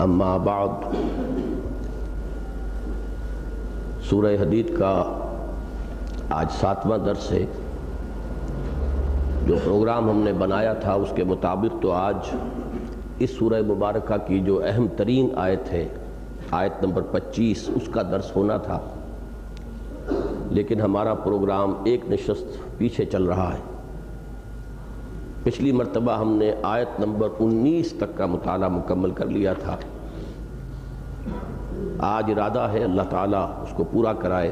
اما بعد، سورہ حدید کا آج 7واں درس ہے۔ جو پروگرام ہم نے بنایا تھا اس کے مطابق تو آج اس سورہ مبارکہ کی جو اہم ترین آیت ہے، آیت نمبر 25، اس کا درس ہونا تھا، لیکن ہمارا پروگرام ایک نشست پیچھے چل رہا ہے۔ پچھلی مرتبہ ہم نے آیت نمبر 19 تک کا مطالعہ مکمل کر لیا تھا۔ آج ارادہ ہے اللہ تعالیٰ اس کو پورا کرائے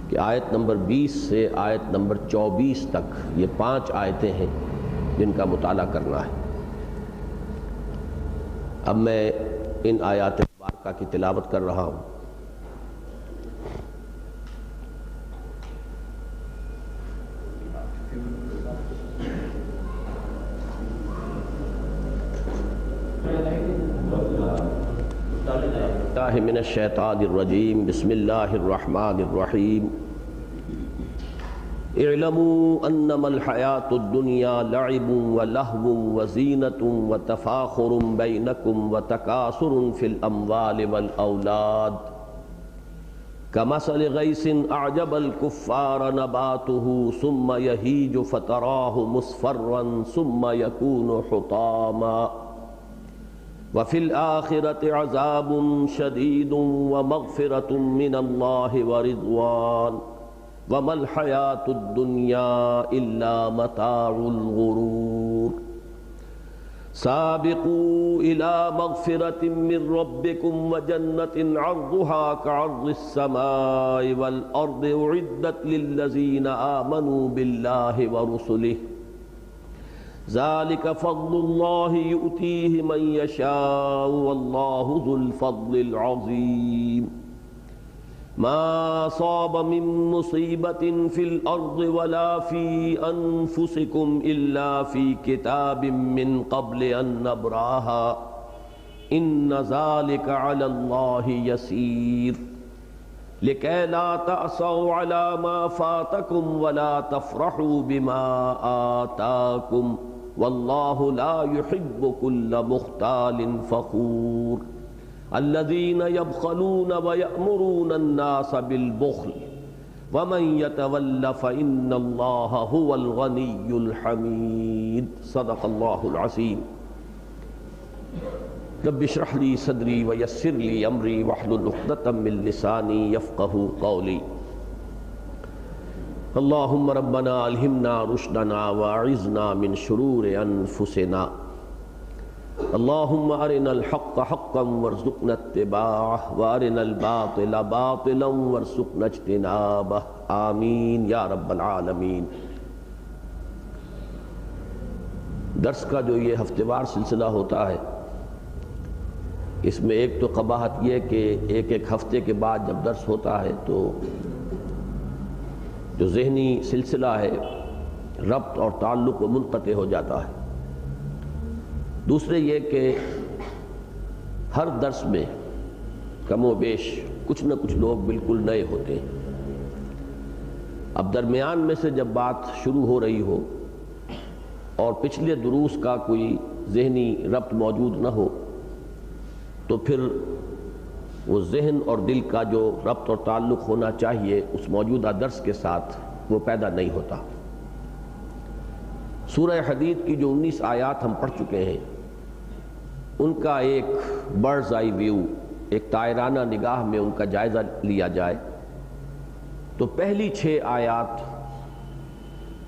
کہ آیت نمبر 20 سے آیت نمبر 24 تک یہ 5 آیتیں ہیں جن کا مطالعہ کرنا ہے۔ اب میں ان آیات مبارکہ کی تلاوت کر رہا ہوں۔ من الشیطان الرجیم، بسم اللہ الرحمن الرحیم۔ اعلموا انما الحیاة الدنیا لعب ولہو وزینۃ وتفاخر بینکم وتکاثر فی الاموال والاولاد کمثل غیث اعجب الکفار نباتہ ثم یہیج فتراہ مصفرا ثم یکون حطاما وفی الآخرۃ عذاب شدید ومغفرۃ من اللہ ورضوان وما الحیاۃ الدنیا الا متاع الغرور۔ سابقوا الی مغفرۃ من ربکم وجنۃ عرضها كعرض السماء والارض اعدت للذین آمنوا باللہ ورسلہ ذلك فضل اللہ یؤتیہ من یشاء واللہ ذو الفضل العظیم۔ ما اصاب من مصیبت فی الارض ولا فی انفسکم الا فی کتاب من قبل ان نبراها ان ذلك علی اللہ یسیر۔ لکی لا تأسوا علی ما فاتکم ولا تفرحوا بما آتاکم واللہ لا يحب كل مختال فخور۔ الذین یبخلون ویأمرون الناس بالبخل ومن یتول فإن اللہ هو الغنی الحمید۔ صدق اللہ العظیم۔ رب اشرح لی صدری ویسر لی امری واحلل عقدۃ من لسانی یفقہوا قولی۔ اللہم ربنا الہمنا رشدنا واعذنا من شرور انفسنا۔ اللہم ارنا الحق حقا وارزقنا اتباعہ وارنا الباطل باطلا وارزقنا اجتنابہ، آمین یا رب العالمین۔ درس کا جو یہ ہفتہ وار سلسلہ ہوتا ہے، اس میں ایک تو قباحت یہ کہ ایک ہفتے کے بعد جب درس ہوتا ہے تو جو ذہنی سلسلہ ہے ربط اور تعلق و منقطع ہو جاتا ہے۔ دوسرے یہ کہ ہر درس میں کم و بیش کچھ نہ کچھ لوگ بالکل نئے ہوتے ہیں۔ اب درمیان میں سے جب بات شروع ہو رہی ہو اور پچھلے دروس کا کوئی ذہنی ربط موجود نہ ہو تو پھر وہ ذہن اور دل کا جو ربط اور تعلق ہونا چاہیے اس موجودہ درس کے ساتھ وہ پیدا نہیں ہوتا۔ سورہ حدید کی جو 19 آیات ہم پڑھ چکے ہیں ان کا ایک برڈز آئی ویو، ایک طائرانہ نگاہ میں ان کا جائزہ لیا جائے تو پہلی 6 آیات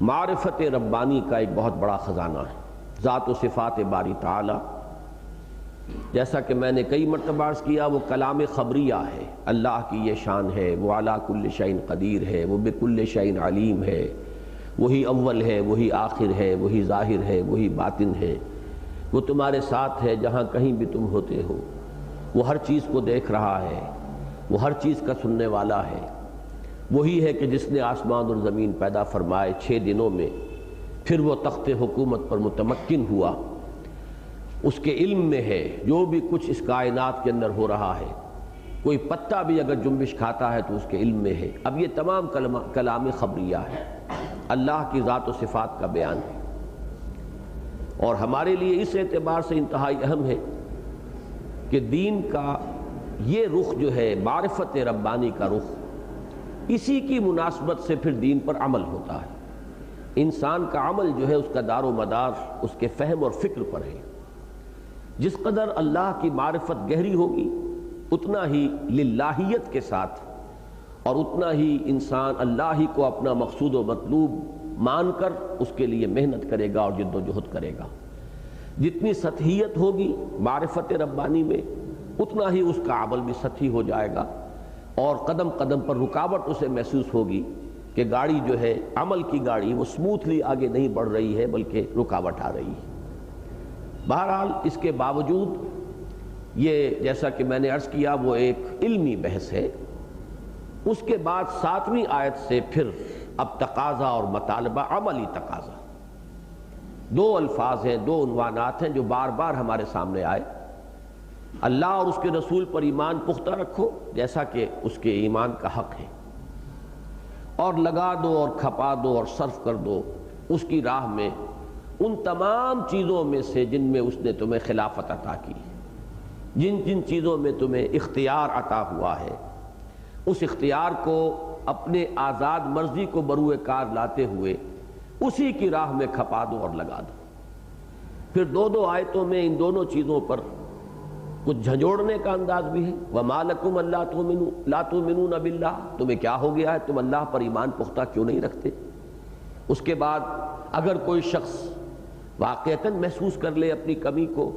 معرفت ربانی کا ایک بہت بڑا خزانہ ہے، ذات و صفات باری تعالی۔ جیسا کہ میں نے کئی مرتبہ عرض کیا، وہ کلام خبریہ ہے، اللہ کی یہ شان ہے، وہ علی کل شیء قدیر ہے، وہ بکل شیء علیم ہے، وہی اول ہے، وہی آخر ہے، وہی ظاہر ہے، وہی باطن ہے، وہ تمہارے ساتھ ہے جہاں کہیں بھی تم ہوتے ہو، وہ ہر چیز کو دیکھ رہا ہے، وہ ہر چیز کا سننے والا ہے، وہی ہے کہ جس نے آسمان اور زمین پیدا فرمائے 6 دنوں میں، پھر وہ تخت حکومت پر متمکن ہوا، اس کے علم میں ہے جو بھی کچھ اس کائنات کے اندر ہو رہا ہے، کوئی پتا بھی اگر جنبش کھاتا ہے تو اس کے علم میں ہے۔ اب یہ تمام کلام خبریہ ہے، اللہ کی ذات و صفات کا بیان ہے، اور ہمارے لیے اس اعتبار سے انتہائی اہم ہے کہ دین کا یہ رخ جو ہے معرفت ربانی کا رخ، اسی کی مناسبت سے پھر دین پر عمل ہوتا ہے۔ انسان کا عمل جو ہے اس کا دار و مدار اس کے فہم اور فکر پر ہے۔ جس قدر اللہ کی معرفت گہری ہوگی اتنا ہی للہیت کے ساتھ اور اتنا ہی انسان اللہ ہی کو اپنا مقصود و مطلوب مان کر اس کے لیے محنت کرے گا اور جد و جہد کرے گا۔ جتنی سطحیت ہوگی معرفت ربانی میں اتنا ہی اس کا عمل بھی سطحی ہو جائے گا، اور قدم قدم پر رکاوٹ اسے محسوس ہوگی کہ گاڑی جو ہے عمل کی گاڑی وہ سموتھلی آگے نہیں بڑھ رہی ہے بلکہ رکاوٹ آ رہی ہے۔ بہرحال اس کے باوجود یہ جیسا کہ میں نے عرض کیا وہ ایک علمی بحث ہے۔ اس کے بعد 7ویں آیت سے پھر اب تقاضا اور مطالبہ عملی تقاضا، دو الفاظ ہیں، دو عنوانات ہیں جو بار بار ہمارے سامنے آئے۔ اللہ اور اس کے رسول پر ایمان پختہ رکھو جیسا کہ اس کے ایمان کا حق ہے، اور لگا دو اور کھپا دو اور صرف کر دو اس کی راہ میں ان تمام چیزوں میں سے جن میں اس نے تمہیں خلافت عطا کی، جن جن چیزوں میں تمہیں اختیار عطا ہوا ہے، اس اختیار کو اپنے آزاد مرضی کو بروئے کار لاتے ہوئے اسی کی راہ میں کھپا دو اور لگا دو۔ پھر دو آیتوں میں ان دونوں چیزوں پر کچھ جھنجھوڑنے کا انداز بھی ہے۔ وَمَا لَكُمْ لَا تُؤْمِنُونَ بِاللَّهِ، تمہیں کیا ہو گیا ہے، تم اللہ پر ایمان پختہ کیوں نہیں رکھتے؟ اس کے بعد اگر کوئی شخص واقعتاً محسوس کر لے اپنی کمی کو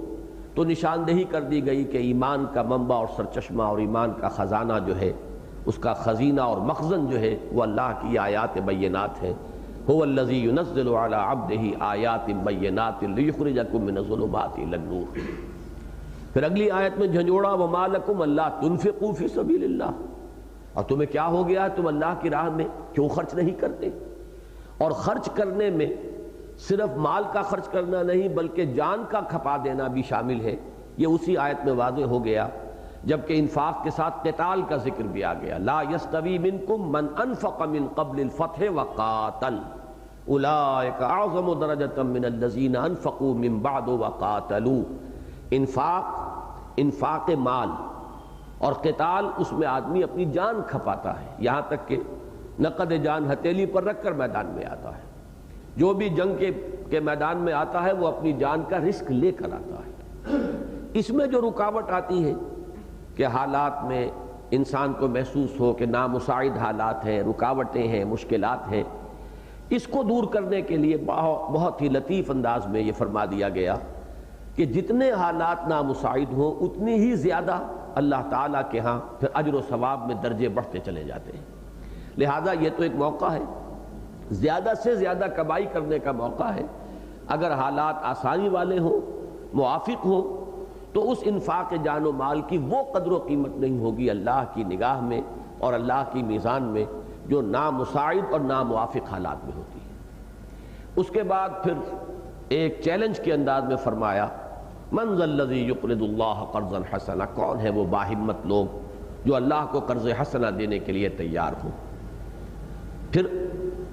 تو نشاندہی کر دی گئی کہ ایمان کا منبع اور سرچشمہ اور ایمان کا خزانہ جو ہے، اس کا خزینہ اور مخزن جو ہے وہ اللہ کی آیات بینات ہے۔ هُوَ الَّذِي يُنَزِّلُ عَلَىٰ عَبْدِهِ آيَاتٍ بَيِّنَاتٍ لِيُخْرِجَكُم مِّنَ الظُّلُمَاتِ إِلَى النُّورِ۔ پھر اگلی آیت میں جھنجھوڑا وَمَا لَكُمْ أَلَّا تُنفِقُوا فِي سَبِيلِ اللَّهِ، اور تمہیں کیا ہو گیا تم اللہ کی راہ میں کیوں خرچ نہیں کرتے؟ اور خرچ کرنے میں صرف مال کا خرچ کرنا نہیں بلکہ جان کا کھپا دینا بھی شامل ہے۔ یہ اسی آیت میں واضح ہو گیا جبکہ انفاق کے ساتھ قتال کا ذکر بھی آ گیا۔ لا یستوی منکم من انفق من قبل الفتح وقاتل اولئک اعظم درجۃ من الذین انفقوا من بعد وقاتلوا۔ انفاق مال اور قتال، اس میں آدمی اپنی جان کھپاتا ہے، یہاں تک کہ نقد جان ہتھیلی پر رکھ کر میدان میں آتا ہے۔ جو بھی جنگ کے میدان میں آتا ہے وہ اپنی جان کا رسک لے کر آتا ہے۔ اس میں جو رکاوٹ آتی ہے کہ حالات میں انسان کو محسوس ہو کہ نامساعد حالات ہیں، رکاوٹیں ہیں، مشکلات ہیں، اس کو دور کرنے کے لیے بہت ہی لطیف انداز میں یہ فرما دیا گیا کہ جتنے حالات نامساعد ہوں اتنی ہی زیادہ اللہ تعالیٰ کے ہاں پھر اجر و ثواب میں درجے بڑھتے چلے جاتے ہیں۔ لہٰذا یہ تو ایک موقع ہے، زیادہ سے زیادہ کمائی کرنے کا موقع ہے۔ اگر حالات آسانی والے ہوں، موافق ہوں، تو اس انفاق جان و مال کی وہ قدر و قیمت نہیں ہوگی اللہ کی نگاہ میں اور اللہ کی میزان میں جو نامساعد اور ناموافق حالات میں ہوتی ہے۔ اس کے بعد پھر ایک چیلنج کے انداز میں فرمایا من ذا الذی یقرض اللہ قرضا حسنا، کون ہے وہ باہمت لوگ جو اللہ کو قرض حسنہ دینے کے لیے تیار ہوں۔ پھر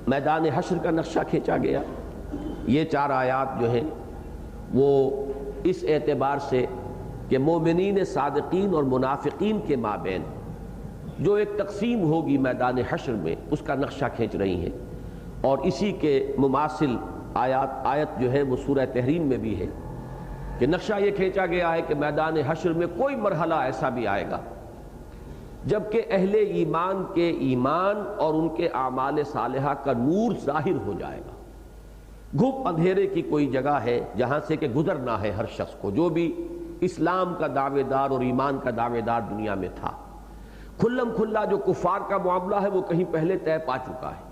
میدان حشر کا نقشہ کھینچا گیا۔ یہ 4 آیات جو ہیں وہ اس اعتبار سے کہ مومنین صادقین اور منافقین کے مابین جو ایک تقسیم ہوگی میدان حشر میں اس کا نقشہ کھینچ رہی ہیں، اور اسی کے مماثل آیت جو ہے وہ سورہ تحریم میں بھی ہے کہ نقشہ یہ کھینچا گیا ہے کہ میدان حشر میں کوئی مرحلہ ایسا بھی آئے گا جبکہ اہل ایمان کے ایمان اور ان کے اعمال صالحہ کا نور ظاہر ہو جائے گا۔ گھپ اندھیرے کی کوئی جگہ ہے جہاں سے کہ گزرنا ہے ہر شخص کو، جو بھی اسلام کا دعوے دار اور ایمان کا دعوے دار دنیا میں تھا۔ کھلم کھلا جو کفار کا معاملہ ہے وہ کہیں پہلے طے پا چکا ہے۔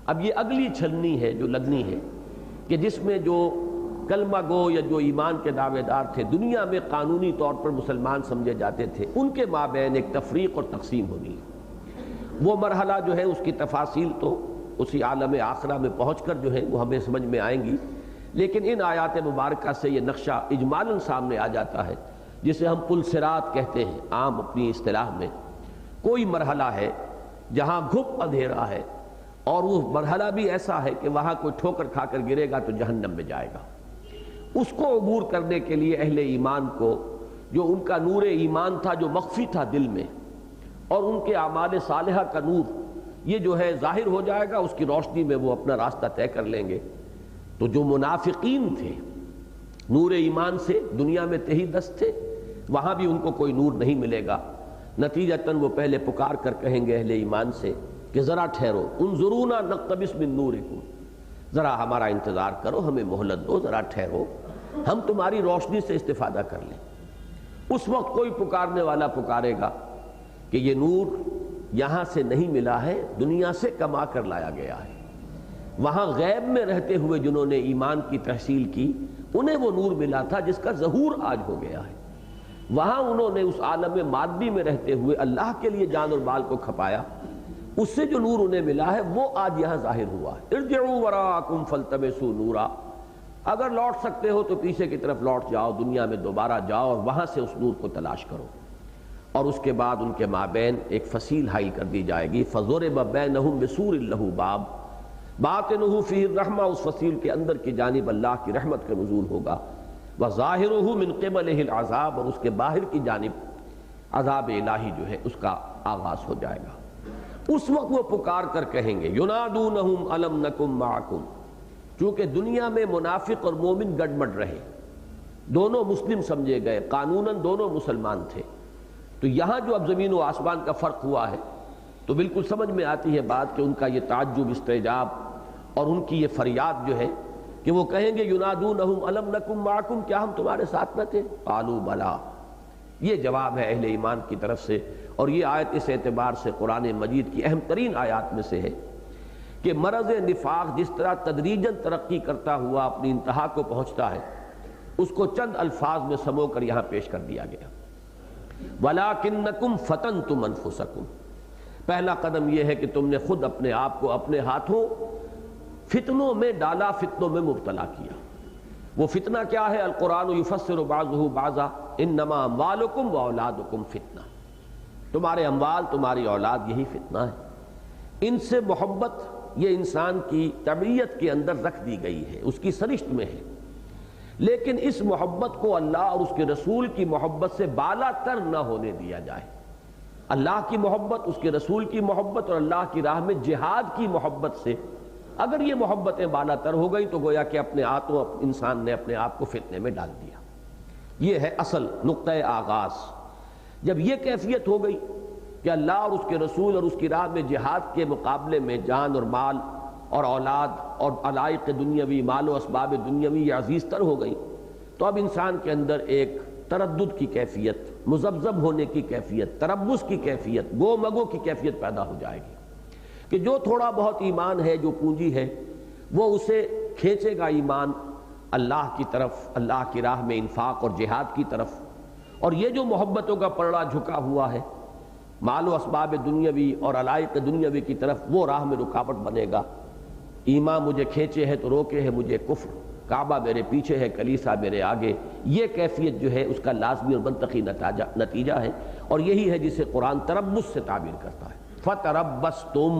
اب یہ اگلی چھلنی ہے جو لگنی ہے کہ جس میں جو کلمہ گو یا جو ایمان کے دعوے دار تھے، دنیا میں قانونی طور پر مسلمان سمجھے جاتے تھے، ان کے مابین ایک تفریق اور تقسیم ہونی ہے۔ وہ مرحلہ جو ہے اس کی تفاصیل تو اسی عالم آخرہ میں پہنچ کر جو ہے وہ ہمیں سمجھ میں آئیں گی، لیکن ان آیات مبارکہ سے یہ نقشہ اجمالاً سامنے آ جاتا ہے، جسے ہم پل صراط کہتے ہیں عام اپنی اصطلاح میں۔ کوئی مرحلہ ہے جہاں گھپ اندھیرا ہے، اور وہ مرحلہ بھی ایسا ہے کہ وہاں کوئی ٹھوکر کھا کر گرے گا تو جہنم میں جائے گا۔ اس کو عبور کرنے کے لیے اہل ایمان کو جو ان کا نور ایمان تھا جو مخفی تھا دل میں، اور ان کے اعمال صالحہ کا نور یہ جو ہے ظاہر ہو جائے گا، اس کی روشنی میں وہ اپنا راستہ طے کر لیں گے۔ تو جو منافقین تھے نور ایمان سے دنیا میں تہی دست تھے، وہاں بھی ان کو کوئی نور نہیں ملے گا۔ نتیجتاً وہ پہلے پکار کر کہیں گے اہل ایمان سے کہ ذرا ٹھہرو، انظرونا نقتبس من نورکم، ذرا ہمارا انتظار کرو، ہمیں مہلت دو، ذرا ٹھہرو، ہم تمہاری روشنی سے استفادہ کر لیں۔ اس وقت کوئی پکارنے والا پکارے گا کہ یہ نور یہاں سے نہیں ملا ہے، دنیا سے کما کر لایا گیا ہے۔ وہاں غیب میں رہتے ہوئے جنہوں نے ایمان کی تحصیل کی، انہیں وہ نور ملا تھا جس کا ظہور آج ہو گیا ہے۔ وہاں انہوں نے اس عالم مادی میں رہتے ہوئے اللہ کے لیے جان اور مال کو کھپایا، اس سے جو نور انہیں ملا ہے وہ آج یہاں ظاہر ہوا ہے۔ ارجعوا وراءکم فالتمسوا نورا، اگر لوٹ سکتے ہو تو پیچھے کی طرف لوٹ جاؤ، دنیا میں دوبارہ جاؤ اور وہاں سے اس نور کو تلاش کرو۔ اور اس کے بعد ان کے مابین ایک فصیل حائل کر دی جائے گی، فضرب بینہم بسور لہ باب باطنہ فیہ الرحمہ، اس فصیل کے اندر کی جانب اللہ کی رحمت کا نزول ہوگا، وظاہرہ من قبلہ العذاب، اور اس کے باہر کی جانب عذاب الہی جو ہے اس کا آغاز ہو جائے گا۔ اس وقت وہ پکار کر کہیں گے ینادونہم الم نکم معکم، چونکہ دنیا میں منافق اور مومن گڈمڈ رہے، دونوں مسلم سمجھے گئے، قانوناً دونوں مسلمان تھے، تو یہاں جو اب زمین و آسمان کا فرق ہوا ہے تو بالکل سمجھ میں آتی ہے بات کہ ان کا یہ تعجب، استعجاب اور ان کی یہ فریاد جو ہے کہ وہ کہیں گے ینادونہم الم نکم معکم، کیا ہم تمہارے ساتھ نہ تھے؟ قالوا بلا، یہ جواب ہے اہل ایمان کی طرف سے۔ اور یہ آیت اس اعتبار سے قرآن مجید کی اہم ترین آیات میں سے ہے کہ مرض نفاق جس طرح تدریجاً ترقی کرتا ہوا اپنی انتہا کو پہنچتا ہے، اس کو چند الفاظ میں سمو کر یہاں پیش کر دیا گیا۔ وَلَكِنَّكُمْ فَتَنْتُمْ أَنفُسَكُمْ، پہلا قدم یہ ہے کہ تم نے خود اپنے آپ کو اپنے ہاتھوں فتنوں میں ڈالا، فتنوں میں مبتلا کیا۔ وہ فتنہ کیا ہے؟ القرآن یفسر بعضہ بعضا انما اموالکم واولادکم فتنہ، تمہارے اموال تمہاری اولاد یہی فتنہ ہے۔ ان سے محبت یہ انسان کی طبیعت کے اندر رکھ دی گئی ہے، اس کی سرشت میں ہے، لیکن اس محبت کو اللہ اور اس کے رسول کی محبت سے بالا تر نہ ہونے دیا جائے۔ اللہ کی محبت، اس کے رسول کی محبت اور اللہ کی راہ میں جہاد کی محبت سے اگر یہ محبتیں بالا تر ہو گئی تو گویا کہ اپنے ہاتھوں انسان نے اپنے آپ کو فتنے میں ڈال دیا۔ یہ ہے اصل نقطۂ آغاز۔ جب یہ کیفیت ہو گئی کہ اللہ اور اس کے رسول اور اس کی راہ میں جہاد کے مقابلے میں جان اور مال اور اولاد اور علائق دنیاوی، مال و اسباب دنیاوی یہ عزیز تر ہو گئی، تو اب انسان کے اندر ایک تردد کی کیفیت، مذبذب ہونے کی کیفیت، تربص کی کیفیت، گو مگو کی کیفیت پیدا ہو جائے گی کہ جو تھوڑا بہت ایمان ہے، جو پونجی ہے، وہ اسے کھینچے گا ایمان اللہ کی طرف، اللہ کی راہ میں انفاق اور جہاد کی طرف، اور یہ جو محبتوں کا پلڑا جھکا ہوا ہے مال و اسباب دنیاوی اور علائق دنیاوی کی طرف، وہ راہ میں رکاوٹ بنے گا۔ ایمان مجھے کھینچے ہے تو روکے ہے مجھے کفر، کعبہ میرے پیچھے ہے کلیسا میرے آگے، یہ کیفیت جو ہے اس کا لازمی اور منطقی نتیجہ ہے، اور یہی ہے جسے قرآن تربص سے تعبیر کرتا ہے۔ فَتَرَبَّصْتُمْ،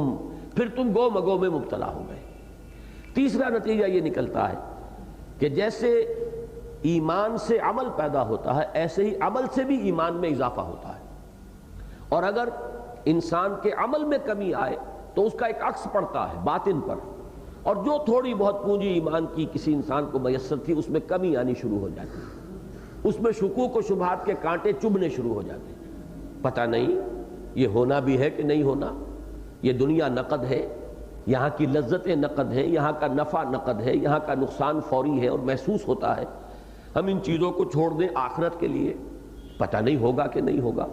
پھر تم گو مگو میں مبتلا ہو گئے۔ تیسرا نتیجہ یہ نکلتا ہے کہ جیسے ایمان سے عمل پیدا ہوتا ہے، ایسے ہی عمل سے بھی ایمان میں اضافہ ہوتا ہے، اور اگر انسان کے عمل میں کمی آئے تو اس کا ایک عکس پڑتا ہے باطن پر، اور جو تھوڑی بہت پونجی ایمان کی کسی انسان کو میسر تھی اس میں کمی آنی شروع ہو جاتی ہے، اس میں شکوک و شبہات کے کانٹے چبھنے شروع ہو جاتے ہیں۔ پتہ نہیں یہ ہونا بھی ہے کہ نہیں ہونا، یہ دنیا نقد ہے، یہاں کی لذتیں نقد ہیں، یہاں کا نفع نقد ہے، یہاں کا نقصان فوری ہے اور محسوس ہوتا ہے، ہم ان چیزوں کو چھوڑ دیں آخرت کے لیے، پتہ نہیں ہوگا کہ نہیں ہوگا،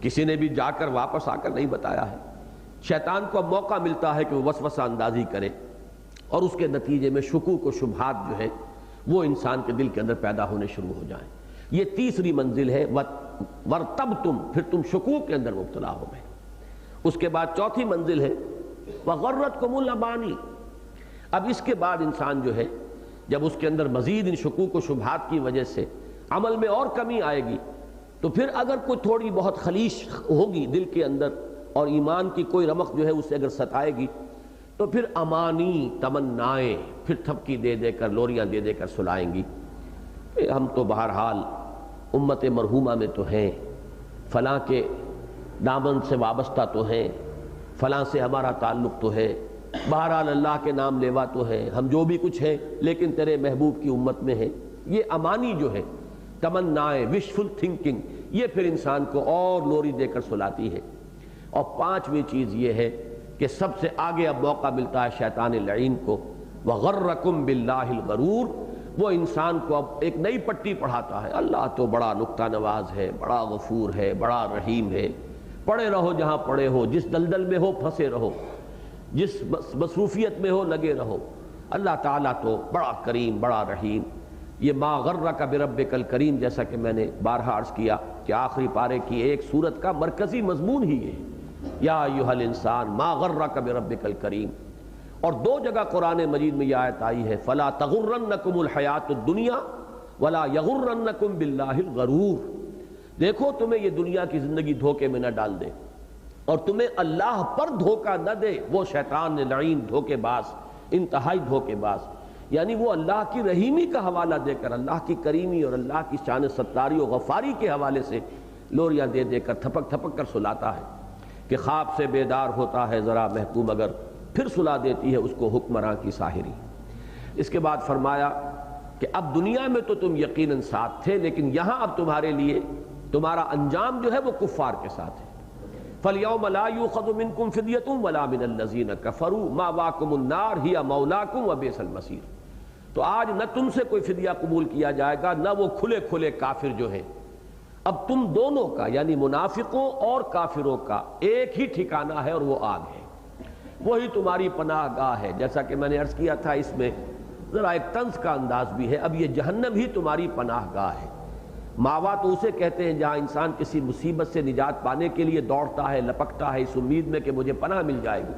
کسی نے بھی جا کر واپس آ کر نہیں بتایا ہے۔ شیطان کو اب موقع ملتا ہے کہ وہ وسوسہ اندازی کرے، اور اس کے نتیجے میں شکوک و شبہات جو ہے وہ انسان کے دل کے اندر پیدا ہونے شروع ہو جائیں۔ یہ تیسری منزل ہے، وَارْتَبْتُمْ، پھر تم شکوک کے اندر مبتلا ہو گئے۔ اس کے بعد چوتھی منزل ہے وَغَرَّتْكُمُ الْأَمَانِي، اب اس کے بعد انسان جو ہے جب اس کے اندر مزید ان شکوک و شبہات کی وجہ سے عمل میں اور کمی آئے گی، تو پھر اگر کوئی تھوڑی بہت خلیش ہوگی دل کے اندر اور ایمان کی کوئی رمق جو ہے اسے اگر ستائے گی، تو پھر امانی، تمنائیں پھر تھپکی دے دے کر، لوریاں دے دے کر سلائیں گی کہ ہم تو بہرحال امت مرحومہ میں تو ہیں، فلاں کے دامن سے وابستہ تو ہیں، فلاں سے ہمارا تعلق تو ہے، بہرحال اللہ کے نام لیوا تو ہے، ہم جو بھی کچھ ہیں لیکن تیرے محبوب کی امت میں ہیں. یہ امانی جو ہے، تمنائیں، وشفل تھنکنگ، یہ پھر انسان کو اور لوری دے کر سلاتی ہے. اور پانچویں چیز یہ ہے کہ سب سے آگے اب موقع ملتا ہے شیطان لعین کو، وَغَرَّكُمْ بِاللَّهِ الْغَرُورُ. وہ انسان کو اب ایک نئی پٹی پڑھاتا ہے. اللہ تو بڑا نکتہ نواز ہے، بڑا غفور ہے، بڑا رحیم ہے، پڑے رہو جہاں پڑے ہو، جس دلدل میں ہو پھنسے رہو، جس مصروفیت میں ہو لگے رہو. اللہ تعالیٰ تو بڑا کریم، بڑا رحیم. یہ ما غرک بربک الکریم، جیسا کہ میں نے بارہا عرض کیا کہ آخری پارے کی ایک سورت کا مرکزی مضمون ہی ہے، یا ایھا الانسان ما غرک بربک الکریم. اور دو جگہ قرآن مجید میں یہ آیت آئی ہے، فلا تغرنکم الحیات الدنیا ولا یغرنکم باللہ الغرور. دیکھو تمہیں یہ دنیا کی زندگی دھوکے میں نہ ڈال دے اور تمہیں اللہ پر دھوکہ نہ دے وہ شیطان لعین دھوکے باز، انتہائی دھوکے باز. یعنی وہ اللہ کی رحیمی کا حوالہ دے کر، اللہ کی کریمی اور اللہ کی شان ستاری و غفاری کے حوالے سے لوریاں دے دے کر تھپک تھپک کر سلاتا ہے کہ خواب سے بیدار ہوتا ہے ذرا محکوم اگر، پھر سلا دیتی ہے اس کو حکمراں کی ساحری. اس کے بعد فرمایا کہ اب دنیا میں تو تم یقیناً ساتھ تھے، لیکن یہاں اب تمہارے لیے تمہارا انجام جو ہے وہ کفار کے ساتھ ہے. فَالْيَوْمَ لَا يُؤْخَذُ مِنْكُمْ فِدْيَةٌ وَلَا مِنَ الَّذِينَ كَفَرُوا مَأْوَاكُمُ النَّارُ هِيَ مَوْلَاكُمْ وَبِئْسَ الْمَصِيرُ. تو آج نہ تم سے کوئی فدیہ قبول کیا جائے گا، نہ وہ کھلے کھلے کافر جو ہیں. اب تم دونوں کا یعنی منافقوں اور کافروں کا ایک ہی ٹھکانہ ہے اور وہ آگ ہے، وہی تمہاری پناہ گاہ ہے. جیسا کہ میں نے عرض کیا تھا اس میں ذرا ایک طنز کا انداز بھی ہے. اب یہ جہنم ہی تمہاری پناہ گاہ ہے. ماوا تو اسے کہتے ہیں جہاں انسان کسی مصیبت سے نجات پانے کے لیے دوڑتا ہے، لپکتا ہے اس امید میں کہ مجھے پناہ مل جائے گی.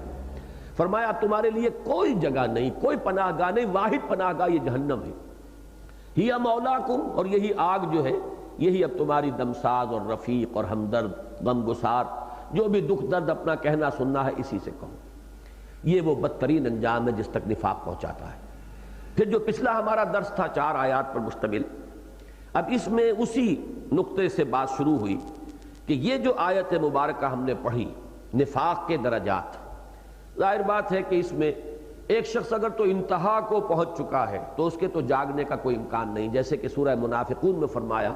فرمایا اب تمہارے لیے کوئی جگہ نہیں، کوئی پناہ گاہ نہیں، واحد پناہ گاہ یہ جہنم ہے. ہی مولاکم، اور یہی آگ جو ہے یہی اب تمہاری دمساز اور رفیق اور ہمدرد، غم گسار، جو بھی دکھ درد اپنا کہنا سننا ہے اسی سے کہو. یہ وہ بدترین انجام ہے جس تک نفاق پہنچاتا ہے. پھر جو پچھلا ہمارا درس تھا 4 آیات پر مشتمل، اب اس میں اسی نقطے سے بات شروع ہوئی کہ یہ جو آیت مبارکہ ہم نے پڑھی نفاق کے درجات، ظاہر بات ہے کہ اس میں ایک شخص اگر تو انتہا کو پہنچ چکا ہے تو اس کے تو جاگنے کا کوئی امکان نہیں. جیسے کہ سورہ منافقون میں فرمایا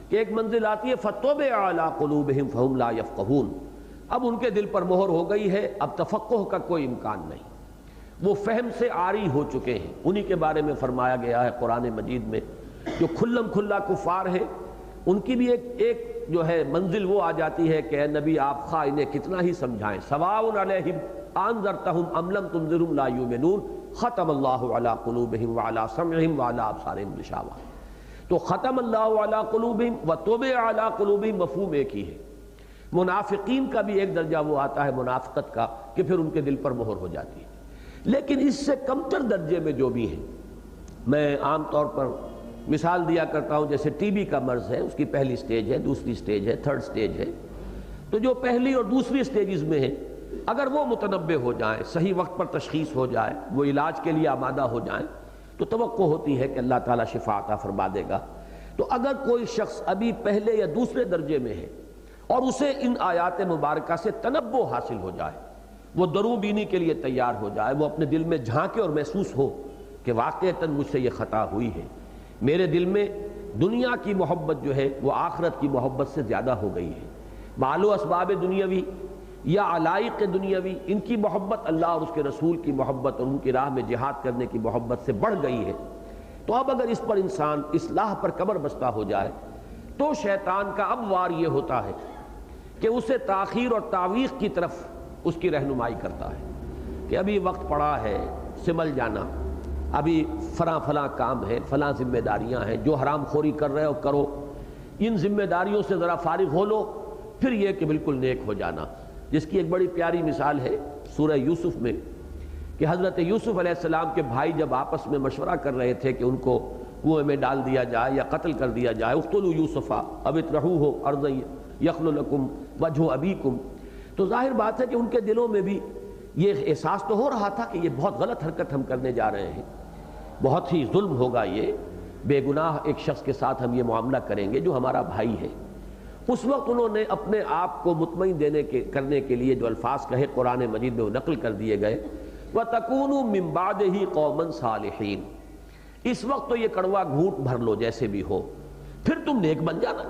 کہ ایک منزل آتی ہے فَطُبِعَ عَلَىٰ قُلُوبِهِمْ فَهُمْ لَا يَفْقَهُونَ. اب ان کے دل پر مہر ہو گئی ہے، اب تفقہ کا کوئی امکان نہیں، وہ فہم سے عاری ہو چکے ہیں. انہی کے بارے میں فرمایا گیا ہے قرآن مجید میں جو کھلم کھلا کفار ہے، ان کی بھی ایک جو ہے منزل وہ آ جاتی ہے کہ اے نبی آپ خواہ انہیں کتنا ہی سمجھائیں، سواء علیہم انذرتہم ام لم تنذرہم لا یؤمنون ختم اللہ علی قلوبہم وعلی سمعہم وعلی ابصارہم غشاوہ. تو ختم اللہ علی قلوبہم وطبع علی قلوبہم مفہوم ایک ہی ہے. منافقین کا بھی ایک درجہ وہ آتا ہے منافقت کا کہ پھر ان کے دل پر مہر ہو جاتی ہے. لیکن اس سے کمتر درجے میں جو بھی ہیں، میں عام طور پر مثال دیا کرتا ہوں جیسے ٹی بی کا مرض ہے، اس کی پہلی سٹیج ہے، دوسری سٹیج ہے، تھرڈ سٹیج ہے. تو جو پہلی اور دوسری سٹیجز میں ہیں اگر وہ متنبع ہو جائیں، صحیح وقت پر تشخیص ہو جائے، وہ علاج کے لیے آمادہ ہو جائیں تو توقع ہوتی ہے کہ اللہ تعالیٰ شفا عطا فرما دے گا. تو اگر کوئی شخص ابھی پہلے یا دوسرے درجے میں ہے اور اسے ان آیات مبارکہ سے تنبع حاصل ہو جائے، وہ درو بینی کے لیے تیار ہو جائے، وہ اپنے دل میں جھانکے اور محسوس ہو کہ واقعتاً مجھ سے یہ خطا ہوئی ہے، میرے دل میں دنیا کی محبت جو ہے وہ آخرت کی محبت سے زیادہ ہو گئی ہے، مال و اسباب دنیاوی یا علائق دنیاوی ان کی محبت اللہ اور اس کے رسول کی محبت اور ان کی راہ میں جہاد کرنے کی محبت سے بڑھ گئی ہے. تو اب اگر اس پر انسان اصلاح پر کمر بستہ ہو جائے تو شیطان کا اب وار یہ ہوتا ہے کہ اسے تاخیر اور تعویق کی طرف اس کی رہنمائی کرتا ہے کہ ابھی وقت پڑا ہے، سمل جانا، ابھی فلاں کام ہے، فلاں ذمہ داریاں ہیں، جو حرام خوری کر رہے ہو کرو، ان ذمہ داریوں سے ذرا فارغ ہو لو، پھر یہ کہ بالکل نیک ہو جانا. جس کی ایک بڑی پیاری مثال ہے سورہ یوسف میں کہ حضرت یوسف علیہ السلام کے بھائی جب آپس میں مشورہ کر رہے تھے کہ ان کو کنویں میں ڈال دیا جائے یا قتل کر دیا جائے، اقتلوا یوسف او اطرحوہ ارضا یخل لکم وجہ ابیکم، تو ظاہر بات ہے کہ ان کے دلوں میں بھی یہ احساس تو ہو رہا تھا کہ یہ بہت غلط حرکت ہم کرنے جا رہے ہیں، بہت ہی ظلم ہوگا یہ، بے گناہ ایک شخص کے ساتھ ہم یہ معاملہ کریں گے جو ہمارا بھائی ہے، اس وقت انہوں نے اپنے آپ کو مطمئن کرنے کے لیے جو الفاظ کہے قرآن مجید میں وہ نقل کر دیے گئے، وَتَكُونُوا مِن بَعْدِهِ قَوْمًا صَالِحِينَ، اس وقت تو یہ کڑوا گھونٹ بھر لو جیسے بھی ہو، پھر تم نیک بن جانا۔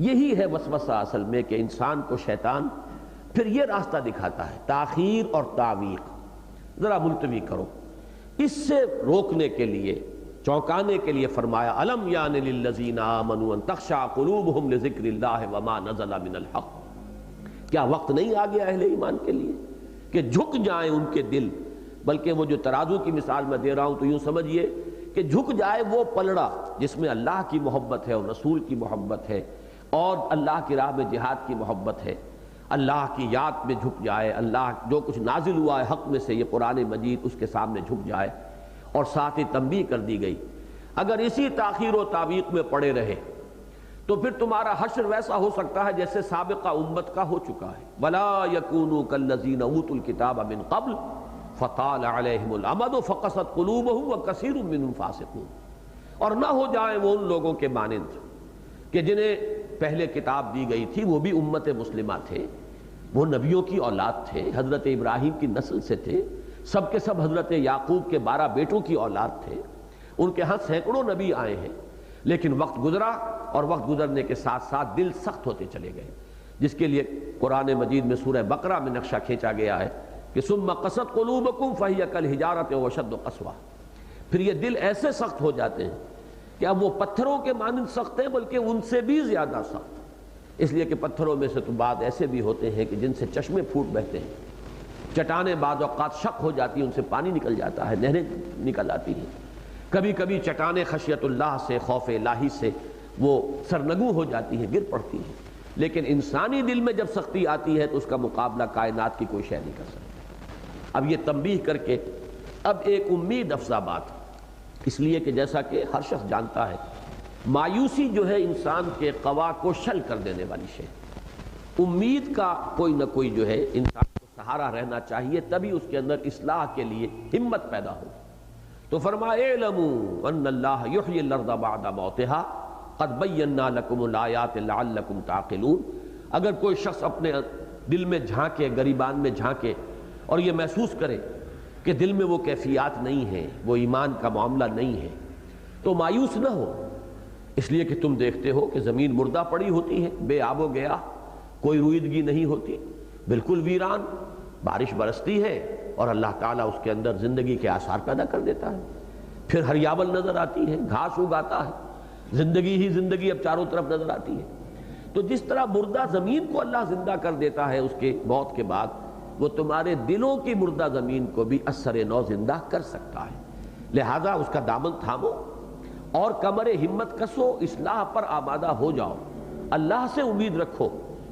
یہی ہے وسوسہ اصل میں، کہ انسان کو شیطان پھر یہ راستہ دکھاتا ہے، تاخیر اور تعویق، ذرا ملتوی کرو۔ اس سے روکنے کے لیے، چونکانے کے لیے فرمایا الم یان للذین آمنوا ان تخشع قلوبہم لذکر اللہ وما نزل من الحق، کیا وقت نہیں آ گیا اہل ایمان کے لیے کہ جھک جائیں ان کے دل؟ بلکہ وہ جو ترازو کی مثال میں دے رہا ہوں تو یوں سمجھیے کہ جھک جائے وہ پلڑا جس میں اللہ کی محبت ہے اور رسول کی محبت ہے اور اللہ کی راہ میں جہاد کی محبت ہے، اللہ کی یاد میں جھک جائے، اللہ جو کچھ نازل ہوا ہے حق میں سے یہ قرآن مجید اس کے سامنے جھک جائے۔ اور ساتھ ہی تنبیہ کر دی گئی اگر اسی تاخیر و تعویق میں پڑے رہے تو پھر تمہارا حشر ویسا ہو سکتا ہے جیسے سابقہ امت کا ہو چکا ہے، وَلَا يَكُونُوا كَالَّذِينَ أُوتُوا الْكِتَابَ مِن قَبْلُ فَطَالَ عَلَيْهِمُ الْأَمَدُ فَقَسَتْ قُلُوبُهُمْ وَكَثِيرٌ مِّنْهُمْ فَاسِقُونَ، اور نہ ہو جائیں وہ ان لوگوں کے مانند کہ جنہیں پہلے کتاب دی گئی تھی، وہ بھی امت مسلمہ تھے، وہ نبیوں کی اولاد تھے، حضرت ابراہیم کی نسل سے تھے، سب کے سب حضرت یعقوب کے 12 بیٹوں کی اولاد تھے، ان کے ہاں سینکڑوں نبی آئے ہیں، لیکن وقت گزرا اور وقت گزرنے کے ساتھ ساتھ دل سخت ہوتے چلے گئے، جس کے لیے قرآن مجید میں سورہ بقرہ میں نقشہ کھینچا گیا ہے کہ ثم قست قلوبکم فہی کالحجارۃ واشد قسوہ، پھر یہ دل ایسے سخت ہو جاتے ہیں کہ اب وہ پتھروں کے مانند سخت ہیں بلکہ ان سے بھی زیادہ سخت، اس لیے کہ پتھروں میں سے تو بعض ایسے بھی ہوتے ہیں کہ جن سے چشمے پھوٹ بہتے ہیں، چٹانیں بعض اوقات شق ہو جاتی ہیں، ان سے پانی نکل جاتا ہے، نہریں نکل آتی ہیں، کبھی کبھی چٹانیں خشیت اللہ سے، خوف الہی سے وہ سرنگوں ہو جاتی ہیں، گر پڑتی ہیں، لیکن انسانی دل میں جب سختی آتی ہے تو اس کا مقابلہ کائنات کی کوئی شے نہیں کر سکتی۔ اب یہ تنبیہ کر کے اب ایک امید افزا بات، اس لیے کہ جیسا کہ ہر شخص جانتا ہے مایوسی جو ہے انسان کے قوا کو شل کر دینے والی شے، امید کا کوئی نہ کوئی جو ہے انسان کو سہارا رہنا چاہیے، تبھی اس کے اندر اصلاح کے لیے ہمت پیدا ہو۔ تو فرمایا اعلموا ان اللہ یحیی الارض بعد موتها قد بینا لکم الآیات لعلکم تعقلون، اگر کوئی شخص اپنے دل میں جھانکے، گریبان میں جھانکے اور یہ محسوس کرے کہ دل میں وہ کیفیات نہیں ہیں، وہ ایمان کا معاملہ نہیں ہے، تو مایوس نہ ہو، اس لیے کہ تم دیکھتے ہو کہ زمین مردہ پڑی ہوتی ہے، بے آب و گیا، کوئی رویدگی نہیں ہوتی، بالکل ویران، بارش برستی ہے اور اللہ تعالیٰ اس کے اندر زندگی کے آثار پیدا کر دیتا ہے، پھر ہریاول نظر آتی ہے، گھاس اگاتا ہے، زندگی ہی زندگی اب چاروں طرف نظر آتی ہے۔ تو جس طرح مردہ زمین کو اللہ زندہ کر دیتا ہے اس کے موت کے بعد، وہ تمہارے دلوں کی مردہ زمین کو بھی اثر نو زندہ کر سکتا ہے، لہذا اس کا دامن تھامو اور کمر ہمت کسو، اصلاح پر آمادہ ہو جاؤ، اللہ سے امید رکھو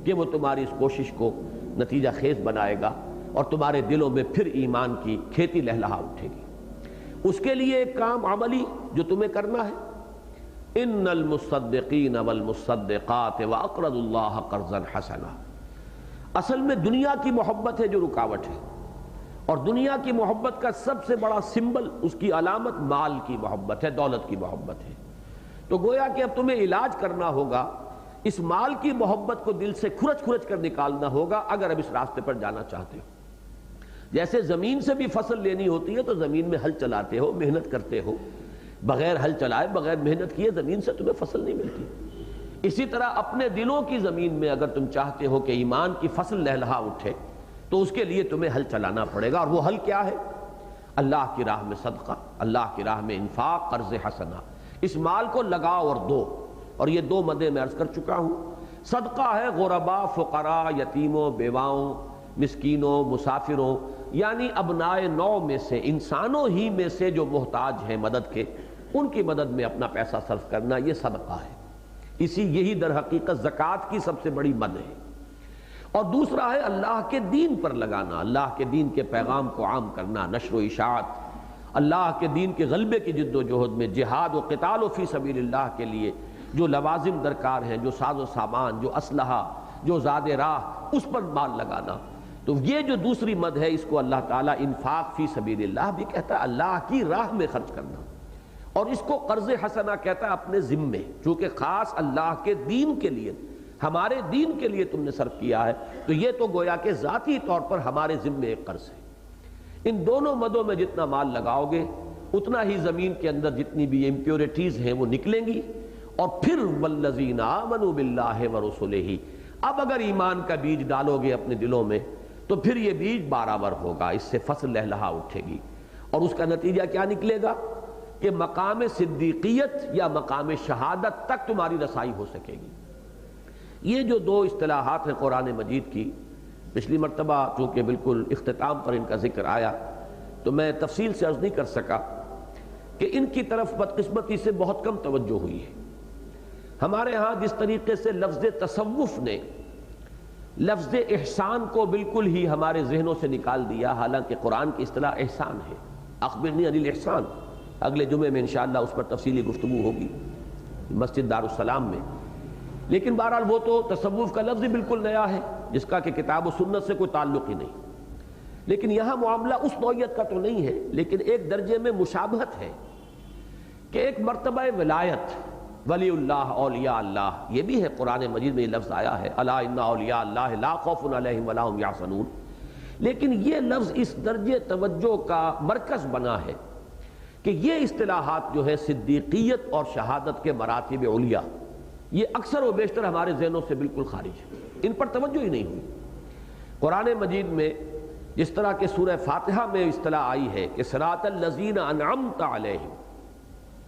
کہ وہ تمہاری اس کوشش کو نتیجہ خیز بنائے گا اور تمہارے دلوں میں پھر ایمان کی کھیتی لہلہا اٹھے گی۔ اس کے لیے ایک کام عملی جو تمہیں کرنا ہے، ان المصدقین والمصدقات واقرضوا اللہ قرضا حسنا، اصل میں دنیا کی محبت ہے جو رکاوٹ ہے، اور دنیا کی محبت کا سب سے بڑا سمبل، اس کی علامت مال کی محبت ہے، دولت کی محبت ہے۔ تو گویا کہ اب تمہیں علاج کرنا ہوگا، اس مال کی محبت کو دل سے کھرچ کھرچ کر نکالنا ہوگا اگر اب اس راستے پر جانا چاہتے ہو۔ جیسے زمین سے بھی فصل لینی ہوتی ہے تو زمین میں ہل چلاتے ہو، محنت کرتے ہو، بغیر ہل چلائے، بغیر محنت کیے زمین سے تمہیں فصل نہیں ملتی۔ اسی طرح اپنے دلوں کی زمین میں اگر تم چاہتے ہو کہ ایمان کی فصل لہلہا اٹھے تو اس کے لیے تمہیں ہل چلانا پڑے گا، اور وہ ہل کیا ہے؟ اللہ کی راہ میں صدقہ، اللہ کی راہ میں انفاق، قرض حسنہ، اس مال کو لگاؤ اور دو۔ اور یہ دو مدیں میں عرض کر چکا ہوں، صدقہ ہے غرباء، فقراء، یتیموں، بیواؤں، مسکینوں، مسافروں، یعنی ابنائے نو میں سے، انسانوں ہی میں سے جو محتاج ہیں مدد کے، ان کی مدد میں اپنا پیسہ صرف کرنا، یہ صدقہ ہے۔ یہی در حقیقت زکوٰۃ کی سب سے بڑی مد ہے۔ اور دوسرا ہے اللہ کے دین پر لگانا، اللہ کے دین کے پیغام کو عام کرنا، نشر و اشاعت، اللہ کے دین کے غلبے کی جد و جہد میں جہاد و قتال و فی سبیل اللہ کے لیے جو لوازم درکار ہیں، جو ساز و سامان، جو اسلحہ، جو زاد راہ، اس پر مال لگانا۔ تو یہ جو دوسری مد ہے، اس کو اللہ تعالیٰ انفاق فی سبیل اللہ بھی کہتا ہے، اللہ کی راہ میں خرچ کرنا۔ اور اس کو قرض حسنہ کہتا ہے اپنے ذمے، چونکہ خاص اللہ کے دین کے لیے، ہمارے دین کے لیے تم نے صرف کیا ہے، تو یہ تو گویا کہ ذاتی طور پر ہمارے ذمے ایک قرض ہے۔ ان دونوں مدوں میں جتنا مال لگاؤ گے اتنا ہی زمین کے اندر جتنی بھی امپیورٹیز ہیں وہ نکلیں گی، اور پھر والذین آمنوا باللہ ورسلہ، اب اگر ایمان کا بیج ڈالو گے اپنے دلوں میں تو پھر یہ بیج بارآور ہوگا، اس سے فصل لہلہا اٹھے گی، اور اس کا نتیجہ کیا نکلے گا کہ مقام صدیقیت یا مقام شہادت تک تمہاری رسائی ہو سکے گی۔ یہ جو دو اصطلاحات ہیں قرآن مجید کی، پچھلی مرتبہ چونکہ بالکل اختتام پر ان کا ذکر آیا تو میں تفصیل سے عرض نہیں کر سکا کہ ان کی طرف بدقسمتی سے بہت کم توجہ ہوئی ہے۔ ہمارے ہاں جس طریقے سے لفظ تصوف نے لفظ احسان کو بالکل ہی ہمارے ذہنوں سے نکال دیا، حالانکہ قرآن کی اصطلاح احسان ہے، اخبرنی عن الاحسان، اگلے جمعے میں انشاءاللہ اس پر تفصیلی گفتگو ہوگی مسجد دارالسلام میں۔ لیکن بہرحال وہ تو تصوف کا لفظ ہی بالکل نیا ہے جس کا کہ کتاب و سنت سے کوئی تعلق ہی نہیں، لیکن یہاں معاملہ اس نوعیت کا تو نہیں ہے، لیکن ایک درجے میں مشابہت ہے کہ ایک مرتبہ ولایت، ولی اللہ، اولیاء اللہ، یہ بھی ہے قرآن مجید میں یہ لفظ آیا ہے، الا ان اولیاء اللہ لا خوف علیہم ولا هم یحزنون، لیکن یہ لفظ اس درجے توجہ کا مرکز بنا ہے کہ یہ اصطلاحات جو ہے صدیقیت اور شہادت کے مراتب علیاء، یہ اکثر و بیشتر ہمارے ذہنوں سے بالکل خارج ہے، ان پر توجہ ہی نہیں ہوئی۔ قرآن مجید میں جس طرح کہ سورہ فاتحہ میں اصطلاح آئی ہے کہ صراط الذین انعمت علیہم،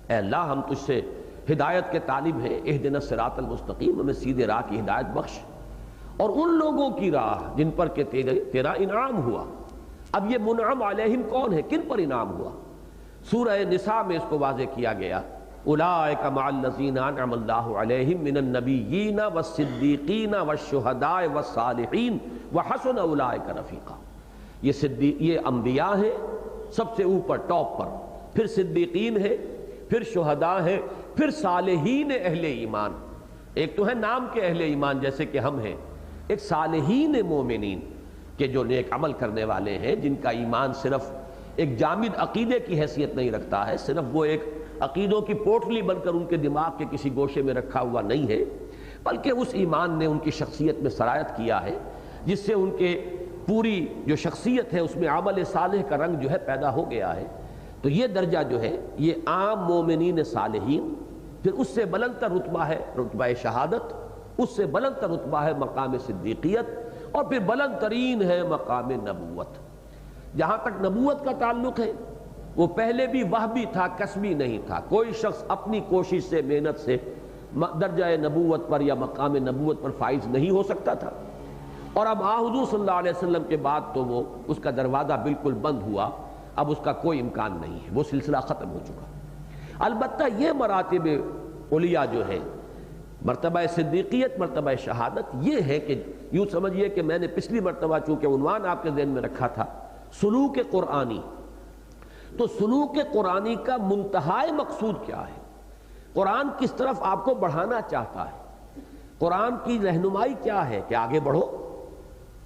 اے اللہ ہم تجھ سے ہدایت کے طالب ہیں، اہدنا الصراط المستقیم، ہمیں سیدھے راہ کی ہدایت بخش، اور ان لوگوں کی راہ جن پر کہ تیرا انعام ہوا۔ اب یہ منعم علیہم کون ہے، کن پر انعام ہوا؟ سورہ نساء میں اس کو واضح کیا گیا، اولئک مع الذین انعم اللہ علیہم من النبیین والصدیقین والشہداء والصالحین وحسن اولئک رفیقا۔ یہ انبیاء ہیں سب سے اوپر ٹاپ پر، پھر صدیقین ہے، پھر شہداء ہے، پھر صالحین اہل ایمان۔ ایک تو ہے نام کے اہل ایمان جیسے کہ ہم ہیں، ایک صالحین مومنین کہ جو نیک عمل کرنے والے ہیں، جن کا ایمان صرف ایک جامد عقیدے کی حیثیت نہیں رکھتا ہے، صرف وہ ایک عقیدوں کی پوٹلی بن کر ان کے دماغ کے کسی گوشے میں رکھا ہوا نہیں ہے، بلکہ اس ایمان نے ان کی شخصیت میں سرایت کیا ہے، جس سے ان کے پوری جو شخصیت ہے اس میں عمل صالح کا رنگ جو ہے پیدا ہو گیا ہے۔ تو یہ درجہ جو ہے یہ عام مومنین صالحین، پھر اس سے بلندتر رتبہ ہے رتبہ شہادت، اس سے بلندتر رتبہ ہے مقام صدیقیت، اور پھر بلند ترین ہے مقام نبوت۔ جہاں تک نبوت کا تعلق ہے وہ پہلے بھی وہبی تھا، کسبی نہیں تھا، کوئی شخص اپنی کوشش سے محنت سے درجہ نبوت پر یا مقام نبوت پر فائز نہیں ہو سکتا تھا، اور اب حضور صلی اللہ علیہ وسلم کے بعد تو وہ اس کا دروازہ بالکل بند ہوا، اب اس کا کوئی امکان نہیں ہے، وہ سلسلہ ختم ہو چکا۔ البتہ یہ مراتب علیاء جو ہے، مرتبہ صدیقیت، مرتبہ شہادت، یہ ہے کہ یوں سمجھیے کہ میں نے پچھلی مرتبہ چونکہ عنوان آپ کے ذہن میں رکھا تھا سلوک قرآنی، تو سلوک قرآنی کا منتہائی مقصود کیا ہے؟ قرآن کس طرف آپ کو بڑھانا چاہتا ہے؟ قرآن کی رہنمائی کیا ہے کہ آگے بڑھو،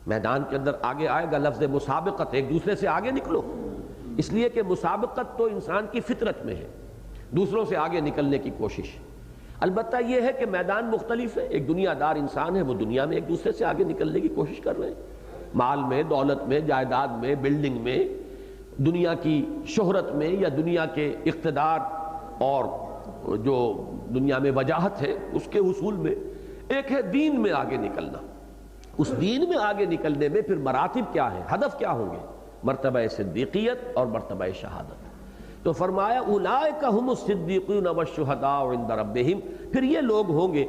میدان کے اندر آگے آئے گا لفظ مسابقت، ایک دوسرے سے آگے نکلو، اس لیے کہ مسابقت تو انسان کی فطرت میں ہے، دوسروں سے آگے نکلنے کی کوشش۔ البتہ یہ ہے کہ میدان مختلف ہے، ایک دنیا دار انسان ہے، وہ دنیا میں ایک دوسرے سے آگے نکلنے کی کوشش کر رہے ہیں، مال میں، دولت میں، جائیداد میں، بلڈنگ میں، دنیا کی شہرت میں، یا دنیا کے اقتدار اور جو دنیا میں وجاہت ہے اس کے حصول میں۔ ایک ہے دین میں آگے نکلنا، اس دین میں آگے نکلنے میں پھر مراتب کیا ہے، ہدف کیا ہوں گے؟ مرتبہ صدیقیت اور مرتبہ شہادت۔ تو فرمایا اولئک ھم الصدیقون والشہداء عند ربہم، پھر یہ لوگ ہوں گے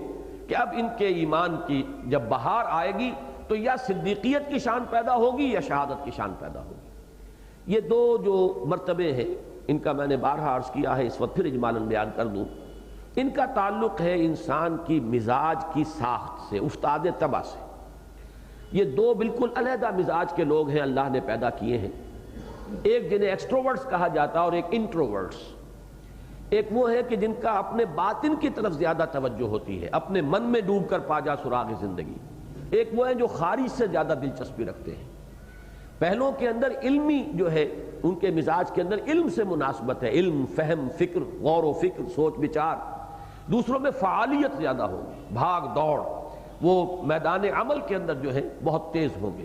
کہ اب ان کے ایمان کی جب بہار آئے گی تو یا صدیقیت کی شان پیدا ہوگی یا شہادت کی شان پیدا ہوگی۔ یہ دو جو مرتبے ہیں ان کا میں نے بارہا عرض کیا ہے، اس وقت پھر اجمالاً بیان کر دوں۔ ان کا تعلق ہے انسان کی مزاج کی ساخت سے، افتاد طبع سے۔ یہ دو بالکل علیحدہ مزاج کے لوگ ہیں اللہ نے پیدا کیے ہیں، ایک جنہیں ایکسٹروورٹس کہا جاتا ہے اور ایک انٹروورٹس۔ ایک وہ ہے کہ جن کا اپنے باطن کی طرف زیادہ توجہ ہوتی ہے، اپنے من میں ڈوب کر پا جا سراغ زندگی۔ ایک وہ ہیں جو خارج سے زیادہ دلچسپی رکھتے ہیں۔ پہلوں کے اندر علمی جو ہے ان کے مزاج کے اندر علم سے مناسبت ہے، علم، فہم، فکر، غور و فکر، سوچ بچار۔ دوسروں میں فعالیت زیادہ ہوگی، بھاگ دوڑ، وہ میدان عمل کے اندر جو ہے بہت تیز ہوں گے۔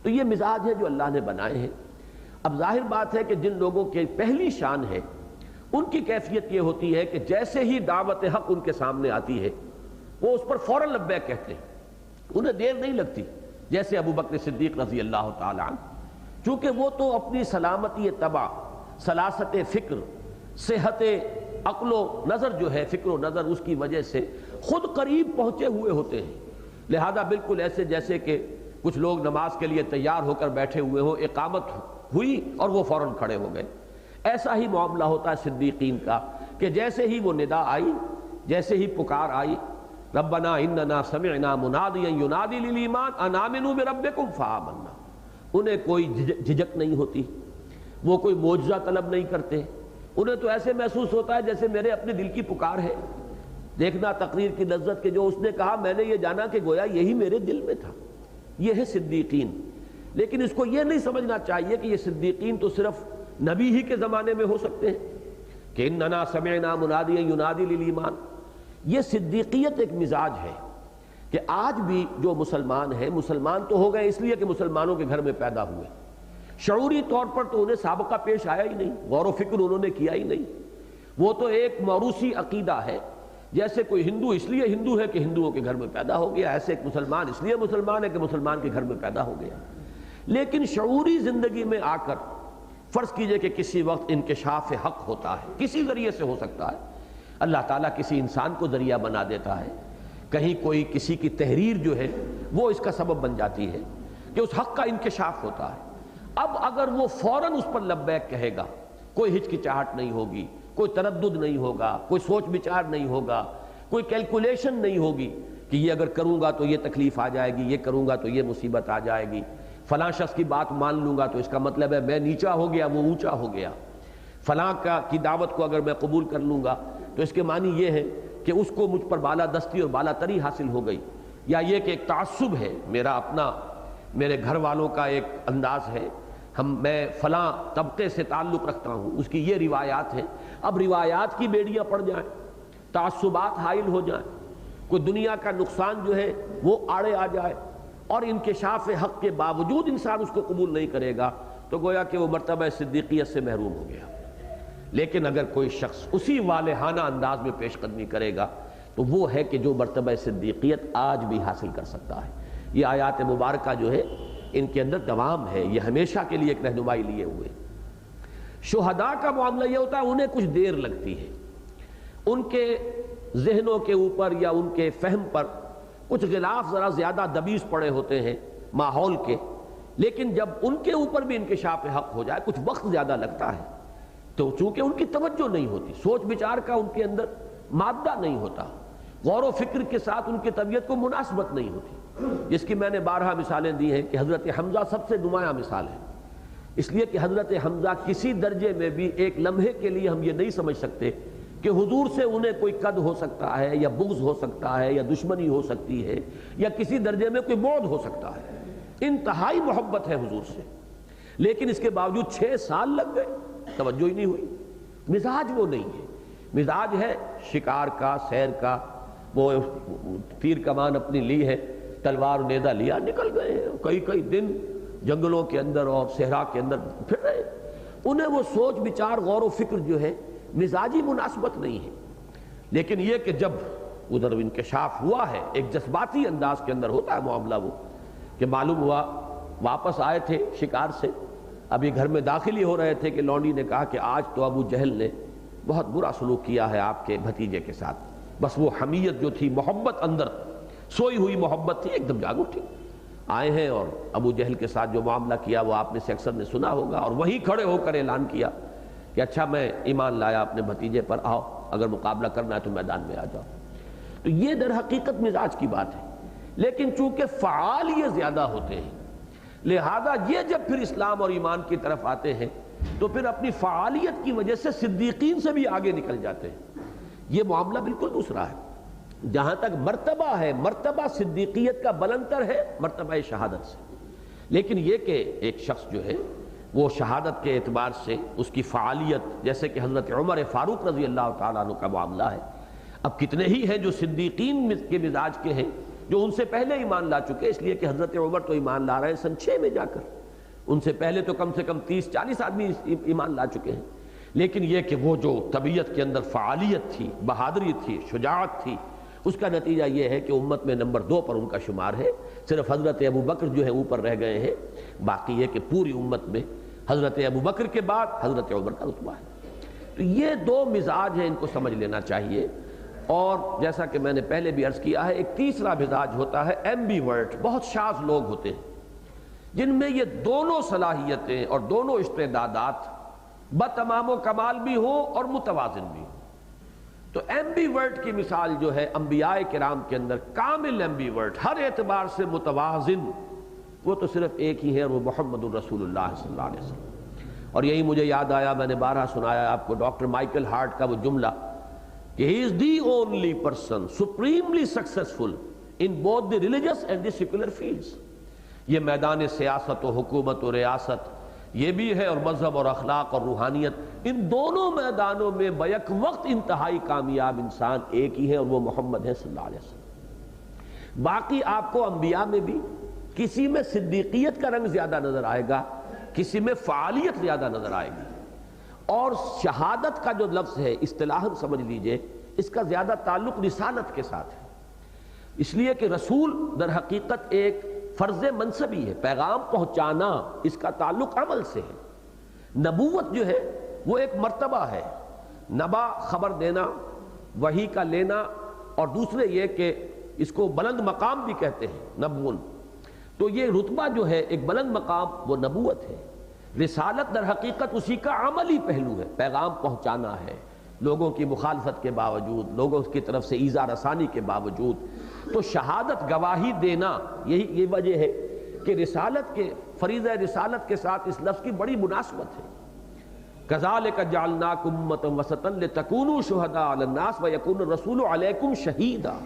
تو یہ مزاج ہے جو اللہ نے بنائے ہیں۔ اب ظاہر بات ہے کہ جن لوگوں کی پہلی شان ہے ان کی کیفیت یہ ہوتی ہے کہ جیسے ہی دعوت حق ان کے سامنے آتی ہے وہ اس پر فوراً لبیک کہتے ہیں، انہیں دیر نہیں لگتی، جیسے ابو بکر صدیق رضی اللہ تعالی عنہ، چونکہ وہ تو اپنی سلامتی طبع، سلاست فکر، صحت عقل و نظر جو ہے، فکر و نظر، اس کی وجہ سے خود قریب پہنچے ہوئے ہوتے ہیں، لہذا بالکل ایسے جیسے کہ کچھ لوگ نماز کے لیے تیار ہو کر بیٹھے ہوئے ہوں، اقامت ہوئی اور وہ فوراً کھڑے ہو گئے۔ ایسا ہی معاملہ ہوتا ہے صدیقین کا کہ جیسے ہی وہ ندا آئی، جیسے ہی پکار آئی، ربنا اننا سمعنا منادیا ینادی للایمان ان آمنوا بربکم فآمنا، انہیں کوئی جھجک نہیں ہوتی، وہ کوئی معجزہ طلب نہیں کرتے، انہیں تو ایسے محسوس ہوتا ہے جیسے میرے اپنے دل کی پکار ہے۔ دیکھنا تقریر کی لذت کہ جو اس نے کہا میں نے یہ جانا کہ گویا یہی میرے دل میں تھا۔ یہ ہے صدیقین۔ لیکن اس کو یہ نہیں سمجھنا چاہیے کہ یہ صدیقین تو صرف نبی ہی کے زمانے میں ہو سکتے ہیں کہ اننا سمعنا منادیا ینادی للایمان۔ یہ صدیقیت ایک مزاج ہے کہ آج بھی جو مسلمان ہیں، مسلمان تو ہو گئے اس لیے کہ مسلمانوں کے گھر میں پیدا ہوئے، شعوری طور پر تو انہیں سابقہ پیش آیا ہی نہیں، غور و فکر انہوں نے کیا ہی نہیں، وہ تو ایک موروثی عقیدہ ہے۔ جیسے کوئی ہندو اس لیے ہندو ہے کہ ہندوؤں کے گھر میں پیدا ہو گیا، ایسے ایک مسلمان اس لیے مسلمان ہے کہ مسلمان کے گھر میں پیدا ہو گیا۔ لیکن شعوری زندگی میں آ کر فرض کیجئے کہ کسی وقت انکشاف حق ہوتا ہے، کسی ذریعے سے ہو سکتا ہے، اللہ تعالیٰ کسی انسان کو ذریعہ بنا دیتا ہے، کہیں کوئی کسی کی تحریر جو ہے وہ اس کا سبب بن جاتی ہے کہ اس حق کا انکشاف ہوتا ہے۔ اب اگر وہ فوراً اس پر لبیک کہے گا، کوئی ہچکچاہٹ نہیں ہوگی، کوئی تردد نہیں ہوگا، کوئی سوچ بچار نہیں ہوگا، کوئی کیلکولیشن نہیں ہوگی کہ یہ اگر کروں گا تو یہ تکلیف آ جائے گی، یہ کروں گا تو یہ مصیبت آ جائے گی، فلاں شخص کی بات مان لوں گا تو اس کا مطلب ہے میں نیچا ہو گیا وہ اونچا ہو گیا، فلاں کی دعوت کو اگر میں قبول کر لوں گا تو اس کے معنی یہ ہے کہ اس کو مجھ پر بالا دستی اور بالا تری حاصل ہو گئی، یا یہ کہ ایک تعصب ہے میرا اپنا، میرے گھر والوں کا ایک انداز ہے، میں فلاں طبقے سے تعلق رکھتا ہوں، اس کی یہ روایات ہیں۔ اب روایات کی بیڑیاں پڑ جائیں، تعصبات حائل ہو جائیں، کوئی دنیا کا نقصان جو ہے وہ آڑے آ جائے اور انکشاف حق کے باوجود انسان اس کو قبول نہیں کرے گا تو گویا کہ وہ مرتبہ صدیقیت سے محروم ہو گیا۔ لیکن اگر کوئی شخص اسی والہانہ انداز میں پیش قدمی کرے گا تو وہ ہے کہ جو مرتبہ صدیقیت آج بھی حاصل کر سکتا ہے۔ یہ آیات مبارکہ جو ہے ان کے اندر دوام ہے، یہ ہمیشہ کے لیے ایک رہنمائی لیے ہوئے۔ شہداء کا معاملہ یہ ہوتا ہے انہیں کچھ دیر لگتی ہے، ان کے ذہنوں کے اوپر یا ان کے فہم پر کچھ غلاف ذرا زیادہ دبیس پڑے ہوتے ہیں ماحول کے، لیکن جب ان کے اوپر بھی انکشاف حق ہو جائے کچھ وقت زیادہ لگتا ہے، تو چونکہ ان کی توجہ نہیں ہوتی، سوچ بچار کا ان کے اندر مادہ نہیں ہوتا، غور و فکر کے ساتھ ان کی طبیعت کو مناسبت نہیں ہوتی، جس کی میں نے بارہا مثالیں دی ہیں کہ حضرت حمزہ سب سے نمایاں مثال ہے، اس لیے کہ حضرت حمزہ کسی درجے میں بھی ایک لمحے کے لیے ہم یہ نہیں سمجھ سکتے کہ حضور سے انہیں کوئی قد ہو سکتا ہے یا بغض ہو سکتا ہے یا دشمنی ہو سکتی ہے یا کسی درجے میں کوئی بعد ہو سکتا ہے، انتہائی محبت ہے حضور سے، لیکن اس کے باوجود 6 سال لگ گئے، توجہ ہی نہیں ہوئی۔ مزاج وہ نہیں ہے، مزاج ہے شکار کا، سیر کا، وہ تیر کمان اپنی لی ہے، تلوار نیزہ لیا، نکل گئے ہیں، کئی دن جنگلوں کے اندر اور صحرا کے اندر پھر رہے، انہیں وہ سوچ بچار غور و فکر جو ہے مزاجی مناسبت نہیں ہے۔ لیکن یہ کہ جب ادھر انکشاف ہوا ہے، ایک جذباتی انداز کے اندر ہوتا ہے معاملہ، وہ کہ معلوم ہوا واپس آئے تھے شکار سے، ابھی گھر میں داخل ہی ہو رہے تھے کہ لونڈی نے کہا کہ آج تو ابو جہل نے بہت برا سلوک کیا ہے آپ کے بھتیجے کے ساتھ، بس وہ حمیت جو تھی، محبت اندر سوئی ہوئی محبت تھی، ایک دم جاگ اٹھی، آئے ہیں اور ابو جہل کے ساتھ جو معاملہ کیا وہ آپ نے سے اکثر نے سنا ہوگا، اور وہیں کھڑے ہو کر اعلان کیا کہ اچھا میں ایمان لایا اپنے بھتیجے پر، آؤ اگر مقابلہ کرنا ہے تو میدان میں آ جاؤ۔ تو یہ در حقیقت مزاج کی بات ہے، لیکن چونکہ فعال یہ زیادہ ہوتے ہیں لہذا یہ جب پھر اسلام اور ایمان کی طرف آتے ہیں تو پھر اپنی فعالیت کی وجہ سے صدیقین سے بھی آگے نکل جاتے ہیں۔ یہ معاملہ بالکل دوسرا ہے۔ جہاں تک مرتبہ ہے، مرتبہ صدیقیت کا بلندتر ہے مرتبہ شہادت سے، لیکن یہ کہ ایک شخص جو ہے وہ شہادت کے اعتبار سے اس کی فعالیت، جیسے کہ حضرت عمر فاروق رضی اللہ تعالیٰ عنہ کا معاملہ ہے، اب کتنے ہی ہیں جو صدیقین کے مزاج کے ہیں جو ان سے پہلے ایمان لا چکے، اس لیے کہ حضرت عمر تو ایمان لا رہے ہیں سن 6 میں جا کر، ان سے پہلے تو کم سے کم 30-40 آدمی ایمان لا چکے ہیں، لیکن یہ کہ وہ جو طبیعت کے اندر فعالیت تھی، بہادری تھی، شجاعت تھی، اس کا نتیجہ یہ ہے کہ امت میں نمبر 2 پر ان کا شمار ہے، صرف حضرت ابو بکر جو ہے اوپر رہ گئے ہیں، باقی یہ کہ پوری امت میں حضرت ابو بکر کے بعد حضرت عمر کا رتبہ ہے۔ تو یہ 2 مزاج ہیں، ان کو سمجھ لینا چاہیے۔ اور جیسا کہ میں نے پہلے بھی عرض کیا ہے، ایک تیسرا مزاج ہوتا ہے ایمبی ورٹ، بہت شاذ لوگ ہوتے ہیں جن میں یہ دونوں صلاحیتیں اور دونوں استعدادات بتمام و کمال بھی ہوں اور متوازن بھی ہوں۔ تو ایمبی ورٹ کی مثال جو ہے انبیاء کرام کے اندر کامل ایمبی ورٹ، ہر اعتبار سے متوازن، وہ تو صرف ایک ہی ہے، اور وہ محمد الرسول اللہ صلی اللہ علیہ وسلم۔ اور یہی مجھے یاد آیا، میں نے بارہا سنایا آپ کو ڈاکٹر مائیکل ہارٹ کا وہ جملہ کہ he is the only person supremely successful in both the religious and the secular fields۔ یہ میدان سیاست و حکومت و ریاست یہ بھی ہے، اور مذہب اور اخلاق اور روحانیت، ان دونوں میدانوں میں بیک وقت انتہائی کامیاب انسان ایک ہی ہے، اور وہ محمد ہے صلی اللہ علیہ وسلم۔ باقی آپ کو انبیاء میں بھی کسی میں صدیقیت کا رنگ زیادہ نظر آئے گا، کسی میں فعالیت زیادہ نظر آئے گی، اور شہادت کا جو لفظ ہے اصطلاحاً سمجھ لیجئے اس کا زیادہ تعلق رسالت کے ساتھ ہے، اس لیے کہ رسول در حقیقت ایک فرض منصبی ہے، پیغام پہنچانا، اس کا تعلق عمل سے ہے۔ نبوت جو ہے وہ ایک مرتبہ ہے، نبا خبر دینا، وحی کا لینا، اور دوسرے یہ کہ اس کو بلند مقام بھی کہتے ہیں، نبون۔ تو یہ رتبہ جو ہے ایک بلند مقام، وہ نبوت ہے۔ رسالت در حقیقت اسی کا عملی پہلو ہے، پیغام پہنچانا ہے، لوگوں کی مخالفت کے باوجود، لوگوں کی طرف سے ایذا رسانی کے باوجود۔ تو شہادت، گواہی دینا، یہی وجہ ہے کہ رسالت کے فریضہ رسالت کے ساتھ اس لفظ کی بڑی مناسبت ہے۔ کذالک جعلناکم امۃ وسطا لتکونوا شہداء علی الناس ویکون الرسول علیکم شہیدا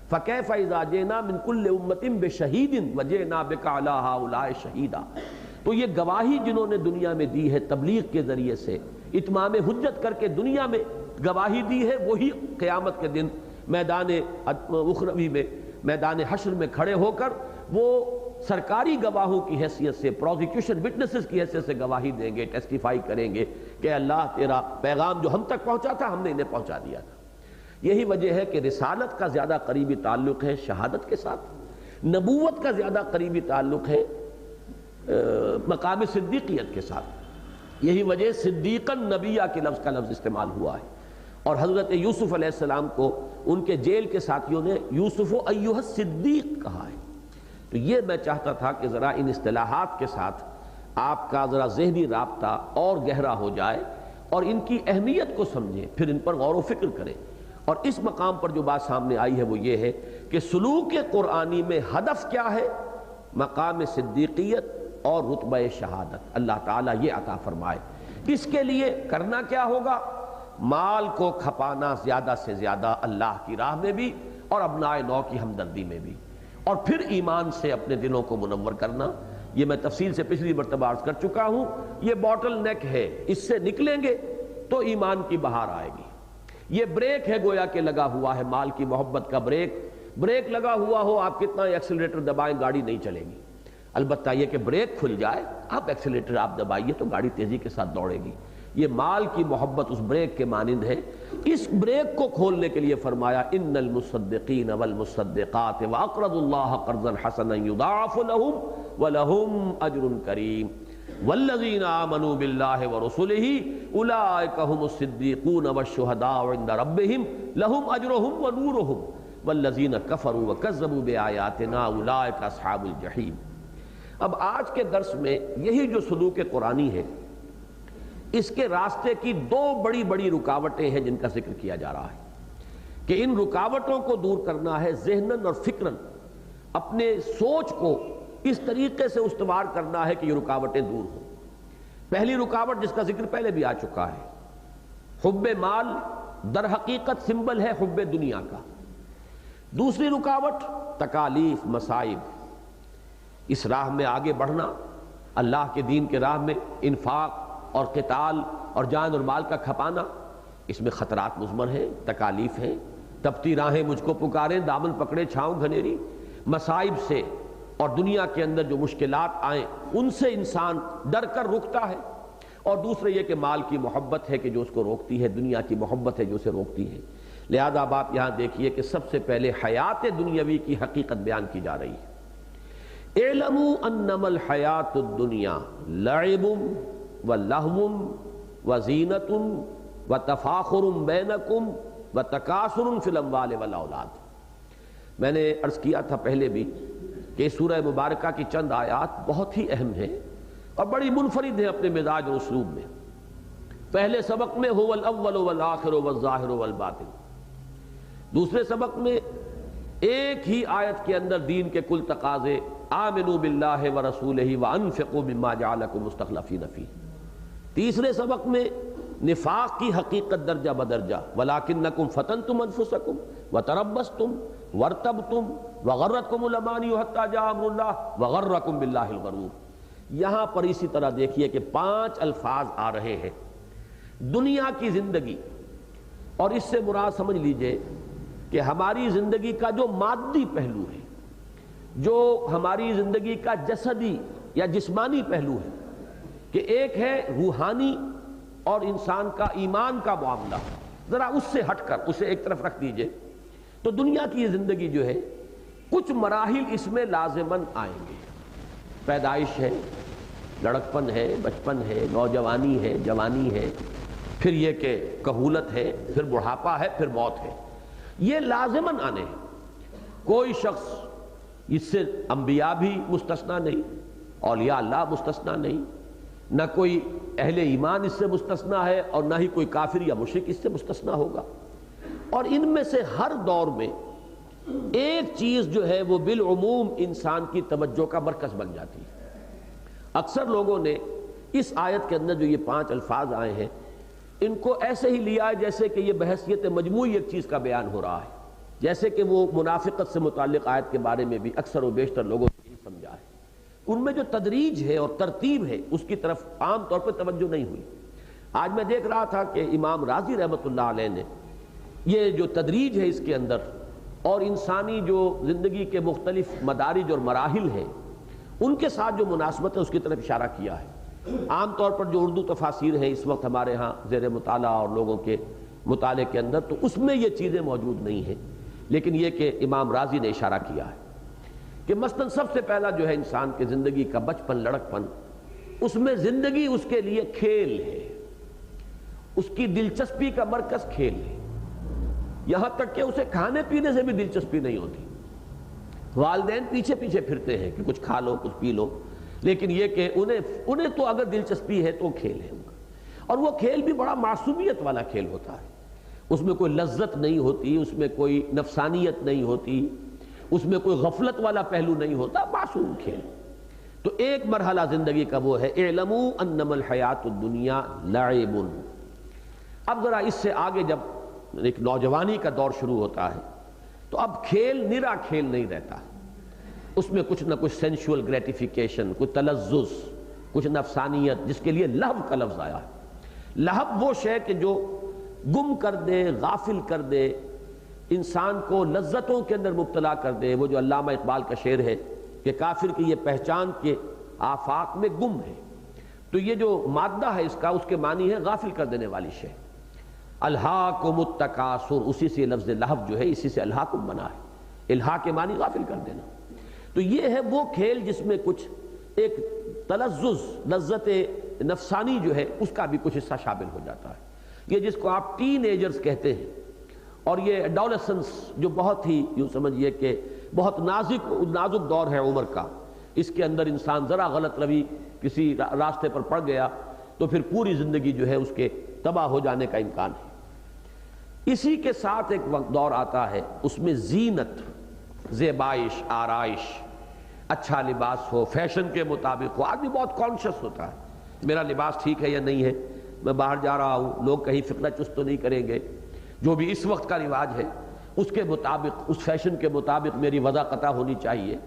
فکیف اذا جئنا من کل امۃ بشہید وجئنا بک علی ہؤلاء شہیدا۔ تو یہ گواہی جنہوں نے دنیا میں دی ہے تبلیغ کے ذریعے سے، اتمام حجت کر کے دنیا میں گواہی دی ہے، وہی قیامت کے دن میدان اخروی میں، میدان حشر میں کھڑے ہو کر وہ سرکاری گواہوں کی حیثیت سے، پروزیکیوشن وٹنسز کی حیثیت سے گواہی دیں گے، ٹیسٹیفائی کریں گے کہ اللہ تیرا پیغام جو ہم تک پہنچا تھا ہم نے انہیں پہنچا دیا تھا۔ یہی وجہ ہے کہ رسالت کا زیادہ قریبی تعلق ہے شہادت کے ساتھ، نبوت کا زیادہ قریبی تعلق ہے مقام صدیقیت کے ساتھ۔ یہی وجہ صدیقاً نبیہ کے لفظ کا لفظ استعمال ہوا ہے، اور حضرت یوسف علیہ السلام کو ان کے جیل کے ساتھیوں نے یوسف ایھا الصدیق کہا ہے۔ تو یہ میں چاہتا تھا کہ ذرا ان اصطلاحات کے ساتھ آپ کا ذرا ذہنی رابطہ اور گہرا ہو جائے، اور ان کی اہمیت کو سمجھیں، پھر ان پر غور و فکر کریں۔ اور اس مقام پر جو بات سامنے آئی ہے وہ یہ ہے کہ سلوک قرآنی میں ہدف کیا ہے؟ مقام صدیقیت اور رتبہ شہادت اللہ تعالیٰ یہ عطا فرمائے۔ اس کے لیے کرنا کیا ہوگا؟ مال کو کھپانا زیادہ سے زیادہ اللہ کی راہ میں بھی، اور ابنائے نو کی ہمدردی میں بھی، اور پھر ایمان سے اپنے دلوں کو منور کرنا۔ یہ میں تفصیل سے پچھلی مرتبہ عرض کر چکا ہوں، یہ باٹل نیک ہے، اس سے نکلیں گے تو ایمان کی بہار آئے گی۔ یہ بریک ہے گویا کہ لگا ہوا ہے، مال کی محبت کا بریک لگا ہوا ہو، آپ کتنا ایکسیلریٹر دبائیں گاڑی نہیں چلے گی۔ البتہ یہ کہ بریک کھل جائے، آپ ایکسیلریٹر آپ دبائیے تو گاڑی تیزی کے ساتھ دوڑے گی۔ یہ مال کی محبت اس بریک کے مانند ہے۔ اس بریک کو کھولنے کے لیے فرمایا ان المصدقین والمصدقات واقرضوا اللہ قرضا حسنا یضاعف لهم ولهم اجر کریم والذین آمنوا باللہ ورسلہ اولئک هم الصدیقون والشہداء عند ربهم لهم اجرهم ونورهم والذین کفروا وکذبوا بآیاتنا اولئک اصحاب الجحیم۔ اب آج کے درس میں یہی جو سلوک قرآنی ہے، اس کے راستے کی 2 بڑی بڑی رکاوٹیں ہیں جن کا ذکر کیا جا رہا ہے کہ ان رکاوٹوں کو دور کرنا ہے، ذہناً اور فکراً اپنے سوچ کو اس طریقے سے استوار کرنا ہے کہ یہ رکاوٹیں دور ہوں۔ پہلی رکاوٹ جس کا ذکر پہلے بھی آ چکا ہے، حب مال در حقیقت سمبل ہے حب دنیا کا۔ دوسری رکاوٹ تکالیف، مصائب۔ اس راہ میں آگے بڑھنا، اللہ کے دین کے راہ میں انفاق اور قتال اور جان اور مال کا کھپانا، اس میں خطرات مضمر ہیں، تکالیف ہیں، تپتی راہیں مجھ کو پکاریں، دامن پکڑے چھاؤں گھنیری، مصائب سے اور دنیا کے اندر جو مشکلات آئیں ان سے انسان ڈر کر رکتا ہے، اور دوسرے یہ کہ مال کی محبت ہے کہ جو اس کو روکتی ہے، دنیا کی محبت ہے جو اسے روکتی ہے۔ لہذا اب آپ یہاں دیکھیے کہ سب سے پہلے حیات دنیاوی کی حقیقت بیان کی جا رہی ہے۔ اعلموا انما الحیات الدنیا لعب ولہو وزینۃ وتفاخر بینکم وتکاثر فی الاموال والاولاد۔ میں نے عرض کیا تھا پہلے بھی کہ سورہ مبارکہ کی چند آیات بہت ہی اہم ہیں اور بڑی منفرد ہیں اپنے مزاج اور اسلوب میں۔ پہلے سبق میں هو الاول والآخر والظاہر والباطن، دوسرے سبق میں ایک ہی آیت کے اندر دین کے کل تقاضے، آمنوا باللہ ورسولہ وانفقوا مما جعلکم مستخلفین فیہ، تیسرے سبق میں نفاق کی حقیقت درجہ بدرجہ، ولکنکم فتنتم انفسکم وتربصتم وارتبتم وغرتکم الامانی حتی جاء امر اللہ وغرکم باللہ الغرور۔ یہاں پر اسی طرح دیکھیے کہ 5 الفاظ آ رہے ہیں دنیا کی زندگی، اور اس سے مراد سمجھ لیجئے کہ ہماری زندگی کا جو مادی پہلو ہے، جو ہماری زندگی کا جسدی یا جسمانی پہلو ہے، کہ ایک ہے روحانی اور انسان کا ایمان کا معاملہ، ذرا اس سے ہٹ کر اسے ایک طرف رکھ دیجئے تو دنیا کی یہ زندگی جو ہے کچھ مراحل اس میں لازماً آئیں گے۔ پیدائش ہے، لڑکپن ہے، بچپن ہے، نوجوانی ہے، جوانی ہے، پھر یہ کہ کہولت ہے، پھر بڑھاپا ہے، پھر موت ہے، یہ لازماً آنے ہیں۔ کوئی شخص اس سے انبیاء بھی مستثنیٰ نہیں، اولیاء اللہ مستثنیٰ نہیں، نہ کوئی اہل ایمان اس سے مستثنیٰ ہے اور نہ ہی کوئی کافر یا مشرک اس سے مستثنیٰ ہوگا۔ اور ان میں سے ہر دور میں ایک چیز جو ہے وہ بالعموم انسان کی توجہ کا مرکز بن جاتی ہے۔ اکثر لوگوں نے اس آیت کے اندر جو یہ 5 الفاظ آئے ہیں ان کو ایسے ہی لیا ہے جیسے کہ یہ بحیثیت مجموعی ایک چیز کا بیان ہو رہا ہے، جیسے کہ وہ منافقت سے متعلق آیت کے بارے میں بھی اکثر و بیشتر لوگوں نے یہی سمجھا ہے۔ ان میں جو تدریج ہے اور ترتیب ہے اس کی طرف عام طور پہ توجہ نہیں ہوئی۔ آج میں دیکھ رہا تھا کہ امام رازی رحمۃ اللہ علیہ نے یہ جو تدریج ہے اس کے اندر اور انسانی جو زندگی کے مختلف مدارج اور مراحل ہیں ان کے ساتھ جو مناسبت ہے اس کی طرف اشارہ کیا ہے۔ عام طور پر جو اردو تفاسیر ہیں اس وقت ہمارے ہاں زیر مطالعہ اور لوگوں کے مطالعے کے اندر، تو اس میں یہ چیزیں موجود نہیں ہیں، لیکن یہ کہ امام رازی نے اشارہ کیا ہے کہ مثلاً سب سے پہلا جو ہے انسان کے زندگی کا بچپن، لڑکپن، اس میں زندگی اس کے لیے کھیل ہے، اس کی دلچسپی کا مرکز کھیل ہے، یہاں تک کہ اسے کھانے پینے سے بھی دلچسپی نہیں ہوتی۔ والدین پیچھے پیچھے پھرتے ہیں کہ کچھ کھا لو، کچھ پی لو، لیکن یہ کہ انہیں تو اگر دلچسپی ہے تو کھیل ہے ان کا، اور وہ کھیل بھی بڑا معصومیت والا کھیل ہوتا ہے، اس میں کوئی لذت نہیں ہوتی، اس میں کوئی نفسانیت نہیں ہوتی، اس میں کوئی غفلت والا پہلو نہیں ہوتا، معصوم کھیل۔ تو ایک مرحلہ زندگی کا وہ ہے اعلموا انما الحیات الدنیا لعب۔ اب ذرا اس سے آگے جب ایک نوجوانی کا دور شروع ہوتا ہے تو اب کھیل نرا کھیل نہیں رہتا، اس میں کچھ نہ کچھ سینشول گریٹیفیکیشن، کچھ تلذذ، کچھ نفسانیت، جس کے لیے لہو کا لفظ آیا ہے۔ لہو وہ شے کہ جو گم کر دے، غافل کر دے، انسان کو لذتوں کے اندر مبتلا کر دے۔ وہ جو علامہ اقبال کا شعر ہے کہ کافر کی یہ پہچان کے آفاق میں گم ہے، تو یہ جو مادہ ہے اس کا، اس کے معنی ہے غافل کر دینے والی شے۔ الہاکم التکاثر، اسی سے لفظ لہو جو ہے اسی سے الہاکم بنا ہے، الہا کے معنی غافل کر دینا۔ تو یہ ہے وہ کھیل جس میں کچھ ایک تلذذ، لذت نفسانی جو ہے اس کا بھی کچھ حصہ شامل ہو جاتا ہے۔ یہ جس کو آپ ٹین ایجرز کہتے ہیں، اور یہ ایڈولسنس جو بہت ہی یوں سمجھیے کہ بہت نازک دور ہے عمر کا، اس کے اندر انسان ذرا غلط روی کسی راستے پر پڑ گیا تو پھر پوری زندگی جو ہے اس کے تباہ ہو جانے کا امکان ہے۔ اسی کے ساتھ ایک وقت دور آتا ہے، اس میں زینت، زیبائش، آرائش، اچھا لباس ہو، فیشن کے مطابق ہو۔ آدمی بہت کانشس ہوتا ہے، میرا لباس ٹھیک ہے یا نہیں ہے، میں باہر جا رہا ہوں، لوگ کہیں فتنہ چست تو نہیں کریں گے، جو بھی اس وقت کا رواج ہے اس کے مطابق، اس فیشن کے مطابق میری وضع قطع ہونی چاہیے۔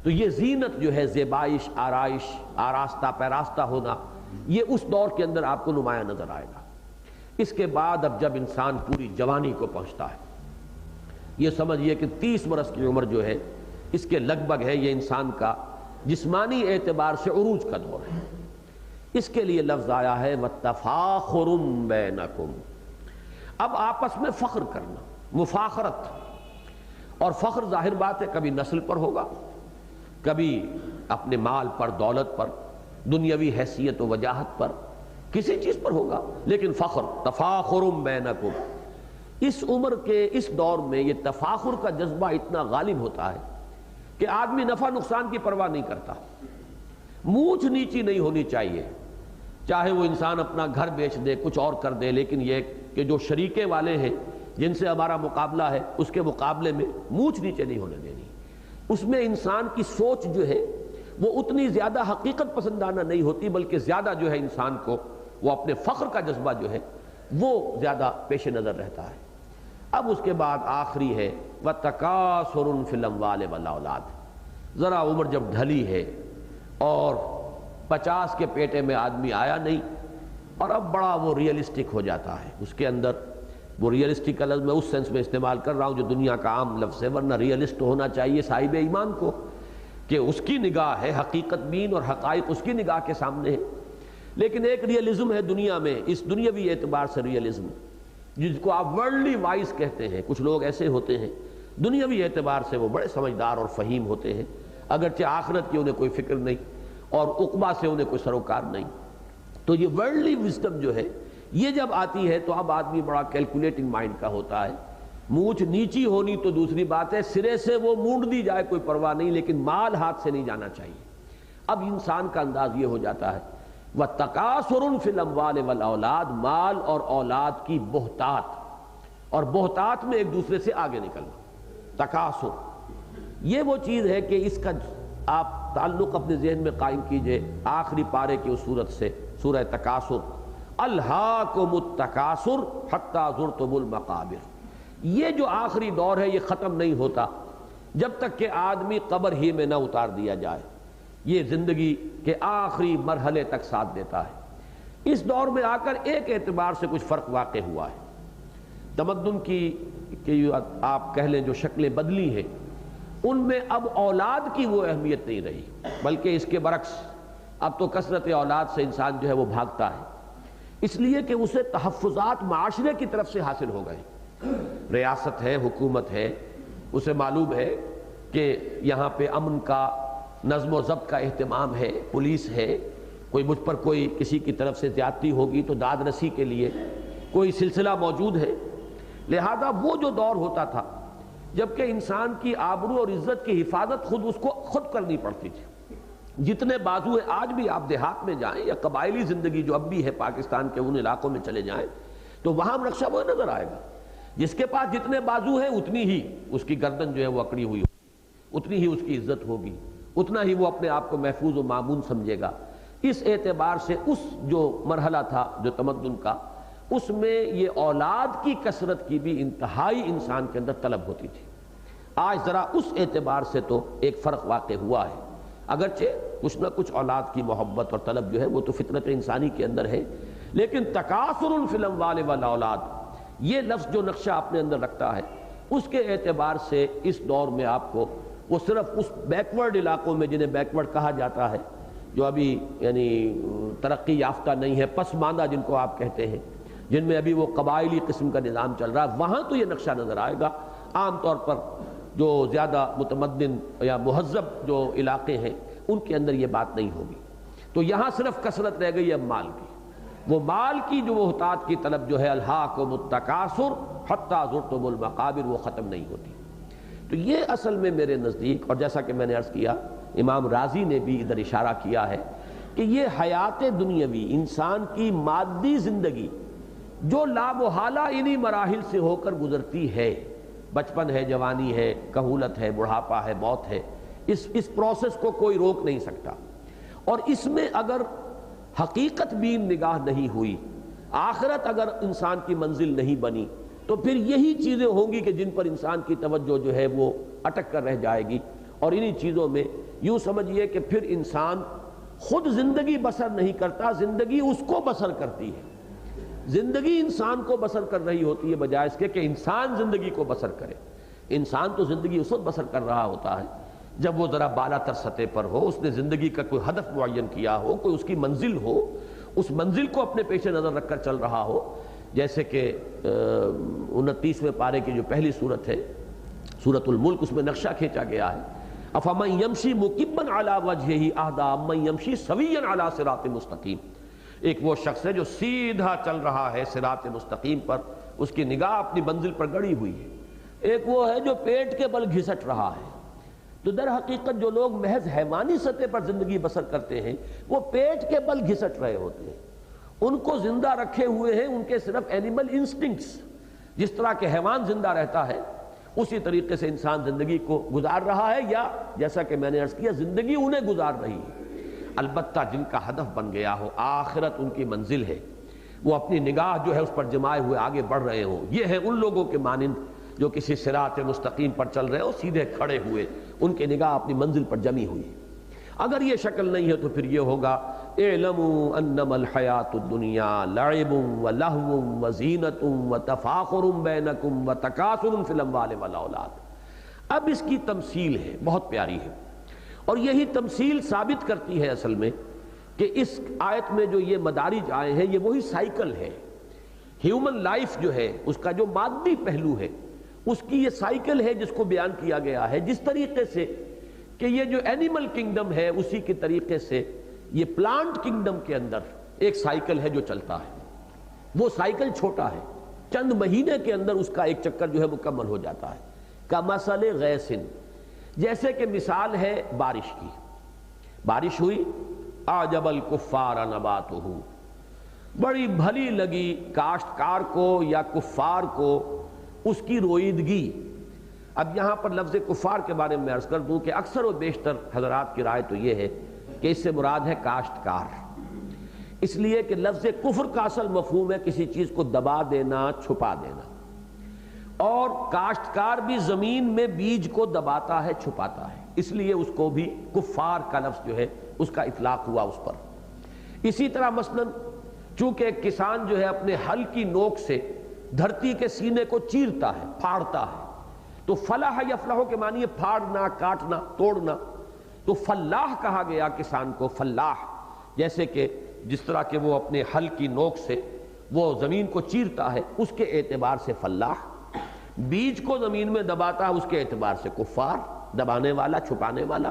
تو یہ زینت جو ہے، زیبائش، آرائش، آراستہ پیراستہ ہونا، یہ اس دور کے اندر آپ کو نمایاں نظر آئے گا۔ اس کے بعد اب جب انسان پوری جوانی کو پہنچتا ہے، یہ سمجھیے کہ 30 برس کی عمر جو ہے اس کے لگ بھگ ہے، یہ انسان کا جسمانی اعتبار سے عروج کا دور ہے۔ اس کے لیے لفظ آیا ہے وَتَفَاخُرٌ بَيْنَكُمْ، اب آپس میں فخر کرنا، مفاخرت۔ اور فخر ظاہر بات ہے کبھی نسل پر ہوگا، کبھی اپنے مال پر، دولت پر، دنیاوی حیثیت و وجاہت پر، کسی چیز پر ہوگا، لیکن فخر، تفاخر بینکم۔ اس عمر کے اس دور میں یہ تفاخر کا جذبہ اتنا غالب ہوتا ہے کہ آدمی نفع نقصان کی پرواہ نہیں کرتا، مونچھ نیچی نہیں ہونی چاہیے، چاہے وہ انسان اپنا گھر بیچ دے، کچھ اور کر دے، لیکن یہ کہ جو شریکے والے ہیں جن سے ہمارا مقابلہ ہے اس کے مقابلے میں مونچھ نیچے نہیں ہونے دینی۔ اس میں انسان کی سوچ جو ہے وہ اتنی زیادہ حقیقت پسندانہ نہیں ہوتی، بلکہ زیادہ جو ہے انسان کو وہ اپنے فخر کا جذبہ جو ہے وہ زیادہ پیش نظر رہتا ہے۔ اب اس کے بعد آخری ہے وَتَكَاثُرٌ فِي الْأَمْوَالِ وَالْأَوْلَادِ، ذرا عمر جب ڈھلی ہے اور 50 کے پیٹے میں آدمی آیا نہیں، اور اب بڑا وہ ریئلسٹک ہو جاتا ہے، اس کے اندر وہ ریئلسٹک کا لفظ میں اس سینس میں استعمال کر رہا ہوں جو دنیا کا عام لفظ ہے، ورنہ ریئلسٹ ہونا چاہیے صاحب ایمان کو کہ اس کی نگاہ ہے، حقیقت بین اور حقائق اس کی نگاہ کے سامنے ہے۔ لیکن ایک ریئلزم ہے دنیا میں، اس دنیاوی اعتبار سے ریئلزم، جس کو آپ ورلڈلی وائز کہتے ہیں۔ کچھ لوگ ایسے ہوتے ہیں دنیاوی اعتبار سے وہ بڑے سمجھدار اور فہیم ہوتے ہیں، اگرچہ آخرت کی انہیں کوئی فکر نہیں اور عقبہ سے انہیں کوئی سروکار نہیں۔ تو یہ ورلڈلی وزڈم جو ہے یہ جب آتی ہے تو اب آدمی بڑا کیلکولیٹنگ مائنڈ کا ہوتا ہے۔ مونچھ نیچی ہونی تو دوسری بات ہے، سرے سے وہ مونڈ دی جائے کوئی پرواہ نہیں، لیکن مال ہاتھ سے نہیں جانا چاہیے۔ اب انسان کا انداز یہ ہو جاتا ہے وَتَكَاثُرٌ فِي الْأَمْوَالِ وَالْأَوْلَادِ، مال اور اولاد کی بہتات، اور بہتات میں ایک دوسرے سے آگے نکلنا، تکاثر۔ یہ وہ چیز ہے کہ اس کا آپ تعلق اپنے ذہن میں قائم کیجئے آخری پارے کی اس صورت سے، سورہ تکاثر، الہاکم التکاثر حتی زرتم المقابر۔ یہ جو آخری دور ہے یہ ختم نہیں ہوتا جب تک کہ آدمی قبر ہی میں نہ اتار دیا جائے، یہ زندگی کے آخری مرحلے تک ساتھ دیتا ہے۔ اس دور میں آ کر ایک اعتبار سے کچھ فرق واقع ہوا ہے، تمدن کی آپ کہہ لیں جو شکلیں بدلی ہیں ان میں اب اولاد کی وہ اہمیت نہیں رہی، بلکہ اس کے برعکس اب تو کثرت اولاد سے انسان جو ہے وہ بھاگتا ہے، اس لیے کہ اسے تحفظات معاشرے کی طرف سے حاصل ہو گئے۔ ریاست ہے، حکومت ہے، اسے معلوم ہے کہ یہاں پہ امن کا، نظم و ضبط کا اہتمام ہے، پولیس ہے، کوئی مجھ پر کوئی کسی کی طرف سے زیادتی ہوگی تو داد رسی کے لیے کوئی سلسلہ موجود ہے۔ لہذا وہ جو دور ہوتا تھا جبکہ انسان کی آبرو اور عزت کی حفاظت اس کو خود کرنی پڑتی تھی۔ جتنے بازو ہیں، آج بھی آپ دیہات میں جائیں یا قبائلی زندگی جو اب بھی ہے پاکستان کے ان علاقوں میں چلے جائیں تو وہاں نقشہ وہ نظر آئے گا، جس کے پاس جتنے بازو ہیں اتنی ہی اس کی گردن جو ہے وہ اکڑی ہوئی ہوگی، اتنی ہی اس کی عزت ہوگی، اتنا ہی وہ اپنے آپ کو محفوظ و معمون سمجھے گا۔ اس اعتبار سے اس جو مرحلہ تھا جو تمدن کا، اس میں یہ اولاد کی کثرت کی بھی انتہائی انسان کے اندر طلب ہوتی تھی۔ آج ذرا اس اعتبار سے تو ایک فرق واقع ہوا ہے، اگرچہ کچھ نہ کچھ اولاد کی محبت اور طلب جو ہے وہ تو فطرت انسانی کے اندر ہے، لیکن تکاثر فی الاموال والاولاد یہ لفظ جو نقشہ اپنے اندر رکھتا ہے اس کے اعتبار سے اس دور میں آپ کو وہ صرف اس بیکورڈ علاقوں میں جنہیں بیکورڈ کہا جاتا ہے، جو ابھی یعنی ترقی یافتہ نہیں ہے، پسماندہ جن کو آپ کہتے ہیں، جن میں ابھی وہ قبائلی قسم کا نظام چل رہا ہے، وہاں تو یہ نقشہ نظر آئے گا۔ عام طور پر جو زیادہ متمدن یا مہذب جو علاقے ہیں ان کے اندر یہ بات نہیں ہوگی۔ تو یہاں صرف کثرت رہ گئی ہے مال کی، وہ مال کی جو محتاط کی طلب جو ہے الہاکم التکاثر حتی زرتم المقابر، وہ ختم نہیں ہوتی۔ تو یہ اصل میں میرے نزدیک، اور جیسا کہ میں نے عرض کیا امام رازی نے بھی ادھر اشارہ کیا ہے کہ یہ حیات دنیاوی، انسان کی مادی زندگی جو لا محالہ انہی مراحل سے ہو کر گزرتی ہے، بچپن ہے، جوانی ہے، کہولت ہے، بڑھاپا ہے، موت ہے، اس پروسیس کو کوئی روک نہیں سکتا، اور اس میں اگر حقیقت بین نگاہ نہیں ہوئی، آخرت اگر انسان کی منزل نہیں بنی تو پھر یہی چیزیں ہوں گی کہ جن پر انسان کی توجہ جو ہے وہ اٹک کر رہ جائے گی، اور انہی چیزوں میں یوں سمجھیے کہ پھر انسان خود زندگی بسر نہیں کرتا، زندگی اس کو بسر کرتی ہے۔ زندگی انسان کو بسر کر رہی ہوتی ہے بجائے اس کے کہ انسان زندگی کو بسر کرے۔ انسان تو زندگی اس وقت بسر کر رہا ہوتا ہے جب وہ ذرا بالا تر سطح پر ہو، اس نے زندگی کا کوئی ہدف معین کیا ہو، کوئی اس کی منزل ہو، اس منزل کو اپنے پیش نظر رکھ کر چل رہا ہو۔ جیسے کہ 29ویں پارے کی جو پہلی صورت ہے سورۃ الملک، اس میں نقشہ کھینچا گیا ہے، افمن یمشی مکبا علی وجہہ اہدی امن یمشی سویا علی صراط مستقیم۔ ایک وہ شخص ہے جو سیدھا چل رہا ہے صراط مستقیم پر، اس کی نگاہ اپنی منزل پر گڑی ہوئی ہے۔ ایک وہ ہے جو پیٹ کے بل گھسٹ رہا ہے۔ تو در حقیقت جو لوگ محض حیوانی سطح پر زندگی بسر کرتے ہیں وہ پیٹ کے بل گھسٹ رہے ہوتے ہیں، ان کو زندہ رکھے ہوئے ہیں ان کے صرف اینیمل انسٹنکٹس۔ جس طرح کہ حیوان زندہ رہتا ہے اسی طریقے سے انسان زندگی کو گزار رہا ہے، یا جیسا کہ میں نے عرض کیا زندگی انہیں گزار رہی ہے۔ البتہ جن کا ہدف بن گیا ہو، آخرت ان کی منزل ہے، وہ اپنی نگاہ جو ہے اس پر جمائے ہوئے آگے بڑھ رہے ہوں، یہ ہے ان لوگوں کے مانند جو کسی صراط مستقیم پر چل رہے ہو، سیدھے کھڑے ہوئے، ان کی نگاہ اپنی منزل پر جمی ہوئی۔ اگر یہ شکل نہیں ہے تو پھر یہ ہوگا اعلموا انما الحیات الدنیا لعب ولہو وزینۃ وتفاخر بینکم وتکاثر فی الاموال والاولاد۔ اب اس کی تمثیل ہے، بہت پیاری ہے، اور یہی تمثیل ثابت کرتی ہے اصل میں کہ اس آیت میں جو یہ مدارج آئے ہیں یہ وہی سائیکل ہے۔ ہیومن لائف جو ہے اس کا جو مادی پہلو ہے اس کی یہ سائیکل ہے جس کو بیان کیا گیا ہے، جس طریقے سے کہ یہ جو اینیمل کنگڈم ہے اسی کے طریقے سے یہ پلانٹ کنگڈم کے اندر ایک سائیکل ہے جو چلتا ہے۔ وہ سائیکل چھوٹا ہے، چند مہینے کے اندر اس کا ایک چکر جو ہے مکمل ہو جاتا ہے۔ کمثل غیث، جیسے کہ مثال ہے بارش کی۔ بارش ہوئی، اعجب الکفار نباتہ، بڑی بھلی لگی کاشتکار کو یا کفار کو اس کی رویدگی۔ اب یہاں پر لفظ کفار کے بارے میں عرض کر دوں کہ اکثر و بیشتر حضرات کی رائے تو یہ ہے کہ اس سے مراد ہے کاشتکار، اس لیے کہ لفظ کفر کا اصل مفہوم ہے کسی چیز کو دبا دینا، چھپا دینا، اور کاشتکار بھی زمین میں بیج کو دباتا ہے، چھپاتا ہے، اس لیے اس کو بھی کفار کا لفظ جو ہے اس کا اطلاق ہوا اس پر۔ اسی طرح مثلاً چونکہ ایک کسان جو ہے اپنے ہل کی نوک سے دھرتی کے سینے کو چیرتا ہے، پھاڑتا ہے، تو فلاح یفلح کے معنی ہے پھاڑنا، کاٹنا، توڑنا، تو فلاح کہا گیا کسان کو، فلاح، جیسے کہ جس طرح کہ وہ اپنے ہل کی نوک سے وہ زمین کو چیرتا ہے اس کے اعتبار سے فلاح، بیج کو زمین میں دباتا ہے اس کے اعتبار سے کفار، دبانے والا، چھپانے والا۔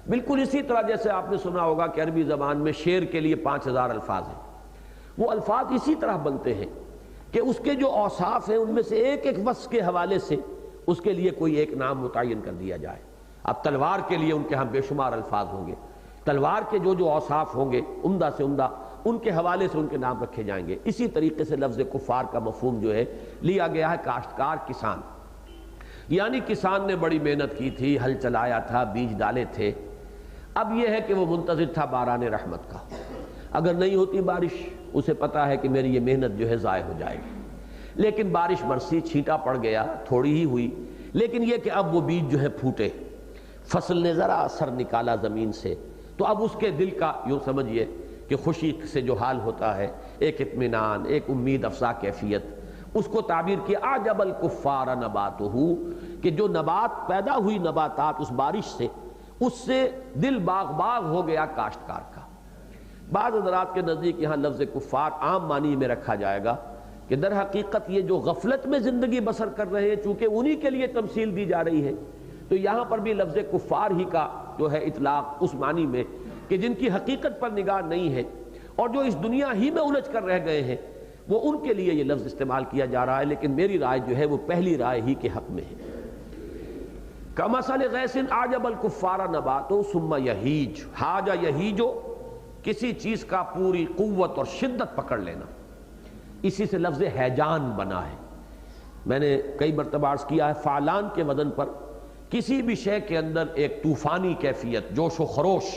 بالکل اسی طرح جیسے آپ نے سنا ہوگا کہ عربی زبان میں شعر کے لیے 5000 الفاظ ہیں، وہ الفاظ اسی طرح بنتے ہیں کہ اس کے جو اوصاف ہیں ان میں سے ایک ایک وصف کے حوالے سے اس کے لیے کوئی ایک نام متعین کر دیا جائے۔ اب تلوار کے لیے ان کے ہاں بے شمار الفاظ ہوں گے، تلوار کے جو اوصاف ہوں گے عمدہ سے عمدہ ان کے حوالے سے ان کے نام رکھے جائیں گے۔ اسی طریقے سے لفظ کفار کا مفہوم جو ہے لیا گیا ہے کاشتکار، کسان، یعنی کسان نے بڑی محنت کی تھی، ہل چلایا تھا، بیج ڈالے تھے، اب یہ ہے کہ وہ منتظر تھا باران رحمت کا۔ اگر نہیں ہوتی بارش اسے پتا ہے کہ میری یہ محنت جو ہے ضائع ہو جائے گی، لیکن بارش برسی، چھینٹا پڑ گیا، تھوڑی ہی ہوئی، لیکن یہ کہ اب وہ بیج جو ہے پھوٹے، فصل نے ذرا اثر نکالا زمین سے، تو اب اس کے دل کا یوں سمجھیے کہ خوشی سے جو حال ہوتا ہے، ایک اطمینان، ایک امید افزا کیفیت، اس کو تعبیر کیا اعجب الکفار نباتہ، کہ جو نبات پیدا ہوئی نباتات اس بارش سے، اس سے دل باغ باغ ہو گیا کاشتکار کا۔ بعض حضرات کے نزدیک یہاں لفظ کفار عام معنی میں رکھا جائے گا کہ در حقیقت یہ جو غفلت میں زندگی بسر کر رہے ہیں چونکہ انہی کے لیے تمثیل دی جا رہی ہے، تو یہاں پر بھی لفظ کفار ہی کا جو ہے اطلاق اس معنی میں کہ جن کی حقیقت پر نگاہ نہیں ہے اور جو اس دنیا ہی میں الجھ کر رہ گئے ہیں، وہ ان کے لیے یہ لفظ استعمال کیا جا رہا ہے، لیکن میری رائے جو ہے وہ پہلی رائے ہی کے حق میں ہے۔ کمثل غیث اعجب الکفار نباتہ ثم یہیج، حاجہ یہیجو، کسی چیز کا پوری قوت اور شدت پکڑ لینا، اسی سے لفظ ہیجان بنا ہے۔ میں نے کئی مرتبہ عرض کیا ہے فعلان کے وزن پر کسی بھی شے کے اندر ایک طوفانی کیفیت، جوش و خروش،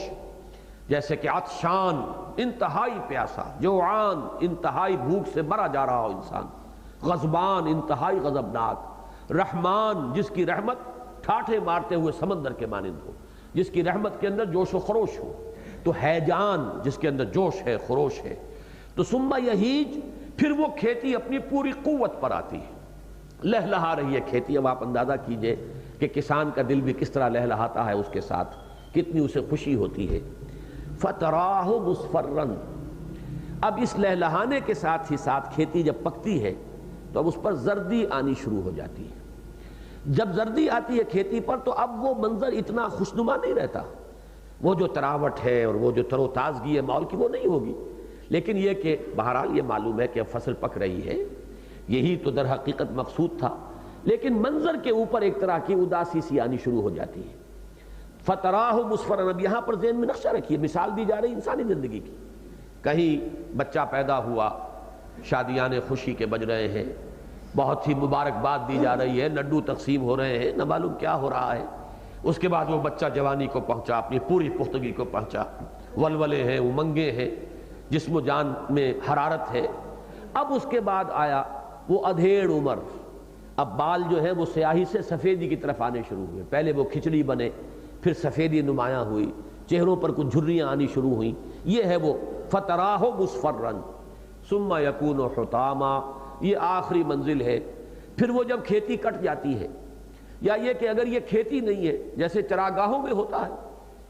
جیسے کہ عطشان، انتہائی پیاسا، جوعان، انتہائی بھوک سے مرا جا رہا ہو انسان، غضبان، انتہائی غضبناک، رحمان، جس کی رحمت ٹھاٹھے مارتے ہوئے سمندر کے مانند ہو، جس کی رحمت کے اندر جوش و خروش ہو، تو ہیجان جس کے اندر جوش ہے، خروش ہے، تو ثم یہیج، پھر وہ کھیتی اپنی پوری قوت پر آتی ہے، لہلہا رہی ہے کھیتی۔ اب آپ اندازہ کیجئے کہ کسان کا دل بھی کس طرح لہلہاتا ہے اس کے ساتھ، کتنی اسے خوشی ہوتی ہے۔ فَتَرَاهُ مُصْفَرًّا، اب اس لہلہانے کے ساتھ ہی ساتھ کھیتی جب پکتی ہے تو اب اس پر زردی آنی شروع ہو جاتی ہے۔ جب زردی آتی ہے کھیتی پر تو اب وہ منظر اتنا خوشنما نہیں رہتا، وہ جو تراوٹ ہے اور وہ جو تر و تازگی ہے ماحول کی وہ نہیں ہوگی، لیکن یہ کہ بہرحال یہ معلوم ہے کہ اب فصل پک رہی ہے، یہی تو در حقیقت مقصود تھا، لیکن منظر کے اوپر ایک طرح کی اداسی سی آنی شروع ہو جاتی ہے۔ فَتَرَاهُ مُصْفَرًّا، اب یہاں پر ذہن میں نقشہ رکھیے، مثال دی جا رہی انسانی زندگی کی، کہیں بچہ پیدا ہوا، شادیانے خوشی کے بج رہے ہیں، بہت ہی مبارکباد دی جا رہی ہے، لڈو تقسیم ہو رہے ہیں، نہ معلوم کیا ہو رہا ہے، اس کے بعد وہ بچہ جوانی کو پہنچا، اپنی پوری پختگی کو پہنچا، ولولے ہیں، امنگیں ہیں، جسم و جان میں حرارت ہے۔ اب اس کے بعد آیا وہ ادھیڑ عمر، اب بال جو ہے وہ سیاہی سے سفیدی کی طرف آنے شروع ہوئے، پہلے وہ کھچڑی بنے، پھر سفیدی نمایاں ہوئی، چہروں پر کچھ جھریاں آنی شروع ہوئیں، یہ ہے وہ فَتَرَاهُ مُصْفَرًّا ثُمَّ يَكُونُ حُطَامًا، یہ آخری منزل ہے۔ پھر وہ جب کھیتی کٹ جاتی ہے، یا یہ کہ اگر یہ کھیتی نہیں ہے، جیسے چراگاہوں میں ہوتا ہے،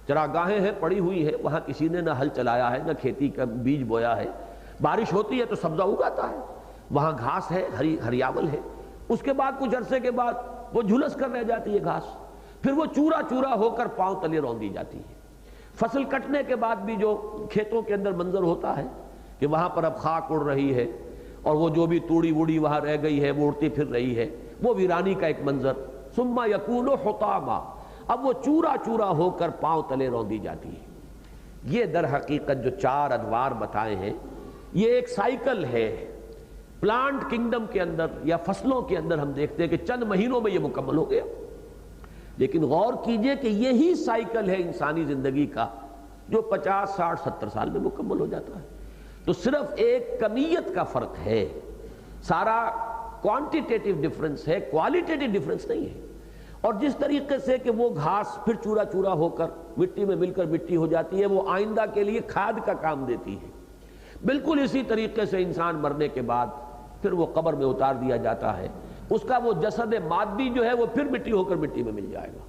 چراگاہیں ہیں پڑی ہوئی ہے، وہاں کسی نے نہ ہل چلایا ہے نہ کھیتی کا بیج بویا ہے، بارش ہوتی ہے تو سبزہ اگاتا ہے، وہاں گھاس ہے، ہریاول ہے، اس کے بعد کچھ عرصے کے بعد وہ جھلس کر رہ جاتی ہے گھاس، پھر وہ چورا چورا ہو کر پاؤں تلے روندی جاتی ہے۔ فصل کٹنے کے بعد بھی جو کھیتوں کے اندر منظر ہوتا ہے کہ وہاں پر اب خاک اڑ رہی ہے، اور وہ جو بھی توڑی ووڑی وہاں رہ گئی ہے وہ اڑتی پھر رہی ہے، وہ ویرانی کا ایک منظر۔ ثم یکون حطاما، اب وہ چورا چورا ہو کر پاؤں تلے روندی جاتی ہے۔ یہ در حقیقت جو چار ادوار بتائے ہیں یہ ایک سائیکل ہے۔ پلانٹ کنگڈم کے اندر یا فصلوں کے اندر ہم دیکھتے ہیں کہ چند مہینوں میں یہ مکمل ہو گیا، لیکن غور کیجئے کہ یہی سائیکل ہے انسانی زندگی کا جو 50 60 70 سال میں مکمل ہو جاتا ہے۔ تو صرف ایک کمیت کا فرق ہے، سارا کوانٹیٹیٹیو ڈیفرنس ہے، کوالٹیٹیو ڈیفرنس نہیں ہے۔ اور جس طریقے سے کہ وہ گھاس پھر چورا چورا ہو کر مٹی میں مل کر مٹی ہو جاتی ہے، وہ آئندہ کے لیے کھاد کا کام دیتی ہے، بالکل اسی طریقے سے انسان مرنے کے بعد پھر وہ قبر میں اتار دیا جاتا ہے، اس کا وہ جسد مادی جو ہے وہ پھر مٹی ہو کر مٹی میں مل جائے گا،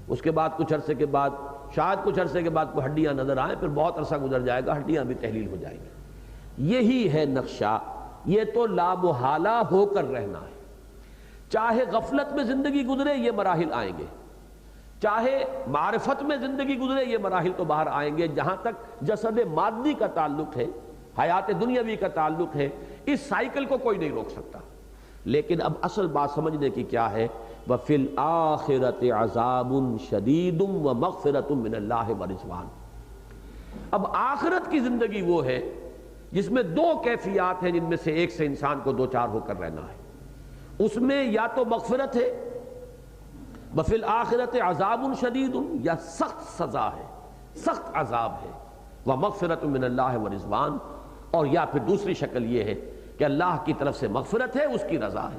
اس کے بعد کچھ عرصے کے بعد شاید کچھ عرصے کے بعد کوئی ہڈیاں نظر آئیں، پھر بہت عرصہ گزر جائے گا، ہڈیاں بھی تحلیل ہو جائیں گی۔ یہی ہے نقشہ، یہ تو لا محالہ ہو کر رہنا ہے، چاہے غفلت میں زندگی گزرے یہ مراحل آئیں گے، چاہے معرفت میں زندگی گزرے یہ مراحل تو باہر آئیں گے۔ جہاں تک جسد مادی کا تعلق ہے، حیات دنیاوی کا تعلق ہے، اس سائیکل کو کوئی نہیں روک سکتا۔ لیکن اب اصل بات سمجھنے کی کیا ہے، وَفِي الْآخِرَةِ عَذَابٌ شَدِيدٌ وَمَغْفِرَةٌ مِّنَ اللَّهِ وَرِضْوَانٌ۔ اب آخرت کی زندگی وہ ہے جس میں دو کیفیات ہیں، جن میں سے ایک سے انسان کو دو چار ہو کر رہنا ہے۔ اس میں یا تو مغفرت ہے، وَفِي الْآخِرَةِ عَذَابٌ شَدِيدٌ، یا سخت سزا ہے، سخت عذاب ہے، وَمَغْفِرَةٌ مِّنَ اللَّهِ وَرِضْوَانٌ، اور یا پھر دوسری شکل یہ ہے کہ اللہ کی طرف سے مغفرت ہے، اس کی رضا ہے۔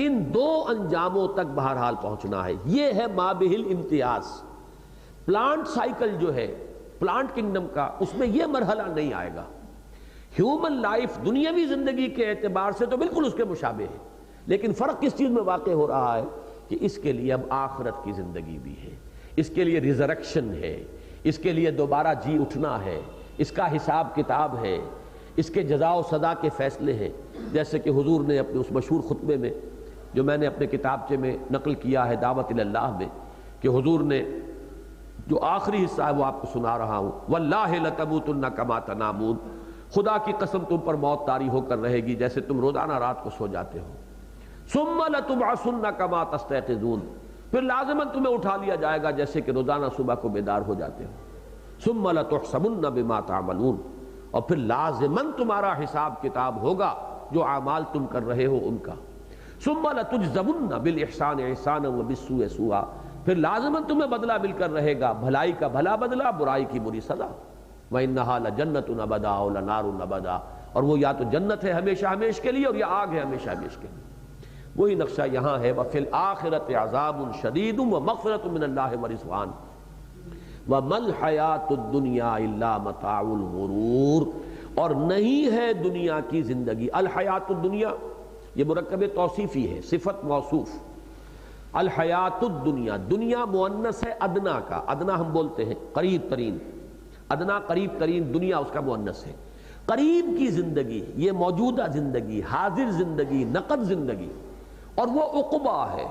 ان دو انجاموں تک بہرحال پہنچنا ہے، یہ ہے مابہ الامتیاز۔ پلانٹ سائیکل جو ہے پلانٹ کنگڈم کا، اس میں یہ مرحلہ نہیں آئے گا۔ ہیومن لائف دنیاوی زندگی کے اعتبار سے تو بالکل اس کے مشابہ ہے، لیکن فرق کس چیز میں واقع ہو رہا ہے کہ اس کے لیے اب آخرت کی زندگی بھی ہے، اس کے لیے ریزریکشن ہے، اس کے لیے دوبارہ جی اٹھنا ہے، اس کا حساب کتاب ہے، اس کے جزا و سزا کے فیصلے ہیں۔ جیسے کہ حضور نے اپنے اس مشہور خطبے میں جو میں نے اپنے کتابچے میں نقل کیا ہے دعوت اللہ میں، کہ حضور نے جو آخری حصہ ہے وہ آپ کو سنا رہا ہوں، وَاللَّهِ لَتَمُوتُنَّ كَمَا تَنَامُونَ، خدا کی قسم تم پر موت طاری ہو کر رہے گی جیسے تم روزانہ رات کو سو جاتے ہو، ثُمَّ لَتُبْعَثُنَّ كَمَا تَسْتَيْقِظُونَ، پھر لازماً تمہیں اٹھا لیا جائے گا جیسے کہ روزانہ صبح کو بیدار ہو جاتے ہو، ثُمَّ لَتُحْسَبُنَّ بِمَا تَعْمَلُونَ، اور پھر لازماً تمہارا حساب کتاب ہوگا جو اعمال تم کر رہے ہو ان کا، ثُمَّ لَتُجْزَوُنَّ بِالْإِحْسَانِ إِحْسَانًا وَبِالسُّوءِ سُوءًا، پھر لازماً تمہیں بدلہ مل کر رہے گا، بھلائی کا بھلا بدلہ، برائی کی بری سزا، وَإِنَّهَا لَجَنَّةٌ أَبَدًا أَوْ لَنَارٌ أَبَدًا، اور وہ یا تو جنت ہے ہمیشہ ہمیش کے لیے اور یا آگ ہے ہمیشہ ہمیش کے لیے۔ وہی نقشہ یہاں ہے وَفِي الْآخِرَةِ عَذَابٌ شَدِيدٌ وَمَغْفِرَةٌ مِّنَ اللَّهِ وَرِضْوَانٌ وَمَا الْحَيَاةُ الدُّنْيَا إِلَّا مَتَاعُ الْغُرُورِ، اور نہیں ہے دنیا کی زندگی. الحیات الدنیا یہ مرکب توصیفی ہے، صفت موصوف. الحیات الدنیا، دنیا مؤنث ہے ادنا کا، ادنا ہم بولتے ہیں قریب ترین، ادنا قریب ترین، دنیا اس کا مؤنث ہے. قریب کی زندگی یہ موجودہ زندگی، حاضر زندگی، نقد زندگی، اور وہ عقبہ ہے.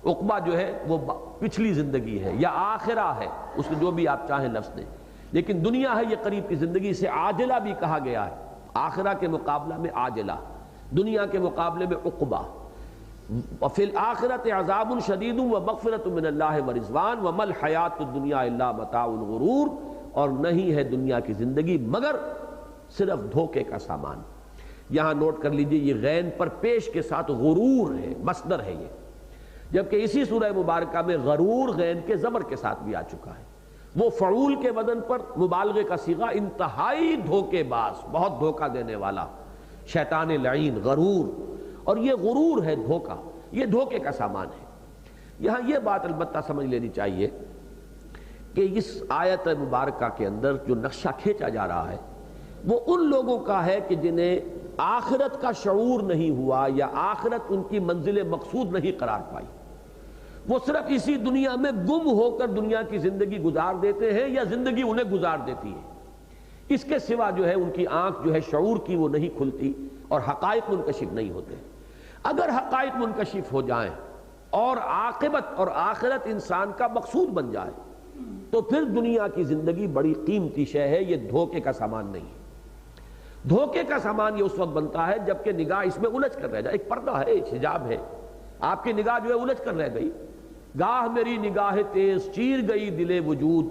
عقبہ جو ہے وہ پچھلی زندگی ہے یا آخرہ ہے، اس کو جو بھی آپ چاہیں لفظ دیں، لیکن دنیا ہے یہ قریب کی زندگی. سے عاجلہ بھی کہا گیا ہے، آخرہ کے مقابلہ میں عاجلہ، دنیا کے مقابلے میں عقبہ. وفی الآخرۃ عذاب شدید ومغفرۃ من اللہ ورضوان وما الحیاۃ الدنیا الا متاع الغرور، اور نہیں ہے دنیا کی زندگی مگر صرف دھوکے کا سامان. یہاں نوٹ کر لیجئے یہ غین پر پیش کے ساتھ غرور ہے، مصدر ہے یہ، جبکہ اسی سورہ مبارکہ میں غرور غین کے زبر کے ساتھ بھی آ چکا ہے. وہ فعول کے وزن پر مبالغے کا صیغہ، انتہائی دھوکے باز، بہت دھوکہ دینے والا، شیطان لعین غرور. اور یہ غرور ہے دھوکہ، یہ دھوکے کا سامان ہے. یہاں یہ بات البتہ سمجھ لینی چاہیے کہ اس آیت مبارکہ کے اندر جو نقشہ کھینچا جا رہا ہے وہ ان لوگوں کا ہے کہ جنہیں آخرت کا شعور نہیں ہوا یا آخرت ان کی منزل مقصود نہیں قرار پائی. وہ صرف اسی دنیا میں گم ہو کر دنیا کی زندگی گزار دیتے ہیں یا زندگی انہیں گزار دیتی ہے. اس کے سوا جو ہے ان کی آنکھ جو ہے شعور کی وہ نہیں کھلتی اور حقائق منکشف نہیں ہوتے. اگر حقائق منکشف ہو جائیں اور عاقبت اور آخرت انسان کا مقصود بن جائے تو پھر دنیا کی زندگی بڑی قیمتی شے ہے، یہ دھوکے کا سامان نہیں ہے. دھوکے کا سامان یہ اس وقت بنتا ہے جبکہ نگاہ اس میں الجھ کر رہ جائے. ایک پردہ ہے، ایک حجاب ہے، آپ کی نگاہ جو ہے الجھ کر رہ گئی. گاہ میری نگاہ تیز چیر گئی دل وجود،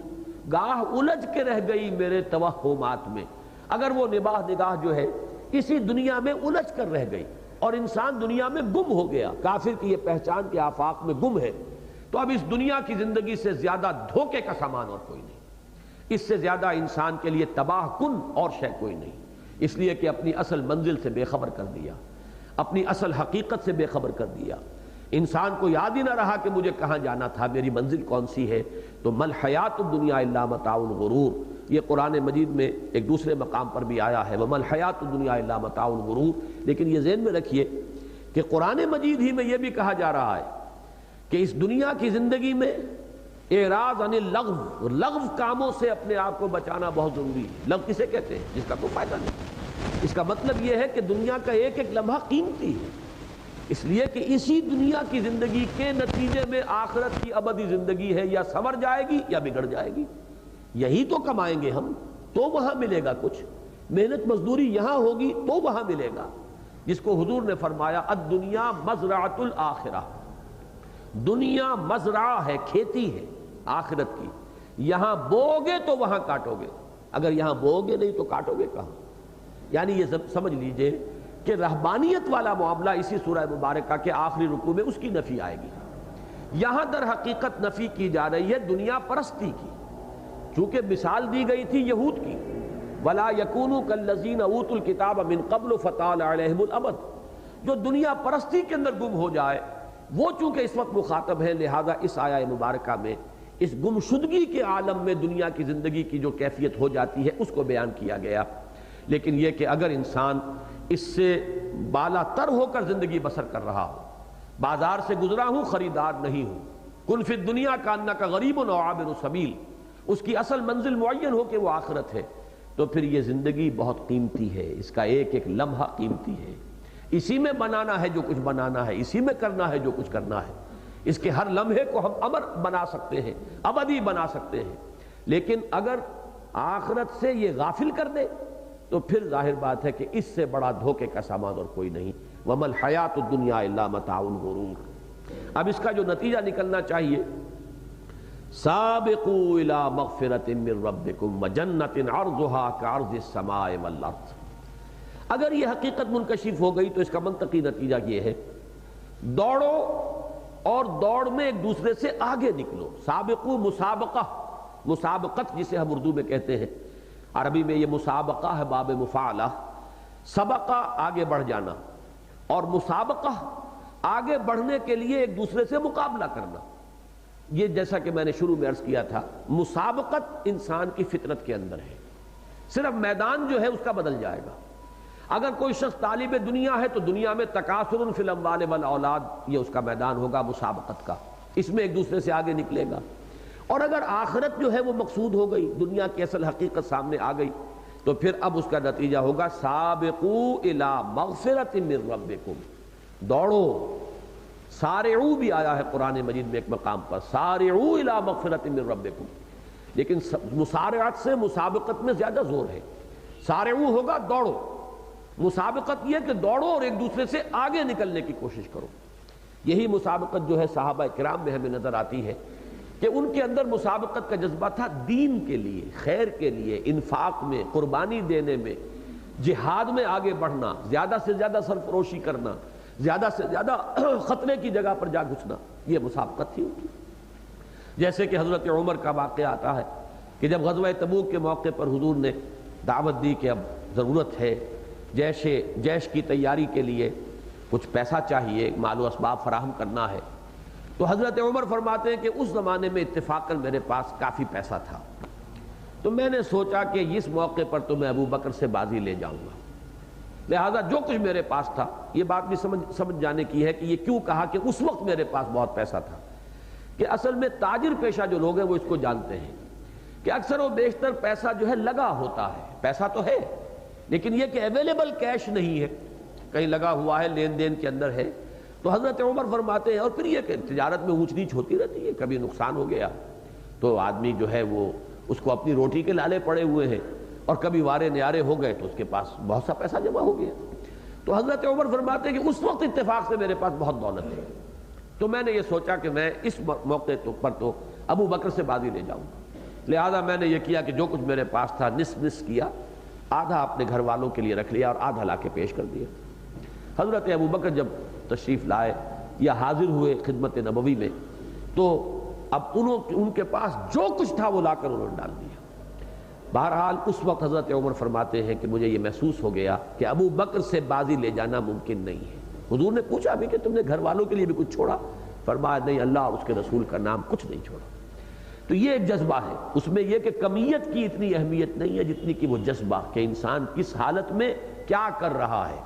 گاہ الجھ کے رہ گئی میرے توہمات میں. اگر وہ نگاہ جو ہے اسی دنیا میں الجھ کر رہ گئی اور انسان دنیا میں گم ہو گیا، کافر کی یہ پہچان کے آفاق میں گم ہے، تو اب اس دنیا کی زندگی سے زیادہ دھوکے کا سامان اور کوئی نہیں، اس سے زیادہ انسان کے لیے تباہ کن اور شے کوئی نہیں. اس لیے کہ اپنی اصل منزل سے بے خبر کر دیا، اپنی اصل حقیقت سے بے خبر کر دیا. انسان کو یاد ہی نہ رہا کہ مجھے کہاں جانا تھا، میری منزل کون سی ہے. تو مل حیات الدنیا الا متاع الغرور، یہ قرآن مجید میں ایک دوسرے مقام پر بھی آیا ہے، ومل حیات الدنیا الا متاع الغرور. لیکن یہ ذہن میں رکھیے کہ قرآن مجید ہی میں یہ بھی کہا جا رہا ہے کہ اس دنیا کی زندگی میں اعراض عن اللغو، لغو کاموں سے اپنے آپ کو بچانا بہت ضروری ہے. لغو کسے کہتے ہیں؟ جس کا کوئی فائدہ نہیں. اس کا مطلب یہ ہے کہ دنیا کا ایک ایک لمحہ قیمتی ہے، اس لیے کہ اسی دنیا کی زندگی کے نتیجے میں آخرت کی ابدی زندگی ہے، یا سنور جائے گی یا بگڑ جائے گی. یہی تو کمائیں گے ہم تو وہاں ملے گا کچھ، محنت مزدوری یہاں ہوگی تو وہاں ملے گا. جس کو حضور نے فرمایا الدنیا مزرعۃ الآخرہ، دنیا مزرعہ ہے، کھیتی ہے آخرت کی. یہاں بوگے تو وہاں کاٹو گے، اگر یہاں بوگے نہیں تو کاٹو گے کہاں. یعنی یہ سمجھ لیجئے کہ رہبانیت والا معاملہ اسی سورہ مبارکہ کے آخری رکوع میں اس کی نفی آئے گی. یہاں در حقیقت نفی کی جا رہی ہے دنیا پرستی کی، چونکہ مثال دی گئی تھی یہود کی، وَلَا يَكُونُوا كَالَّذِينَ أُوتُوا الْكِتَابَ مِن قَبْلُ فَطَالَ عَلَيْهِمُ الْأَمَدُ. جو دنیا پرستی کے اندر گم ہو جائے وہ چونکہ اس وقت مخاطب ہے، لہذا اس آیہ مبارکہ میں اس گمشدگی کے عالم میں دنیا کی زندگی کی جو کیفیت ہو جاتی ہے اس کو بیان کیا گیا. لیکن یہ کہ اگر انسان اس سے بالا تر ہو کر زندگی بسر کر رہا ہو، بازار سے گزرا ہوں خریدار نہیں ہوں، کن فی الدنیا کانک غریب و عابر سبیل، اس کی اصل منزل معین ہو کہ وہ آخرت ہے، تو پھر یہ زندگی بہت قیمتی ہے، اس کا ایک ایک لمحہ قیمتی ہے. اسی میں بنانا ہے جو کچھ بنانا ہے، اسی میں کرنا ہے جو کچھ کرنا ہے. اس کے ہر لمحے کو ہم امر بنا سکتے ہیں، ابدی بنا سکتے ہیں. لیکن اگر آخرت سے یہ غافل کر دے تو پھر ظاہر بات ہے کہ اس سے بڑا دھوکے کا سامان اور کوئی نہیں. وَمَا الْحَيَاةُ الدُّنْيَا إِلَّا مَتَاعُ الْغُرُورِ. اب اس کا جو نتیجہ نکلنا چاہیے، سابقوا الى مغفرۃ من ربکم وجنۃ عرضها كعرض السماء والارض. اگر یہ حقیقت منکشف ہو گئی تو اس کا منطقی نتیجہ یہ ہے دوڑو اور دوڑ میں ایک دوسرے سے آگے نکلو. سابقو مسابقہ، مسابقت جسے ہم اردو میں کہتے ہیں، عربی میں یہ مسابقہ ہے باب مفاعلہ. سبقہ آگے بڑھ جانا، اور مسابقہ آگے بڑھنے کے لیے ایک دوسرے سے مقابلہ کرنا. یہ جیسا کہ میں نے شروع میں عرض کیا تھا، مسابقت انسان کی فطرت کے اندر ہے، صرف میدان جو ہے اس کا بدل جائے گا. اگر کوئی شخص طالب دنیا ہے تو دنیا میں تکاثر فی الاموال والاولاد، یہ اس کا میدان ہوگا مسابقت کا، اس میں ایک دوسرے سے آگے نکلے گا. اور اگر آخرت جو ہے وہ مقصود ہو گئی، دنیا کی اصل حقیقت سامنے آ گئی، تو پھر اب اس کا نتیجہ ہوگا سابقوا الی مغفرۃ من ربکم، دوڑو. سارعو بھی آیا ہے قرآن مجید میں ایک مقام پر، سارعو الی مغفرۃ من ربکم، لیکن مسارعت سے مسابقت میں زیادہ زور ہے. سارعو ہوگا دوڑو، مسابقت یہ کہ دوڑو اور ایک دوسرے سے آگے نکلنے کی کوشش کرو. یہی مسابقت جو ہے صحابہ کرام میں ہمیں نظر آتی ہے کہ ان کے اندر مسابقت کا جذبہ تھا دین کے لیے، خیر کے لیے، انفاق میں، قربانی دینے میں، جہاد میں آگے بڑھنا، زیادہ سے زیادہ سرفروشی کرنا، زیادہ سے زیادہ خطرے کی جگہ پر جا گھسنا، یہ مسابقت تھی ان کی. جیسے کہ حضرت عمر کا واقعہ آتا ہے کہ جب غزوہ تبوک کے موقع پر حضور نے دعوت دی کہ اب ضرورت ہے جیش کی تیاری کے لیے کچھ پیسہ چاہیے، مال و اسباب فراہم کرنا ہے، تو حضرت عمر فرماتے ہیں کہ اس زمانے میں اتفاقاً میرے پاس کافی پیسہ تھا، تو میں نے سوچا کہ اس موقع پر تو میں ابو بکر سے بازی لے جاؤں گا، لہذا جو کچھ میرے پاس تھا. یہ بات بھی سمجھ جانے کی ہے کہ یہ کیوں کہا کہ اس وقت میرے پاس بہت پیسہ تھا، کہ اصل میں تاجر پیشہ جو لوگ ہیں وہ اس کو جانتے ہیں کہ اکثر و بیشتر پیسہ جو ہے لگا ہوتا ہے. پیسہ تو ہے لیکن یہ کہ اویلیبل کیش نہیں ہے، کہیں لگا ہوا ہے، لین دین کے اندر ہے. تو حضرت عمر فرماتے ہیں، اور پھر یہ کہ تجارت میں اونچ نیچ ہوتی رہتی ہے، کبھی نقصان ہو گیا تو آدمی جو ہے وہ اس کو اپنی روٹی کے لالے پڑے ہوئے ہیں، اور کبھی وارے نیارے ہو گئے تو اس کے پاس بہت سا پیسہ جمع ہو گیا. تو حضرت عمر فرماتے ہیں کہ اس وقت اتفاق سے میرے پاس بہت دولت ہے، تو میں نے یہ سوچا کہ میں اس موقع پر تو ابو بکر سے بازی لے جاؤں گا. لہذا میں نے یہ کیا کہ جو کچھ میرے پاس تھا نصف کیا، آدھا اپنے گھر والوں کے لیے رکھ لیا اور آدھا لا کے پیش کر دیا. حضرت ابو بکر جب تشریف لائے یا حاضر ہوئے خدمت نبوی میں، تو اب ان کے پاس جو کچھ تھا وہ لا کر انہوں نے ڈال دیا. بہرحال اس وقت حضرت عمر فرماتے ہیں کہ مجھے یہ محسوس ہو گیا کہ ابو بکر سے بازی لے جانا ممکن نہیں ہے. حضور نے پوچھا بھی کہ تم نے گھر والوں کے لیے بھی کچھ چھوڑا؟ فرمایا نہیں، اللہ اور اس کے رسول کا نام کچھ نہیں چھوڑا. تو یہ ایک جذبہ ہے، اس میں یہ کہ کمیت کی اتنی اہمیت نہیں ہے جتنی کہ وہ جذبہ کہ انسان کس حالت میں کیا کر رہا ہے.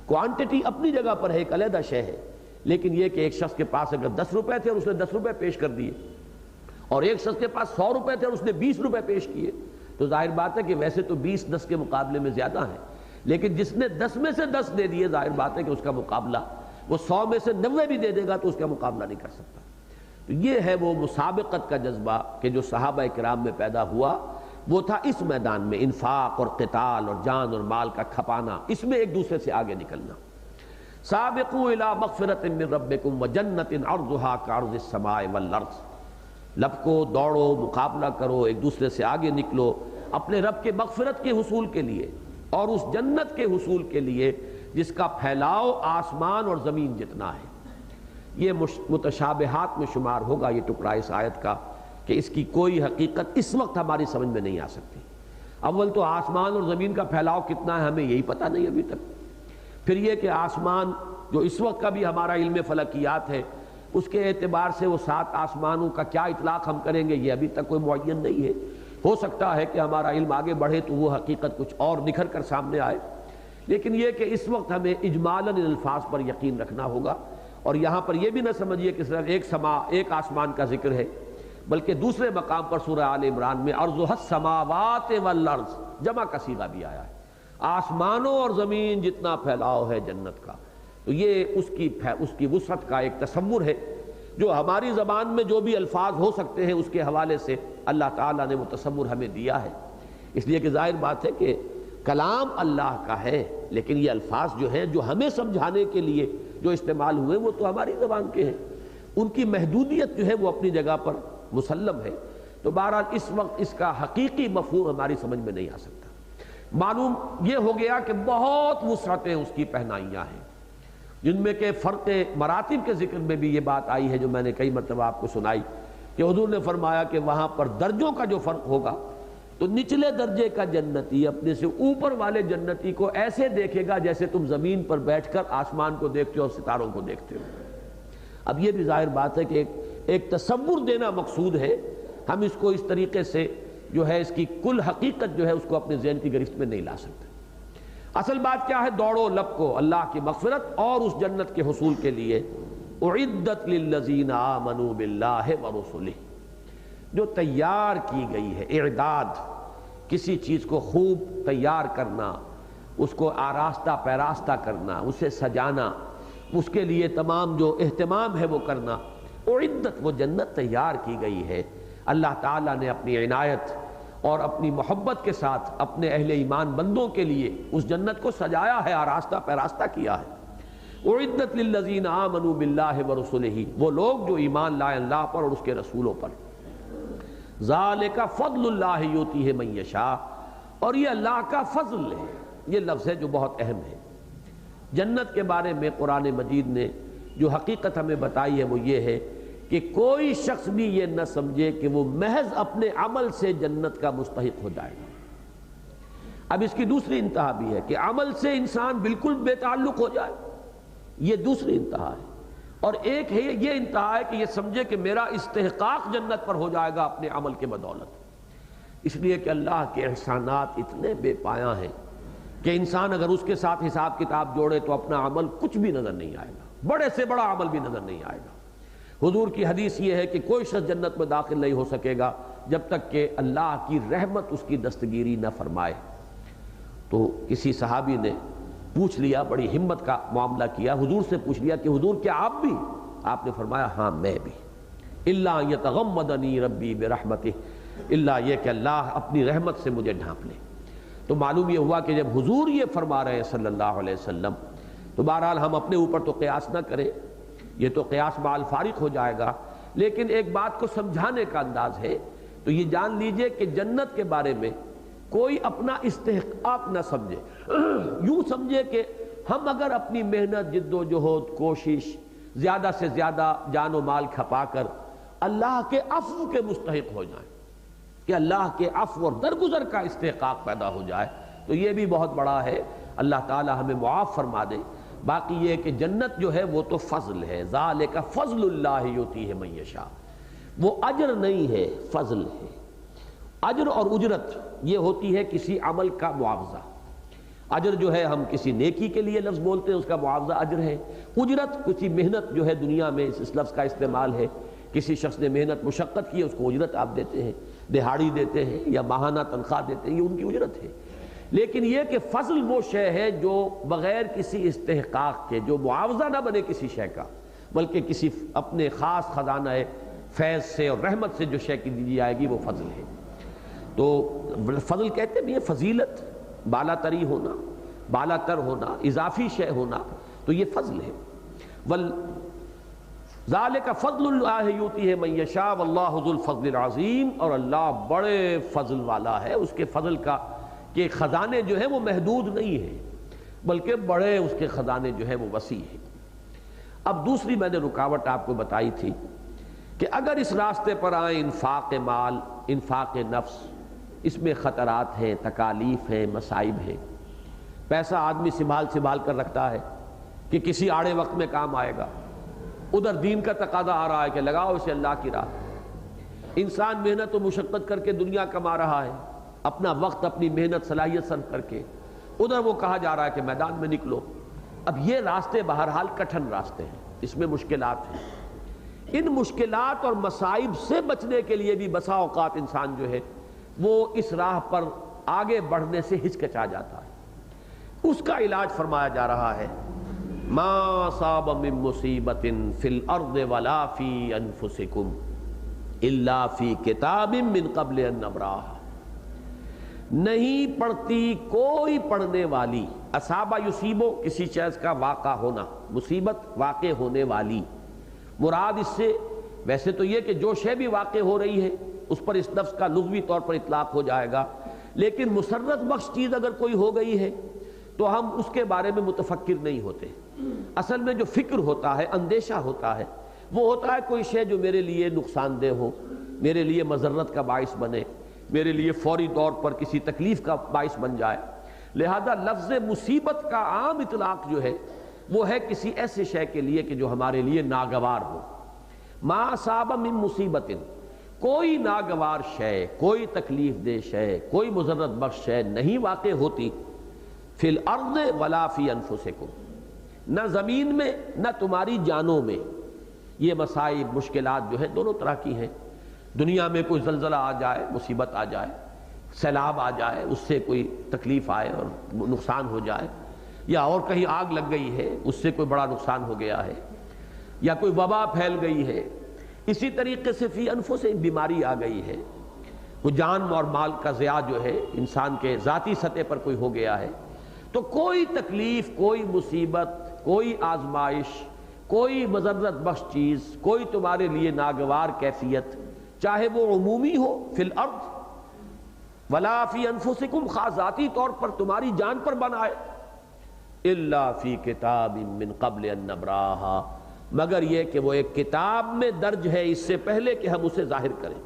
کوانٹٹی اپنی جگہ پر ہے، ایک علیحدہ شے ہے، لیکن یہ کہ ایک شخص کے پاس اگر 10 روپے تھے اور اس نے 10 روپے پیش کر دیے، اور ایک شخص کے پاس 100 روپے تھے اور اس نے 20 روپے پیش کیے، تو ظاہر بات ہے کہ ویسے تو 20 10 کے مقابلے میں زیادہ ہیں، لیکن جس نے 10 میں سے 10 دے دیے، ظاہر بات ہے کہ اس کا مقابلہ وہ 100 میں سے 90 بھی دے دے گا تو اس کا مقابلہ نہیں کر سکتا. تو یہ ہے وہ مسابقت کا جذبہ کہ جو صحابہ کرام میں پیدا ہوا، وہ تھا اس میدان میں انفاق اور قتال اور جان اور مال کا کھپانا، اس میں ایک دوسرے سے آگے نکلنا. سابقوا الی مغفرۃ من ربکم وجنۃ عرضھا کعرض السماء والارض، لپکو، دوڑو، مقابلہ کرو، ایک دوسرے سے آگے نکلو اپنے رب کے مغفرت کے حصول کے لیے اور اس جنت کے حصول کے لیے جس کا پھیلاؤ آسمان اور زمین جتنا ہے. یہ متشابہات میں شمار ہوگا یہ ٹکڑا اس آیت کا کہ اس کی کوئی حقیقت اس وقت ہماری سمجھ میں نہیں آ سکتی. اول تو آسمان اور زمین کا پھیلاؤ کتنا ہے ہمیں یہی پتہ نہیں ابھی تک. پھر یہ کہ آسمان جو اس وقت کا بھی ہمارا علم فلکیات ہے، اس کے اعتبار سے وہ 7 آسمانوں کا کیا اطلاق ہم کریں گے یہ ابھی تک کوئی معین نہیں ہے. ہو سکتا ہے کہ ہمارا علم آگے بڑھے تو وہ حقیقت کچھ اور نکھر کر سامنے آئے، لیکن یہ کہ اس وقت ہمیں اجمالاً ان الفاظ پر یقین رکھنا ہوگا. اور یہاں پر یہ بھی نہ سمجھیے کہ صرف ایک آسمان کا ذکر ہے، بلکہ دوسرے مقام پر سورہ آل عمران میں ارضھا السماوات والارض جمع کا صیغہ بھی آیا ہے، آسمانوں اور زمین جتنا پھیلاؤ ہے جنت کا. تو یہ اس کی وسعت کا ایک تصور ہے جو ہماری زبان میں جو بھی الفاظ ہو سکتے ہیں اس کے حوالے سے اللہ تعالیٰ نے وہ تصور ہمیں دیا ہے. اس لیے کہ ظاہر بات ہے کہ کلام اللہ کا ہے، لیکن یہ الفاظ جو ہیں جو ہمیں سمجھانے کے لیے جو استعمال ہوئے وہ تو ہماری زبان کے ہیں، ان کی محدودیت جو ہے وہ اپنی جگہ پر مسلم ہے. تو بہرحال اس وقت اس کا حقیقی مفہوم ہماری سمجھ میں نہیں آ سکتا. معلوم یہ ہو گیا کہ بہت وسعتیں اس کی پہنائیاں ہیں، جن میں کہ فرق مراتب کے ذکر میں بھی یہ بات آئی ہے جو میں نے کئی مرتبہ آپ کو سنائی کہ حضور نے فرمایا کہ وہاں پر درجوں کا جو فرق ہوگا تو نچلے درجے کا جنتی اپنے سے اوپر والے جنتی کو ایسے دیکھے گا جیسے تم زمین پر بیٹھ کر آسمان کو دیکھتے ہو اور ستاروں کو دیکھتے ہو۔ اب یہ بھی ظاہر بات ہے کہ ایک تصور دینا مقصود ہے، ہم اس کو اس طریقے سے جو ہے اس کی کل حقیقت جو ہے اس کو اپنے ذہن کی گرفت میں نہیں لا سکتے۔ اصل بات کیا ہے؟ دوڑو لب کو اللہ کی مغفرت اور اس جنت کے حصول کے لیے۔ اعدت للذین آمنوا باللہ ورسلہ، جو تیار کی گئی ہے، اعداد کسی چیز کو خوب تیار کرنا، اس کو آراستہ پیراستہ کرنا، اسے سجانا، اس کے لیے تمام جو اہتمام ہے وہ کرنا۔ اعدت، وہ جنت تیار کی گئی ہے، اللہ تعالیٰ نے اپنی عنایت اور اپنی محبت کے ساتھ اپنے اہل ایمان بندوں کے لیے اس جنت کو سجایا ہے، آراستہ پیراستہ کیا ہے۔ اعدت للذین آمنوا باللہ ورسلہ، وہ لوگ جو ایمان لائے اللہ پر اور اس کے رسولوں پر۔ ذالک فضل اللہ یؤتیہ من یشاء، اور یہ اللہ کا فضل ہے، یہ لفظ ہے جو بہت اہم ہے۔ جنت کے بارے میں قرآن مجید نے جو حقیقت ہمیں بتائی ہے وہ یہ ہے کہ کوئی شخص بھی یہ نہ سمجھے کہ وہ محض اپنے عمل سے جنت کا مستحق ہو جائے گا۔ اب اس کی دوسری انتہا بھی ہے کہ عمل سے انسان بالکل بے تعلق ہو جائے، یہ دوسری انتہا ہے۔ اور ایک ہے یہ انتہا ہے کہ یہ سمجھے کہ میرا استحقاق جنت پر ہو جائے گا اپنے عمل کے بدولت، اس لیے کہ اللہ کے احسانات اتنے بے پایاں ہیں کہ انسان اگر اس کے ساتھ حساب کتاب جوڑے تو اپنا عمل کچھ بھی نظر نہیں آئے گا، بڑے سے بڑا عمل بھی نظر نہیں آئے گا۔ حضور کی حدیث یہ ہے کہ کوئی شخص جنت میں داخل نہیں ہو سکے گا جب تک کہ اللہ کی رحمت اس کی دستگیری نہ فرمائے۔ تو کسی صحابی نے پوچھ لیا، بڑی ہمت کا معاملہ کیا، حضور سے پوچھ لیا کہ حضور کیا آپ بھی؟ آپ نے فرمایا ہاں میں بھی، الا ان یتغمدنی ربی برحمتہ، الا یہ کہ اللہ اپنی رحمت سے مجھے ڈھانپ لے۔ تو معلوم یہ ہوا کہ جب حضور یہ فرما رہے ہیں صلی اللہ علیہ وسلم تو بہرحال ہم اپنے اوپر تو قیاس نہ کریں، یہ تو قیاس مع الفارق ہو جائے گا، لیکن ایک بات کو سمجھانے کا انداز ہے۔ تو یہ جان لیجئے کہ جنت کے بارے میں کوئی اپنا استحقاق نہ سمجھے، یوں سمجھے کہ ہم اگر اپنی محنت، جد و جہد، کوشش زیادہ سے زیادہ جان و مال کھپا کر اللہ کے عفو کے مستحق ہو جائیں، کہ اللہ کے عفو اور درگزر کا استحقاق پیدا ہو جائے، تو یہ بھی بہت بڑا ہے۔ اللہ تعالی ہمیں معاف فرما دے۔ باقی یہ کہ جنت جو ہے وہ تو فضل ہے، ذالک فضل اللہ یؤتیہ من یشاء، وہ اجر نہیں ہے، فضل ہے۔ اجر اور اجرت یہ ہوتی ہے کسی عمل کا معاوضہ۔ اجر جو ہے ہم کسی نیکی کے لیے لفظ بولتے ہیں، اس کا معاوضہ اجر ہے۔ اجرت کسی محنت جو ہے دنیا میں اس لفظ کا استعمال ہے، کسی شخص نے محنت مشقت کی، اس کو اجرت آپ دیتے ہیں، دہاڑی دیتے ہیں یا ماہانہ تنخواہ دیتے ہیں، یہ ان کی اجرت ہے۔ لیکن یہ کہ فضل وہ شے ہے جو بغیر کسی استحقاق کے، جو معاوضہ نہ بنے کسی شے کا، بلکہ کسی اپنے خاص خزانہ فیض سے اور رحمت سے جو شے کی دی جائے گی وہ فضل ہے۔ تو فضل کہتے بھی ہیں فضیلت، بالا تری ہونا، بالا تر ہونا، اضافی شے ہونا، تو یہ فضل ہے۔ ذالک فضل اللہ یؤتیہ من یشاء واللہ ذو الفضل العظیم، اور اللہ بڑے فضل والا ہے، اس کے فضل کا کہ خزانے جو ہیں وہ محدود نہیں ہیں بلکہ بڑے اس کے خزانے جو ہیں وہ وسیع ہیں۔ اب دوسری میں نے رکاوٹ آپ کو بتائی تھی کہ اگر اس راستے پر آئیں انفاق مال، انفاق نفس، اس میں خطرات ہیں، تکالیف ہیں، مصائب ہیں۔ پیسہ آدمی سنبھال کر رکھتا ہے کہ کسی آڑے وقت میں کام آئے گا، ادھر دین کا تقاضا آ رہا ہے کہ لگاؤ اسے اللہ کی راہ۔ انسان محنت و مشقت کر کے دنیا کما رہا ہے، اپنا وقت، اپنی محنت، صلاحیت صرف کر کے، ادھر وہ کہا جا رہا ہے کہ میدان میں نکلو۔ اب یہ راستے بہرحال کٹھن راستے ہیں، اس میں مشکلات ہیں۔ ان مشکلات اور مصائب سے بچنے کے لیے بھی بسا اوقات انسان جو ہے وہ اس راہ پر آگے بڑھنے سے ہچکچا جاتا ہے۔ اس کا علاج فرمایا جا رہا ہے، ما صاب من مصیبت فی الارض ولا فی انفسکم الا فی کتاب من قبل ان نبراہ۔ نہیں پڑتی کوئی پڑھنے والی، اصابہ یصیبو کسی چیز کا واقع ہونا، مصیبت واقع ہونے والی، مراد اس سے ویسے تو یہ کہ جو شے بھی واقع ہو رہی ہے اس پر اس لفظ کا لغوی طور پر اطلاق ہو جائے گا، لیکن مسرت بخش چیز اگر کوئی ہو گئی ہے تو ہم اس کے بارے میں متفکر نہیں ہوتے۔ اصل میں جو فکر ہوتا ہے، اندیشہ ہوتا ہے، وہ ہوتا ہے کوئی شے جو میرے لیے نقصان دہ ہو، میرے لیے مضرت کا باعث بنے، میرے لیے فوری طور پر کسی تکلیف کا باعث بن جائے۔ لہذا لفظ مصیبت کا عام اطلاق جو ہے وہ ہے کسی ایسے شے کے لیے کہ جو ہمارے لیے ناگوار ہو۔ ما اصاب من مصیبت، کوئی ناگوار شے، کوئی تکلیف دہ شے، کوئی مضرت بخش شے نہیں واقع ہوتی فی الارض ولا فی انفسکم، نہ زمین میں نہ تمہاری جانوں میں۔ یہ مصائب مشکلات جو ہے دونوں طرح کی ہیں۔ دنیا میں کوئی زلزلہ آ جائے، مصیبت آ جائے، سیلاب آ جائے، اس سے کوئی تکلیف آئے اور نقصان ہو جائے، یا اور کہیں آگ لگ گئی ہے اس سے کوئی بڑا نقصان ہو گیا ہے، یا کوئی وبا پھیل گئی ہے۔ اسی طریقے سے فی انفسہم، بیماری آ گئی ہے، وہ جان اور مال کا ضیاع جو ہے انسان کے ذاتی سطح پر کوئی ہو گیا ہے۔ تو کوئی تکلیف، کوئی مصیبت، کوئی آزمائش، کوئی مضرت بخش چیز، کوئی تمہارے لیے ناگوار کیفیت، چاہے وہ عمومی ہو فی الارض ولا فی انفسکم، خاص ذاتی طور پر تمہاری جان پر بنائے، الا فی کتاب من قبل ان نبراہا، مگر یہ کہ وہ ایک کتاب میں درج ہے اس سے پہلے کہ ہم اسے ظاہر کریں۔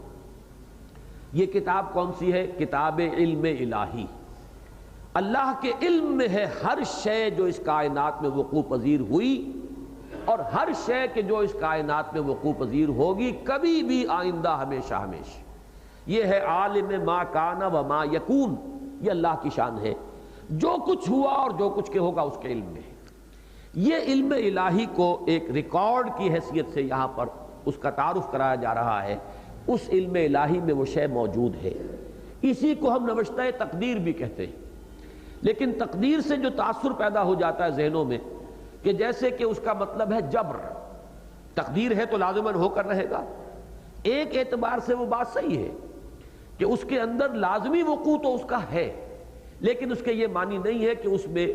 یہ کتاب کون سی ہے؟ کتاب علم الہی۔ اللہ کے علم میں ہے ہر شے جو اس کائنات میں وقوع پذیر ہوئی، اور ہر شے کہ جو اس کائنات میں وقوع پذیر ہوگی، کبھی بھی، آئندہ، ہمیشہ ہمیشہ۔ یہ ہے عالم ما کان و ما یکون، یہ اللہ کی شان ہے۔ جو کچھ ہوا اور جو کچھ کے ہوگا اس کے علم میں ہے۔ یہ علم الہی کو ایک ریکارڈ کی حیثیت سے یہاں پر اس کا تعارف کرایا جا رہا ہے۔ اس علم الہی میں وہ شے موجود ہے، اسی کو ہم نوشتہ تقدیر بھی کہتے ہیں۔ لیکن تقدیر سے جو تاثر پیدا ہو جاتا ہے ذہنوں میں کہ جیسے کہ اس کا مطلب ہے جبر، تقدیر ہے تو لازماً ہو کر رہے گا۔ ایک اعتبار سے وہ بات صحیح ہے کہ اس کے اندر لازمی وقوع تو اس کا ہے، لیکن اس کے یہ معنی نہیں ہے کہ اس میں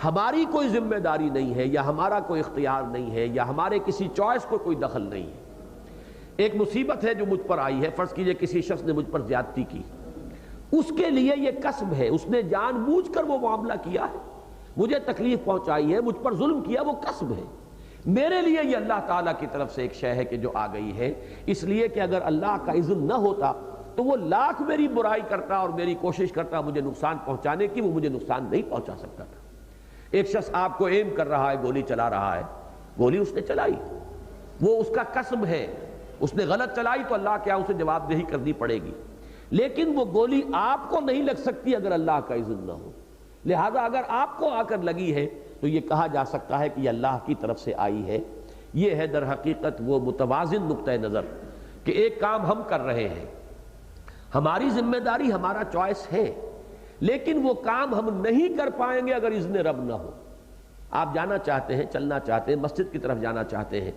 ہماری کوئی ذمہ داری نہیں ہے، یا ہمارا کوئی اختیار نہیں ہے، یا ہمارے کسی چوائس کو کوئی دخل نہیں ہے۔ ایک مصیبت ہے جو مجھ پر آئی ہے، فرض کیجئے کسی شخص نے مجھ پر زیادتی کی، اس کے لیے یہ کسب ہے، اس نے جان بوجھ کر وہ معاملہ کیا ہے، مجھے تکلیف پہنچائی ہے، مجھ پر ظلم کیا، وہ کسب ہے۔ میرے لیے یہ اللہ تعالیٰ کی طرف سے ایک شے ہے کہ جو آ گئی ہے، اس لیے کہ اگر اللہ کا اذن نہ ہوتا تو وہ لاکھ میری برائی کرتا اور میری کوشش کرتا مجھے نقصان پہنچانے کی، وہ مجھے نقصان نہیں پہنچا سکتا تھا۔ ایک شخص آپ کو ایم کر رہا ہے، گولی چلا رہا ہے، گولی اس نے چلائی، وہ اس کا کسب ہے، اس نے غلط چلائی تو اللہ کیا اسے جواب دہی کرنی پڑے گی، لیکن وہ گولی آپ کو نہیں لگ سکتی اگر اللہ کا اذن نہ ہو۔ لہذا اگر آپ کو آ کر لگی ہے تو یہ کہا جا سکتا ہے کہ یہ اللہ کی طرف سے آئی ہے۔ یہ ہے در حقیقت وہ متوازن نقطہ نظر کہ ایک کام ہم کر رہے ہیں، ہماری ذمہ داری، ہمارا چوائس ہے، لیکن وہ کام ہم نہیں کر پائیں گے اگر اذن رب نہ ہو۔ آپ جانا چاہتے ہیں، چلنا چاہتے ہیں، مسجد کی طرف جانا چاہتے ہیں،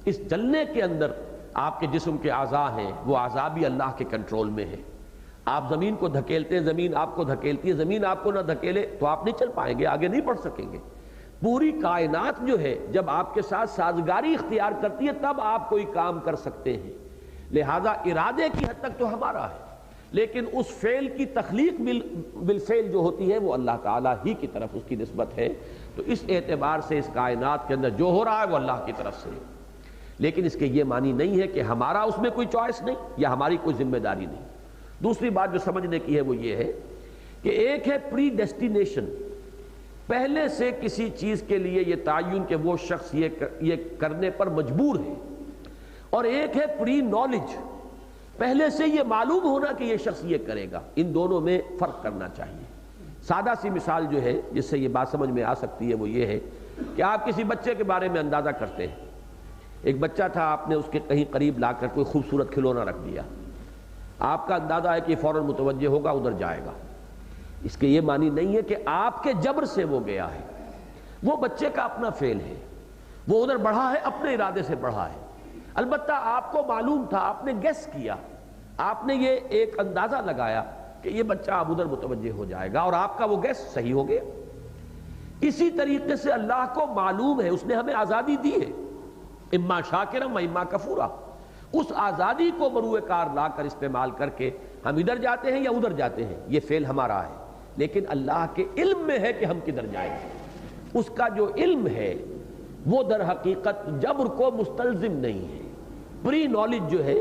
اس چلنے کے اندر آپ کے جسم کے اعضاء ہیں، وہ اعضاء بھی اللہ کے کنٹرول میں ہیں۔ آپ زمین کو دھکیلتے ہیں، زمین آپ کو دھکیلتی ہے، زمین آپ کو نہ دھکیلے تو آپ نہیں چل پائیں گے، آگے نہیں بڑھ سکیں گے۔ پوری کائنات جو ہے جب آپ کے ساتھ سازگاری اختیار کرتی ہے تب آپ کوئی کام کر سکتے ہیں۔ لہذا ارادے کی حد تک تو ہمارا ہے، لیکن اس فعل کی تخلیق بالفعل جو ہوتی ہے وہ اللہ تعالیٰ ہی کی طرف اس کی نسبت ہے۔ تو اس اعتبار سے اس کائنات کے اندر جو ہو رہا ہے وہ اللہ کی طرف سے، لیکن اس کے یہ معنی نہیں ہے کہ ہمارا اس میں کوئی چوائس نہیں یا ہماری کوئی ذمہ داری نہیں۔ دوسری بات جو سمجھنے کی ہے وہ یہ ہے کہ ایک ہے پری ڈیسٹینیشن، پہلے سے کسی چیز کے لیے یہ تعین کہ وہ شخص یہ کرنے پر مجبور ہے، اور ایک ہے پری نالج، پہلے سے یہ معلوم ہونا کہ یہ شخص یہ کرے گا۔ ان دونوں میں فرق کرنا چاہیے۔ سادہ سی مثال جو ہے جس سے یہ بات سمجھ میں آ سکتی ہے وہ یہ ہے کہ آپ کسی بچے کے بارے میں اندازہ کرتے ہیں۔ ایک بچہ تھا، آپ نے اس کے کہیں قریب لا کر کوئی خوبصورت کھلونا رکھ دیا، آپ کا اندازہ ہے کہ فوراً متوجہ ہوگا، ادھر جائے گا۔ اس کے یہ معنی نہیں ہے کہ آپ کے جبر سے وہ گیا ہے، وہ بچے کا اپنا فعل ہے، وہ ادھر بڑھا ہے، اپنے ارادے سے بڑھا ہے۔ البتہ آپ کو معلوم تھا، آپ نے گیس کیا، آپ نے یہ ایک اندازہ لگایا کہ یہ بچہ اب ادھر متوجہ ہو جائے گا، اور آپ کا وہ گیس صحیح ہو گیا۔ اسی طریقے سے اللہ کو معلوم ہے، اس نے ہمیں آزادی دی ہے، اما شاکرم و اما کفورا، اس آزادی کو مروع کار لا کر استعمال کر کے ہم ادھر جاتے ہیں یا ادھر جاتے ہیں، یہ فعل ہمارا ہے، لیکن اللہ کے علم میں ہے کہ ہم کدھر جائیں گے۔ اس کا جو علم ہے وہ در حقیقت جبر کو مستلزم نہیں ہے۔ پری نالج جو ہے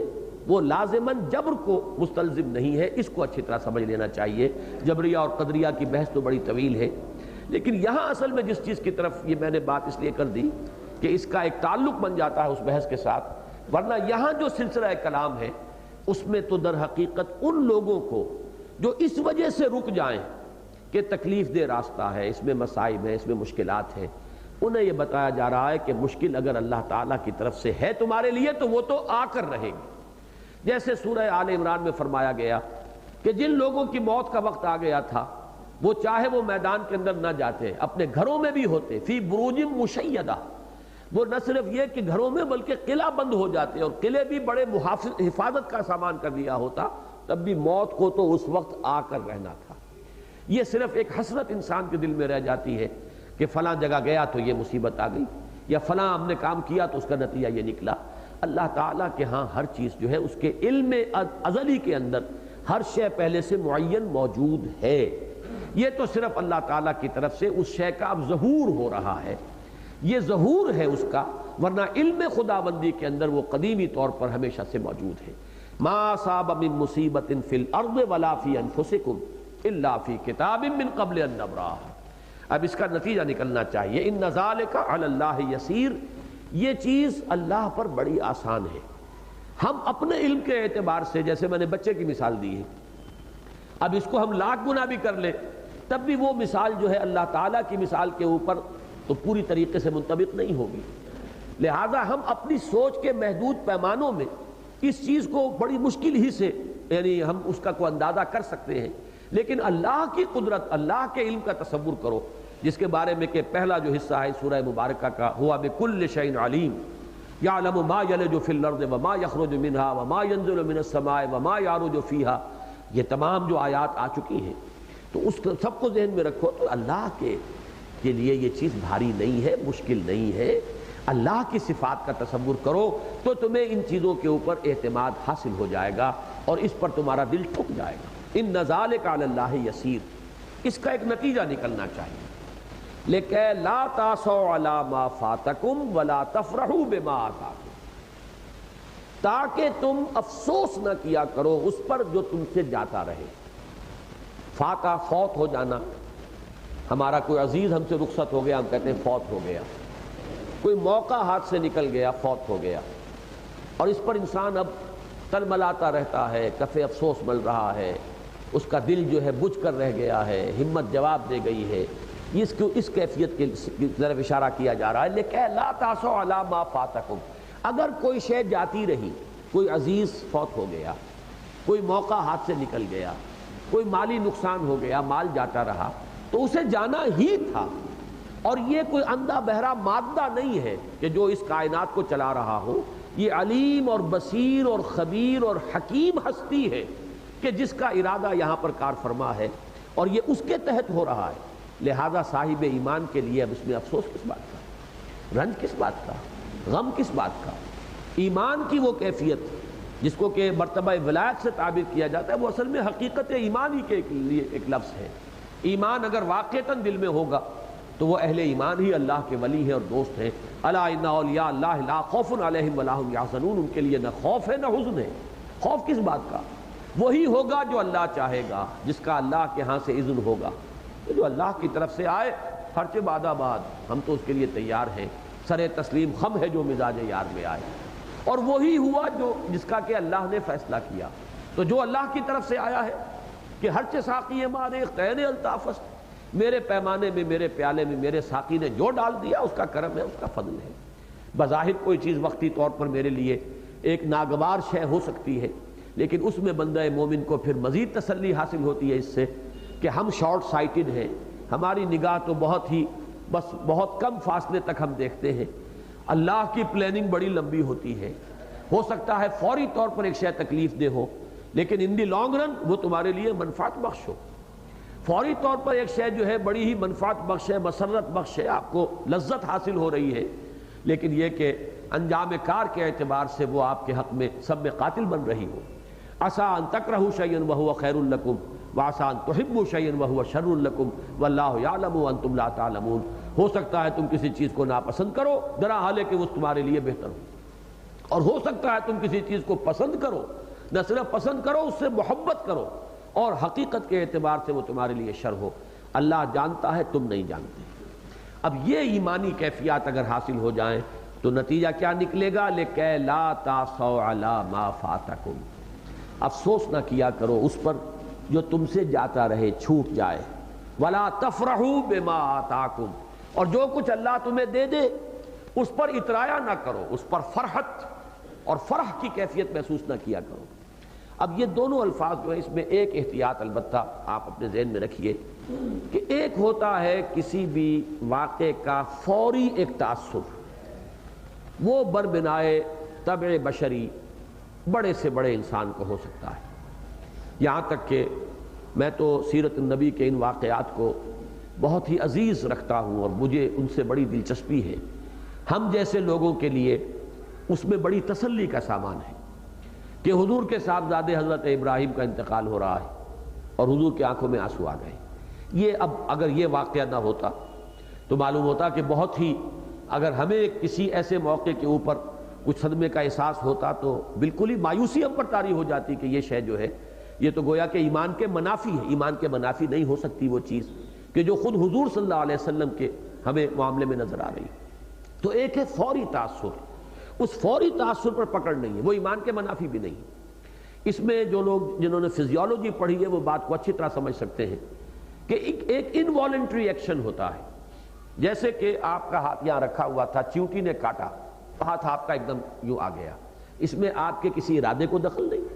وہ لازماً جبر کو مستلزم نہیں ہے، اس کو اچھی طرح سمجھ لینا چاہیے۔ جبریہ اور قدریہ کی بحث تو بڑی طویل ہے، لیکن یہاں اصل میں جس چیز کی طرف یہ میں نے بات اس لیے کر دی کہ اس کا ایک تعلق بن جاتا ہے اس بحث کے ساتھ، ورنہ یہاں جو سلسلہ کلام ہے اس میں تو در حقیقت ان لوگوں کو جو اس وجہ سے رک جائیں کہ تکلیف دہ راستہ ہے، اس میں مصائب ہے، اس میں مشکلات ہیں، انہیں یہ بتایا جا رہا ہے کہ مشکل اگر اللہ تعالیٰ کی طرف سے ہے تمہارے لیے تو وہ تو آ کر رہے گی۔ جیسے سورہ آل عمران میں فرمایا گیا کہ جن لوگوں کی موت کا وقت آ گیا تھا وہ چاہے وہ میدان کے اندر نہ جاتے، اپنے گھروں میں بھی ہوتے، فی بروج مشیدہ، وہ نہ صرف یہ کہ گھروں میں بلکہ قلعہ بند ہو جاتے، اور قلعے بھی بڑے حفاظت کا سامان کر دیا ہوتا، تب بھی موت کو تو اس وقت آ کر رہنا تھا۔ یہ صرف ایک حسرت انسان کے دل میں رہ جاتی ہے کہ فلاں جگہ گیا تو یہ مصیبت آ گئی، یا فلاں ہم نے کام کیا تو اس کا نتیجہ یہ نکلا۔ اللہ تعالیٰ کے ہاں ہر چیز جو ہے اس کے علم ازلی کے اندر ہر شے پہلے سے معین موجود ہے، یہ تو صرف اللہ تعالیٰ کی طرف سے اس شے کا اب ظہور ہو رہا ہے، یہ ظہور ہے اس کا، ورنہ علم خداوندی کے اندر وہ قدیمی طور پر ہمیشہ سے موجود ہے۔ ما اصاب من مصیبت فی الارض ولا فی انفسکم الا فی کتاب من قبل ان نبرأها۔ اب اس کا نتیجہ نکلنا چاہیے، ان ذالک علی اللہ یسیر، یہ چیز اللہ پر بڑی آسان ہے۔ ہم اپنے علم کے اعتبار سے، جیسے میں نے بچے کی مثال دی ہے، اب اس کو ہم لاکھ گنا بھی کر لیں تب بھی وہ مثال جو ہے اللہ تعالیٰ کی مثال کے اوپر تو پوری طریقے سے منطبق نہیں ہوگی، لہذا ہم اپنی سوچ کے محدود پیمانوں میں اس چیز کو بڑی مشکل ہی سے یعنی ہم اس کا کوئی اندازہ کر سکتے ہیں، لیکن اللہ کی قدرت، اللہ کے علم کا تصور کرو، جس کے بارے میں کہ پہلا جو حصہ ہے سورہ مبارکہ کا، ہوا بکل شیء علیم یعلم ما یلج فی الارض وما یخرج منها وما ینزل من السماء وما یعرج فیها، یہ تمام جو آیات آ چکی ہیں تو اس سب کو ذہن میں رکھو، تو اللہ کے لیے یہ چیز بھاری نہیں ہے، مشکل نہیں ہے۔ اللہ کی صفات کا تصور کرو تو تمہیں ان چیزوں کے اوپر اعتماد حاصل ہو جائے گا اور اس پر تمہارا دل ٹھک جائے گا۔ ان ذالک علی اللہ یسیر، اس کا ایک نتیجہ نکلنا چاہیے، لیکن لا تاسوا علی ما فاتکم ولا تفرحوا بما آتاکم، تاکہ تم افسوس نہ کیا کرو اس پر جو تم سے جاتا رہے۔ فاتا فوت ہو جانا، ہمارا کوئی عزیز ہم سے رخصت ہو گیا، ہم کہتے ہیں فوت ہو گیا، کوئی موقع ہاتھ سے نکل گیا، فوت ہو گیا، اور اس پر انسان اب تلملاتا رہتا ہے، کف افسوس مل رہا ہے، اس کا دل جو ہے بجھ کر رہ گیا ہے، ہمت جواب دے گئی ہے، اس کیفیت کی طرف اشارہ کیا جا رہا ہے۔ لیکن لا تاسوا علی ما فاتکم، اگر کوئی شے جاتی رہی، کوئی عزیز فوت ہو گیا، کوئی موقع ہاتھ سے نکل گیا، کوئی مالی نقصان ہو گیا، مال جاتا رہا، تو اسے جانا ہی تھا، اور یہ کوئی اندھا بہرا مادہ نہیں ہے کہ جو اس کائنات کو چلا رہا ہو، یہ علیم اور بصیر اور خبیر اور حکیم ہستی ہے کہ جس کا ارادہ یہاں پر کار فرما ہے، اور یہ اس کے تحت ہو رہا ہے۔ لہذا صاحب ایمان کے لیے اب اس میں افسوس کس بات کا، رنج کس بات کا، غم کس بات کا؟ ایمان کی وہ کیفیت جس کو کہ مرتبہ ولایت سے تعبیر کیا جاتا ہے، وہ اصل میں حقیقت ایمان ہی کے لیے ایک لفظ ہے۔ ایمان اگر واقعتاً دل میں ہوگا تو وہ اہل ایمان ہی اللہ کے ولی ہیں اور دوست ہیں۔ الا ان اولیاء اللہ لا خوف علیہم ولا هم یحزنون، ان کے لیے نہ خوف ہے نہ حزن ہے۔ خوف کس بات کا؟ وہی ہوگا جو اللہ چاہے گا، جس کا اللہ کے ہاں سے اذن ہوگا، تو جو اللہ کی طرف سے آئے خرچ بعد آباد، ہم تو اس کے لیے تیار ہیں، سر تسلیم خم ہے جو مزاج یار میں آئے، اور وہی ہوا جو جس کا کہ اللہ نے فیصلہ کیا۔ تو جو اللہ کی طرف سے آیا ہے کہ ہرچ ساقی مارے قین الطافس، میرے پیمانے میں، میرے پیالے میں میرے ساقی نے جو ڈال دیا اس کا کرم ہے، اس کا فضل ہے۔ بظاہر کوئی چیز وقتی طور پر میرے لیے ایک ناگوار شے ہو سکتی ہے، لیکن اس میں بندہ مومن کو پھر مزید تسلی حاصل ہوتی ہے اس سے کہ ہم شارٹ سائٹڈ ہیں، ہماری نگاہ تو بہت کم فاصلے تک ہم دیکھتے ہیں، اللہ کی پلاننگ بڑی لمبی ہوتی ہے، ہو سکتا ہے فوری طور پر ایک شے تکلیف دہ ہو، لیکن ان دی لانگ رن وہ تمہارے لیے منفعت بخش ہو۔ فوری طور پر ایک شے جو ہے بڑی ہی منفعت بخش ہے، مسرت بخش ہے، آپ کو لذت حاصل ہو رہی ہے، لیکن یہ کہ انجام کار کے اعتبار سے وہ آپ کے حق میں سب میں قاتل بن رہی ہو۔ عسیٰ ان تکرہوا شیئا وہو خیر لکم وعسیٰ ان تحبوا شیئا وہو شر لکم واللہ یعلم وانتم لا تعلمون، ہو سکتا ہے تم کسی چیز کو ناپسند کرو، درا حال ہے کہ وہ تمہارے لیے بہتر ہو۔ اور ہو سکتا ہے تم کسی چیز کو پسند کرو، نہ صرف پسند کرو، اس سے محبت کرو، اور حقیقت کے اعتبار سے وہ تمہارے لیے شر ہو۔ اللہ جانتا ہے، تم نہیں جانتے۔ اب یہ ایمانی کیفیات اگر حاصل ہو جائیں تو نتیجہ کیا نکلے گا؟ لِكَيْ لَا تَعْصَوْا عَلَىٰ مَا فَاتَكُمْ، افسوس نہ کیا کرو اس پر جو تم سے جاتا رہے، چھوٹ جائے۔ وَلَا تَفْرَحُوا بِمَا آتَاكُمْ، اور جو کچھ اللہ تمہیں دے دے اس پر اترایا نہ کرو، اس پر فرحت اور فرح کی کیفیت محسوس نہ کیا کرو۔ اب یہ دونوں الفاظ جو ہیں، اس میں ایک احتیاط البتہ آپ اپنے ذہن میں رکھیے کہ ایک ہوتا ہے کسی بھی واقعے کا فوری ایک تاثر، وہ بربنائے طبع بشری بڑے سے بڑے انسان کو ہو سکتا ہے۔ یہاں تک کہ میں تو سیرت النبی کے ان واقعات کو بہت ہی عزیز رکھتا ہوں اور مجھے ان سے بڑی دلچسپی ہے۔ ہم جیسے لوگوں کے لیے اس میں بڑی تسلی کا سامان ہے کہ حضور کے صاحبزادے حضرت ابراہیم کا انتقال ہو رہا ہے اور حضور کی آنکھوں میں آنسو آ گئے۔ یہ اب اگر یہ واقعہ نہ ہوتا تو معلوم ہوتا کہ بہت ہی، اگر ہمیں کسی ایسے موقع کے اوپر کچھ صدمے کا احساس ہوتا تو بالکل ہی مایوسی ہم پر طاری ہو جاتی کہ یہ شے جو ہے یہ تو گویا کہ ایمان کے منافی ہے۔ ایمان کے منافی نہیں ہو سکتی وہ چیز کہ جو خود حضور صلی اللہ علیہ وسلم کے ہمیں معاملے میں نظر آ رہی۔ تو ایک ہے فوری تاثر، اس فوری تاثر پر پکڑ نہیں ہے، وہ ایمان کے منافی بھی نہیں۔ اس میں جو لوگ جنہوں نے فزیولوجی پڑھی ہے وہ بات کو اچھی طرح سمجھ سکتے ہیں کہ ایک انوالنٹری ایکشن ہوتا ہے، جیسے کہ آپ کا ہاتھ یہاں رکھا ہوا تھا، چیونٹی نے کاٹا، ہاتھ آپ کا ایک دم یوں آ گیا، اس میں آپ کے کسی ارادے کو دخل نہیں،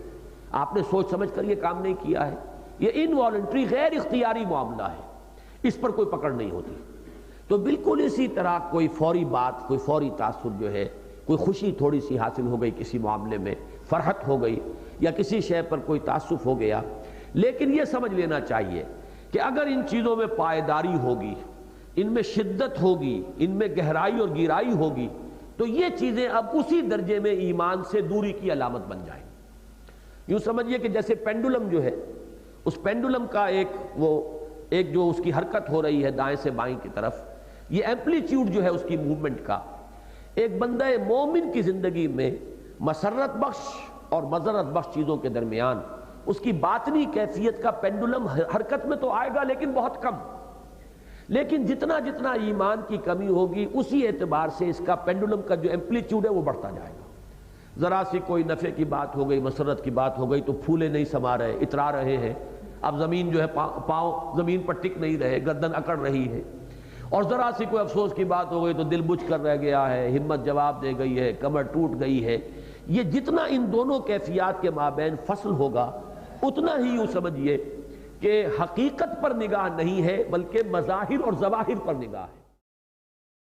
آپ نے سوچ سمجھ کر یہ کام نہیں کیا ہے، یہ انوالنٹری غیر اختیاری معاملہ ہے، اس پر کوئی پکڑ نہیں ہوتی۔ تو بالکل اسی طرح کوئی فوری بات، کوئی فوری تاثر جو ہے، کوئی خوشی تھوڑی سی حاصل ہو گئی کسی معاملے میں، فرحت ہو گئی یا کسی شے پر کوئی تعصف ہو گیا، لیکن یہ سمجھ لینا چاہیے کہ اگر ان چیزوں میں پائیداری ہوگی، ان میں شدت ہوگی، ان میں گہرائی اور گہرائی ہوگی، تو یہ چیزیں اب اسی درجے میں ایمان سے دوری کی علامت بن جائیں۔ یوں سمجھیے کہ جیسے پینڈولم جو ہے، اس پینڈولم کا ایک جو اس کی حرکت ہو رہی ہے دائیں سے بائیں کی طرف، یہ ایمپلیٹیوڈ جو ہے اس کی موومنٹ کا، ایک بندہ مومن کی زندگی میں مسرت بخش اور مضرت بخش چیزوں کے درمیان اس کی باطنی کیفیت کا پینڈولم حرکت میں تو آئے گا لیکن بہت کم، لیکن جتنا جتنا ایمان کی کمی ہوگی اسی اعتبار سے اس کا پینڈولم کا جو ایمپلیٹیوڈ ہے وہ بڑھتا جائے گا۔ ذرا سی کوئی نفع کی بات ہو گئی، مسرت کی بات ہو گئی تو پھولے نہیں سما رہے، اترا رہے ہیں، اب زمین جو ہے پاؤں زمین پر ٹک نہیں رہے، گردن اکڑ رہی ہے، اور ذرا سی کوئی افسوس کی بات ہو گئی تو دل بجھ کر رہ گیا ہے، ہمت جواب دے گئی ہے، کمر ٹوٹ گئی ہے۔ یہ جتنا ان دونوں کیفیات کے مابین فصل ہوگا اتنا ہی یوں سمجھیے کہ حقیقت پر نگاہ نہیں ہے بلکہ مظاہر اور ظواہر پر نگاہ ہے۔